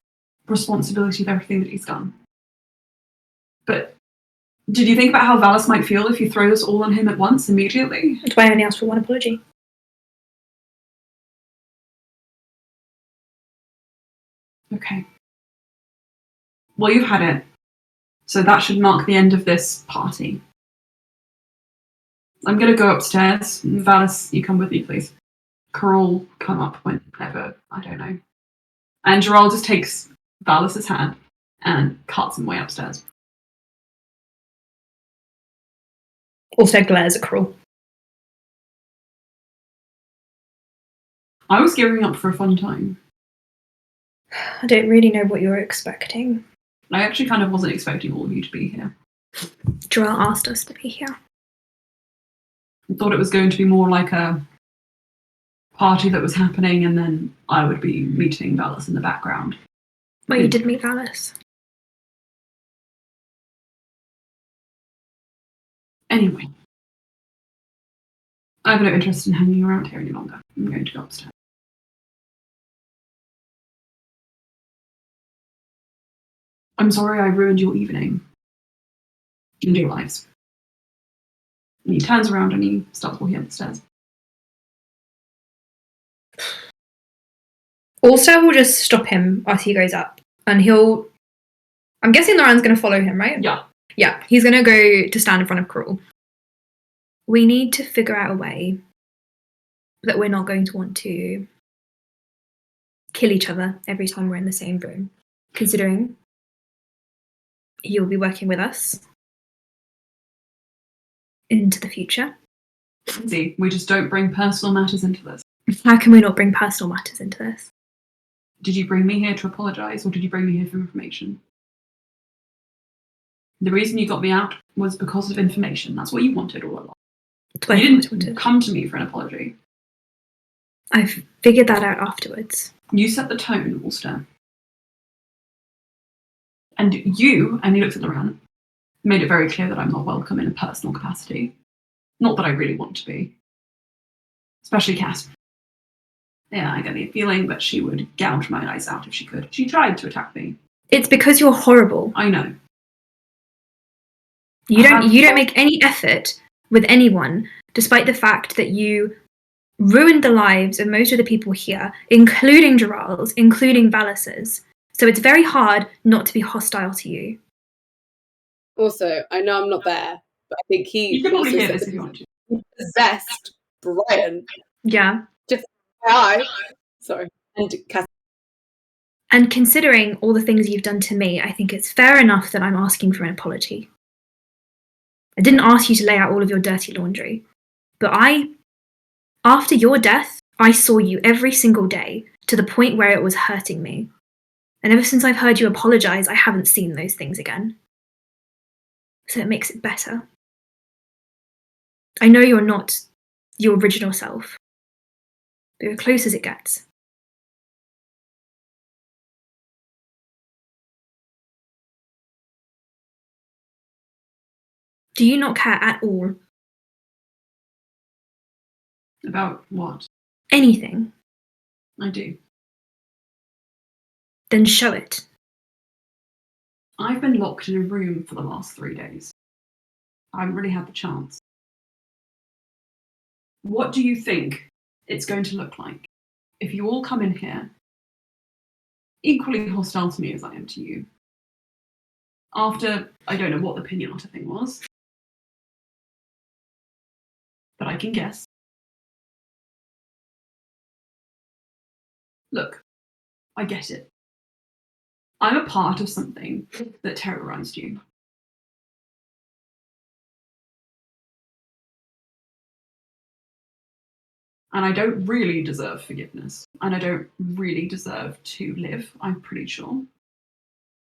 responsibility of everything that he's done. But did you think about how Valis might feel if you throw this all on him at once, immediately? That's why I only asked for one apology. Okay. Well, you've had it. So that should mark the end of this party. I'm going to go upstairs. Valis, you come with me, please. Karul, come up whenever, I don't know. And Joral just takes Valis's hand and carts him way upstairs. Also glares at Cruel. I was gearing up for a fun time. I don't really know what you're expecting. I actually kind of wasn't expecting all of you to be here. Joral asked us to be here. I thought it was going to be more like a party that was happening and then I would be meeting Valis in the background. Well, you did meet Valis. Anyway. I have no interest in hanging around here any longer. I'm going to go upstairs. I'm sorry I ruined your evening. And your lives. And he turns around and he starts walking up the stairs. Also, we'll just stop him as he goes up. And he'll... I'm guessing Loran's going to follow him, right? Yeah. Yeah, he's going to go to stand in front of Cruel. We need to figure out a way that we're not going to want to kill each other every time we're in the same room. Considering you'll be working with us into the future. See, we just don't bring personal matters into this. How can we not bring personal matters into this? Did you bring me here to apologise or did you bring me here for information? The reason you got me out was because of information. That's what you wanted all along. That's what You I always didn't wanted. come to me for an apology. I've figured that out afterwards. You set the tone, Ulster. And you, and he looks at Loran, made it very clear that I'm not welcome in a personal capacity. Not that I really want to be. Especially Cass. Yeah, I get the feeling that she would gouge my eyes out if she could. She tried to attack me. It's because you're horrible. I know. You don't make any effort with anyone, despite the fact that you ruined the lives of most of the people here, including Joral's, including Valis's. So it's very hard not to be hostile to you. Also, I know I'm not there, but I think You can probably hear this if you want to. he possessed Brian. Yeah. Just hi. Sorry. And Cass. And considering all the things you've done to me, I think it's fair enough that I'm asking for an apology. I didn't ask you to lay out all of your dirty laundry, but after your death, I saw you every single day to the point where it was hurting me. And ever since I've heard you apologize, I haven't seen those things again. So it makes it better. I know you're not your original self, but you're close as it gets. Do you not care at all? About what? Anything? I do. Then show it. I've been locked in a room for the last 3 days. I haven't really had the chance. What do you think it's going to look like if you all come in here, equally hostile to me as I am to you, after, I don't know what the pinata thing was, but I can guess. Look, I get it. I'm a part of something that terrorized you. And I don't really deserve forgiveness. And I don't really deserve to live, I'm pretty sure.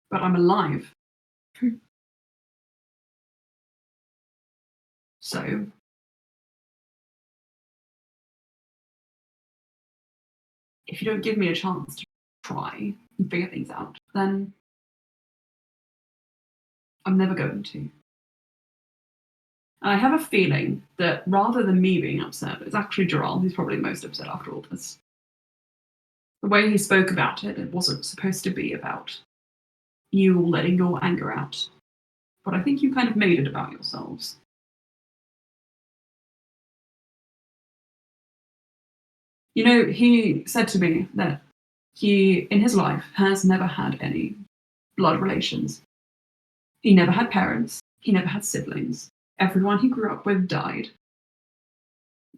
But I'm alive. So, if you don't give me a chance to try and figure things out, then I'm never going to. And I have a feeling that rather than me being upset, it's actually Gerald who's probably most upset after all this. The way he spoke about it, it wasn't supposed to be about you letting your anger out. But I think you kind of made it about yourselves. You know, he said to me that he, in his life, has never had any blood relations. He never had parents. He never had siblings. Everyone he grew up with died.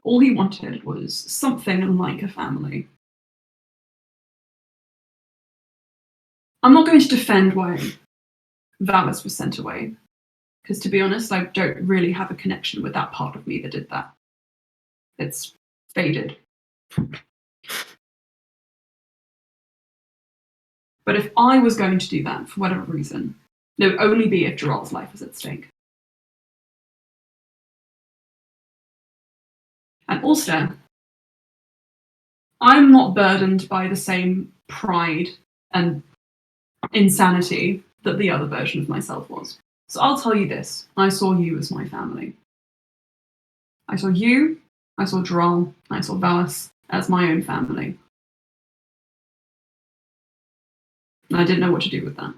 All he wanted was something like a family. I'm not going to defend why Valis was sent away, because to be honest, I don't really have a connection with that part of me that did that. It's faded. But if I was going to do that for whatever reason, it would only be if Gerald's life was at stake. And also, I'm not burdened by the same pride and insanity that the other version of myself was. So I'll tell you this, I saw you as my family. I saw you, I saw Gerald, I saw Valis as my own family. And I didn't know what to do with that.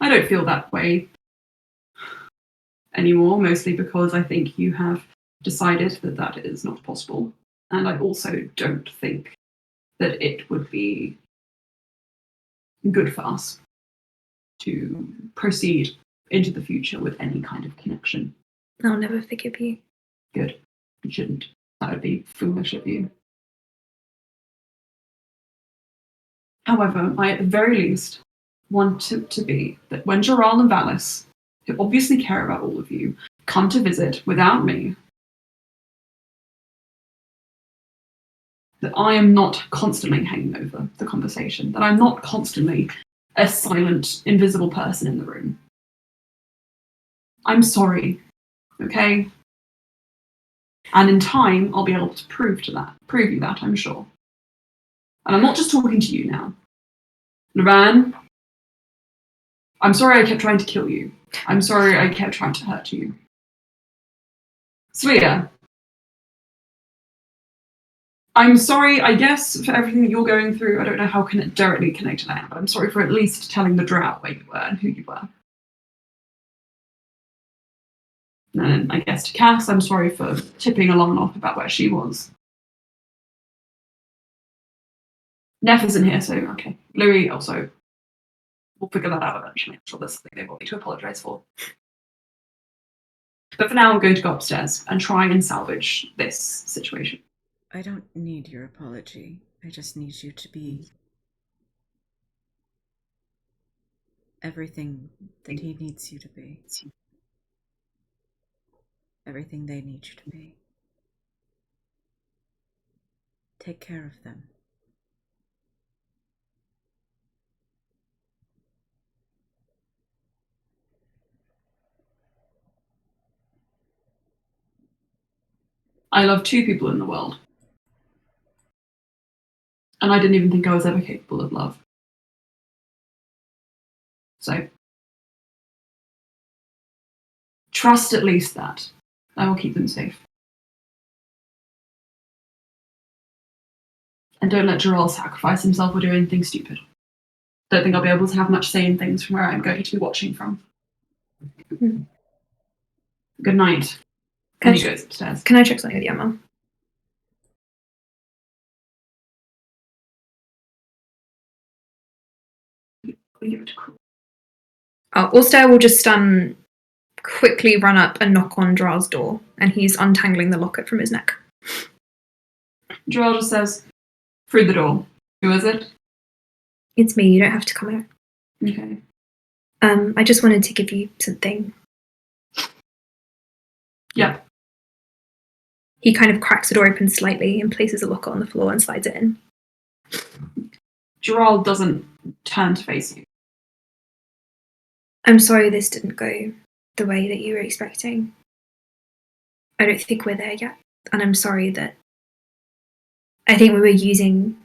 I don't feel that way anymore, mostly because I think you have decided that that is not possible. And I also don't think that it would be good for us to proceed into the future with any kind of connection. I'll never forgive you. Good. You shouldn't. That would be foolish of you. However, I at the very least want it to be that when Gerald and Valis, who obviously care about all of you, come to visit without me, that I am not constantly hanging over the conversation, that I'm not constantly a silent, invisible person in the room. I'm sorry, okay? And in time, I'll be able to prove you that, I'm sure. And I'm not just talking to you now. Naran, I'm sorry I kept trying to kill you. I'm sorry I kept trying to hurt you. Svea, I'm sorry, I guess, for everything that you're going through. I don't know how directly connected I am, but I'm sorry for at least telling the drought where you were and who you were. And I guess to Cass, I'm sorry for tipping along off about where she was. Neff isn't here, so okay. Louis also. We'll figure that out eventually. I'm sure there's something they want me to apologise for. But for now, I'm going to go upstairs and try and salvage this situation. I don't need your apology. I just need you to be everything that he needs you to be. Everything they need you to be. Take care of them. I love 2 people in the world. And I didn't even think I was ever capable of love. So, trust at least that. I will keep them safe. And don't let Gerald sacrifice himself or do anything stupid. Don't think I'll be able to have much say in things from where I'm going to be watching from. Mm. Good night. And he goes upstairs. Can I check something with you, Emma? Ulster will just quickly run up and knock on Dral's door, and he's untangling the locket from his neck. Gerald just says, through the door. Who is it? It's me, you don't have to come out. Okay. I just wanted to give you something. Yeah. He kind of cracks the door open slightly and places a locket on the floor and slides it in. Gerald doesn't turn to face you. I'm sorry this didn't go the way that you were expecting. I don't think we're there yet, and I'm sorry that I think we were using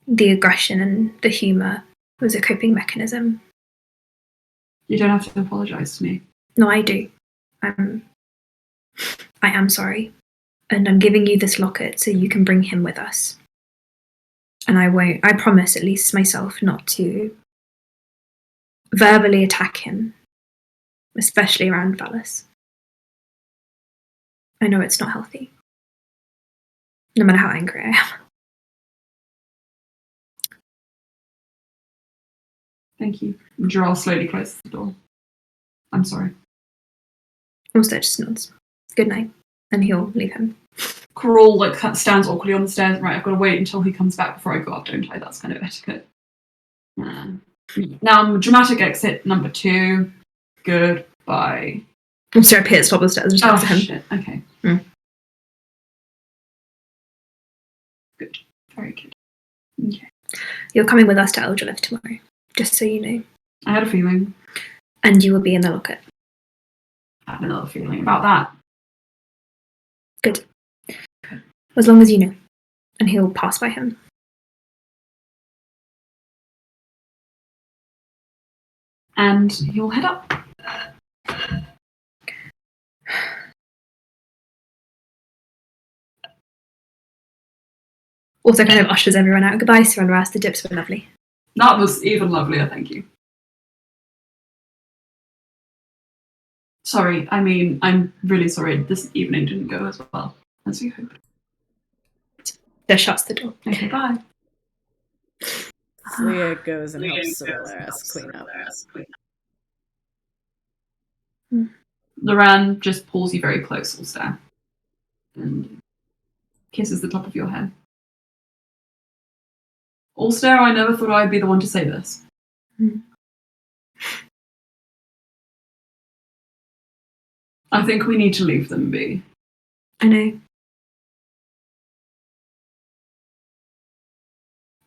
the aggression and the humour as a coping mechanism. You don't have to apologise to me. No, I do. I am sorry. And I'm giving you this locket so you can bring him with us. And I promise, at least myself, not to verbally attack him, especially around Valis. I know it's not healthy, no matter how angry I am. Thank you. Gerald slowly closes the door. I'm sorry. Also just nods. Good night. And he'll leave him. Coral stands awkwardly on the stairs. Right, I've got to wait until he comes back before I go up, don't I? That's kind of etiquette. Now, dramatic exit number 2. Goodbye. Also appears top of the stairs and just looks at him. Shit. Okay. Good. Very good. Okay. You're coming with us to Eldralyth tomorrow, just so you know. I had a feeling. And you will be in the locket. I had another feeling about that. Good. As long as you know. And he'll pass by him. And he'll head up. Also kind of ushers everyone out. Goodbye, Sir Ras. The dips were lovely. That was even lovelier, thank you. Sorry, I mean, I'm really sorry this evening didn't go as well as we hoped. Just shuts the door. Okay, bye. Leah goes and helps Solaris clean up. Loran just pulls you very close, Ulster, and kisses the top of your head. Ulster, I never thought I'd be the one to say this. I think we need to leave them be. I know.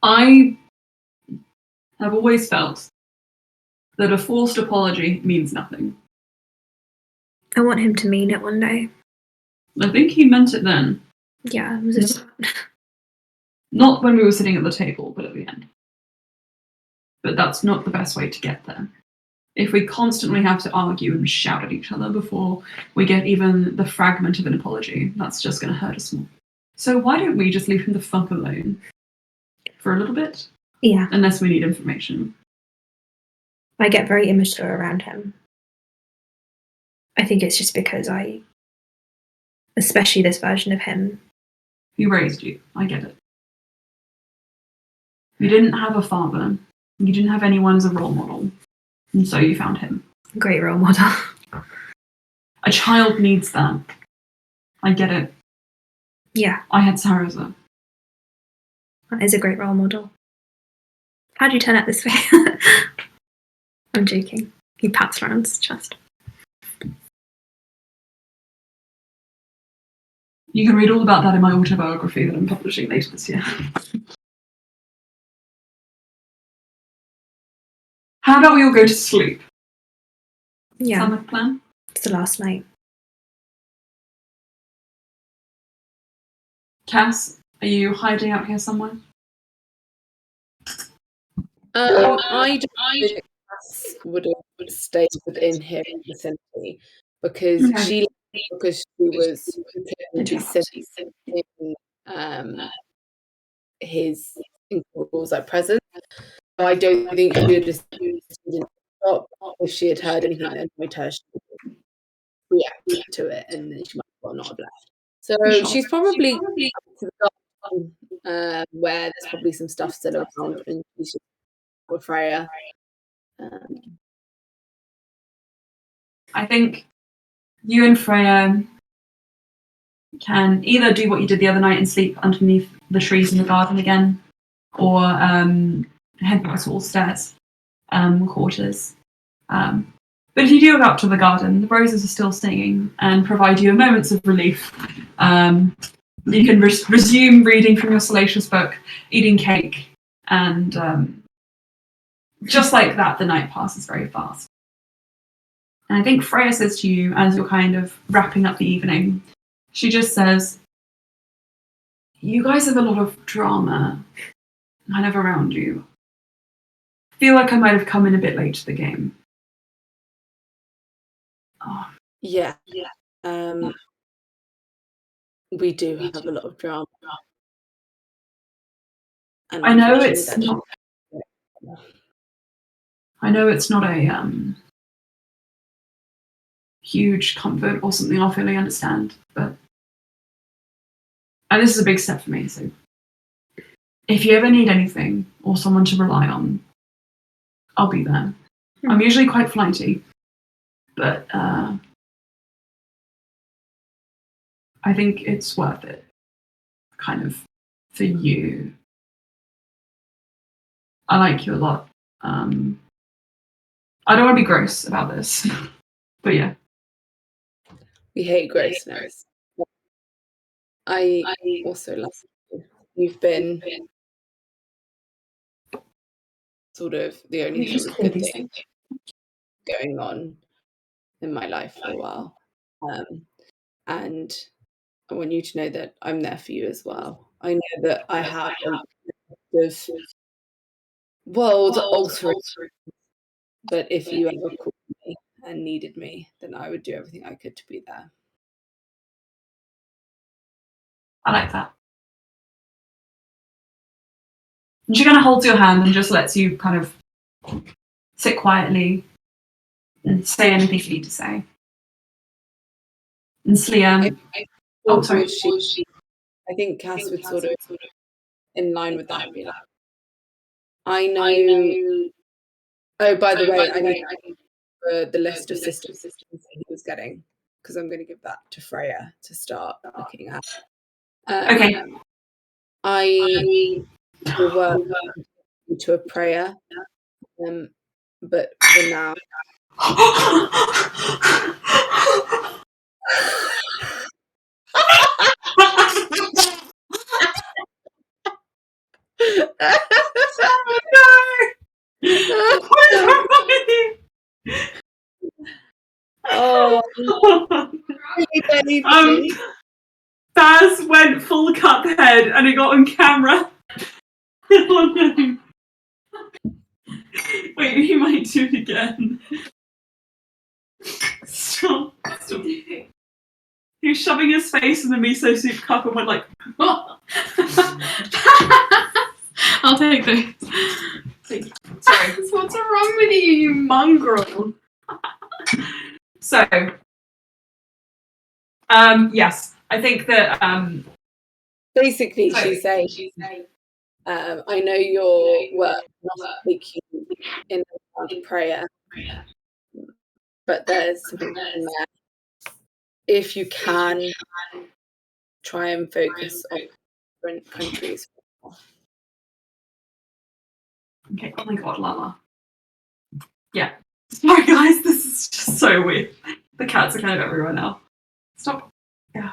I have always felt that a forced apology means nothing. I want him to mean it one day. I think he meant it then. Yeah, it was just... Not when we were sitting at the table, but at the end. But that's not the best way to get there. If we constantly have to argue and shout at each other before we get even the fragment of an apology, that's just going to hurt us more. So why don't we just leave him the fuck alone? For a little bit? Yeah. Unless we need information. I get very immature around him. I think it's just because especially this version of him. He raised you. I get it. You didn't have a father. You didn't have anyone as a role model. And so you found him. Great role model. A child needs that. I get it. Yeah, I had Sarasa. that is a great role model. How'd you turn out this way? I'm joking. He pats Lauren's chest. You can read all about that in my autobiography that I'm publishing later this year. How about we all go to sleep? Yeah, Sound like a plan? it's the last night. Cass, are you hiding out here somewhere? I don't think Cass would have stayed within his vicinity because Okay. she was sitting in his Coral's like presence. So I don't think she would have stop if she had heard anything that annoyed her. She would react to it, and then she might not have left. So Sure. she's probably to the garden, where there's probably some stuff still around, and she's just with Freya. I think you and Freya can either do what you did the other night and sleep underneath the trees in the garden again, or head back to all stairs quarters. But if you do go up to the garden, the roses are still singing and provide you moments of relief. You can resume reading from your salacious book, eating cake, and just like that, the night passes very fast. And I think Freya says to you, as you're kind of wrapping up the evening, she just says, you guys have a lot of drama kind of around you. I feel like I might have come in a bit late to the game. Oh. Yeah. We do have a lot of drama. And I know unfortunately it's not a huge comfort or something I'll fully understand, but and this is a big step for me, so if you ever need anything or someone to rely on, I'll be there. I'm usually quite flighty, but I think it's worth it, kind of, for you. I like you a lot. I don't want to be gross about this, but yeah. we hate grossness. I also love you. You've been sort of the only sort of good thing going on in my life for a while. And I want you to know that I'm there for you as well. I know that I have a lot of world altering, but if you ever called me and needed me, then I would do everything I could to be there. I like that. And she kind of holds your hand and just lets you kind of sit quietly and say anything you need to say. And Slia, I think Cass would sort of, in line with that, be like, I know. Oh, by the way, I need the list of systems he was getting, because I'm going to give that to Freya to start looking at. okay. I will work to a prayer, but for now. Oh, Baz went full Cuphead and it got on camera. Oh no. Wait, he might do it again. Stop. He was shoving his face in the miso soup cup and went like, oh. I'll take those. Sorry. What's wrong with you, you mongrel? So, yes, I think that basically she's saying, I know your work must take you in the round of prayer, but there's something in there. If you can, try and focus on different countries. Okay, oh my god, Lala. Yeah. Sorry guys, this is just so weird. The cats are kind of everywhere now. Stop. Yeah.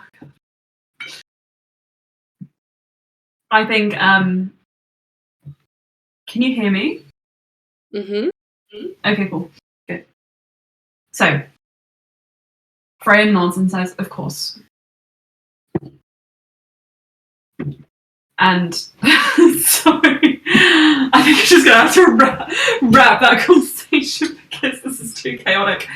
I think, can you hear me? Mm-hmm. Okay, cool. Good. So, Freya nods and says, of course. And, sorry, I think I'm just going to have to wrap that conversation because this is too chaotic.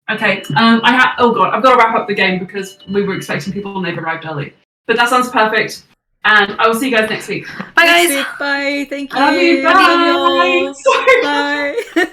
Okay, oh god, I've got to wrap up the game because we were expecting people and they've arrived early. But that sounds perfect. And I will see you guys next week. Bye, guys. Next week. Bye. Thank you. Love you. Bye. Love you all. Sorry. Bye.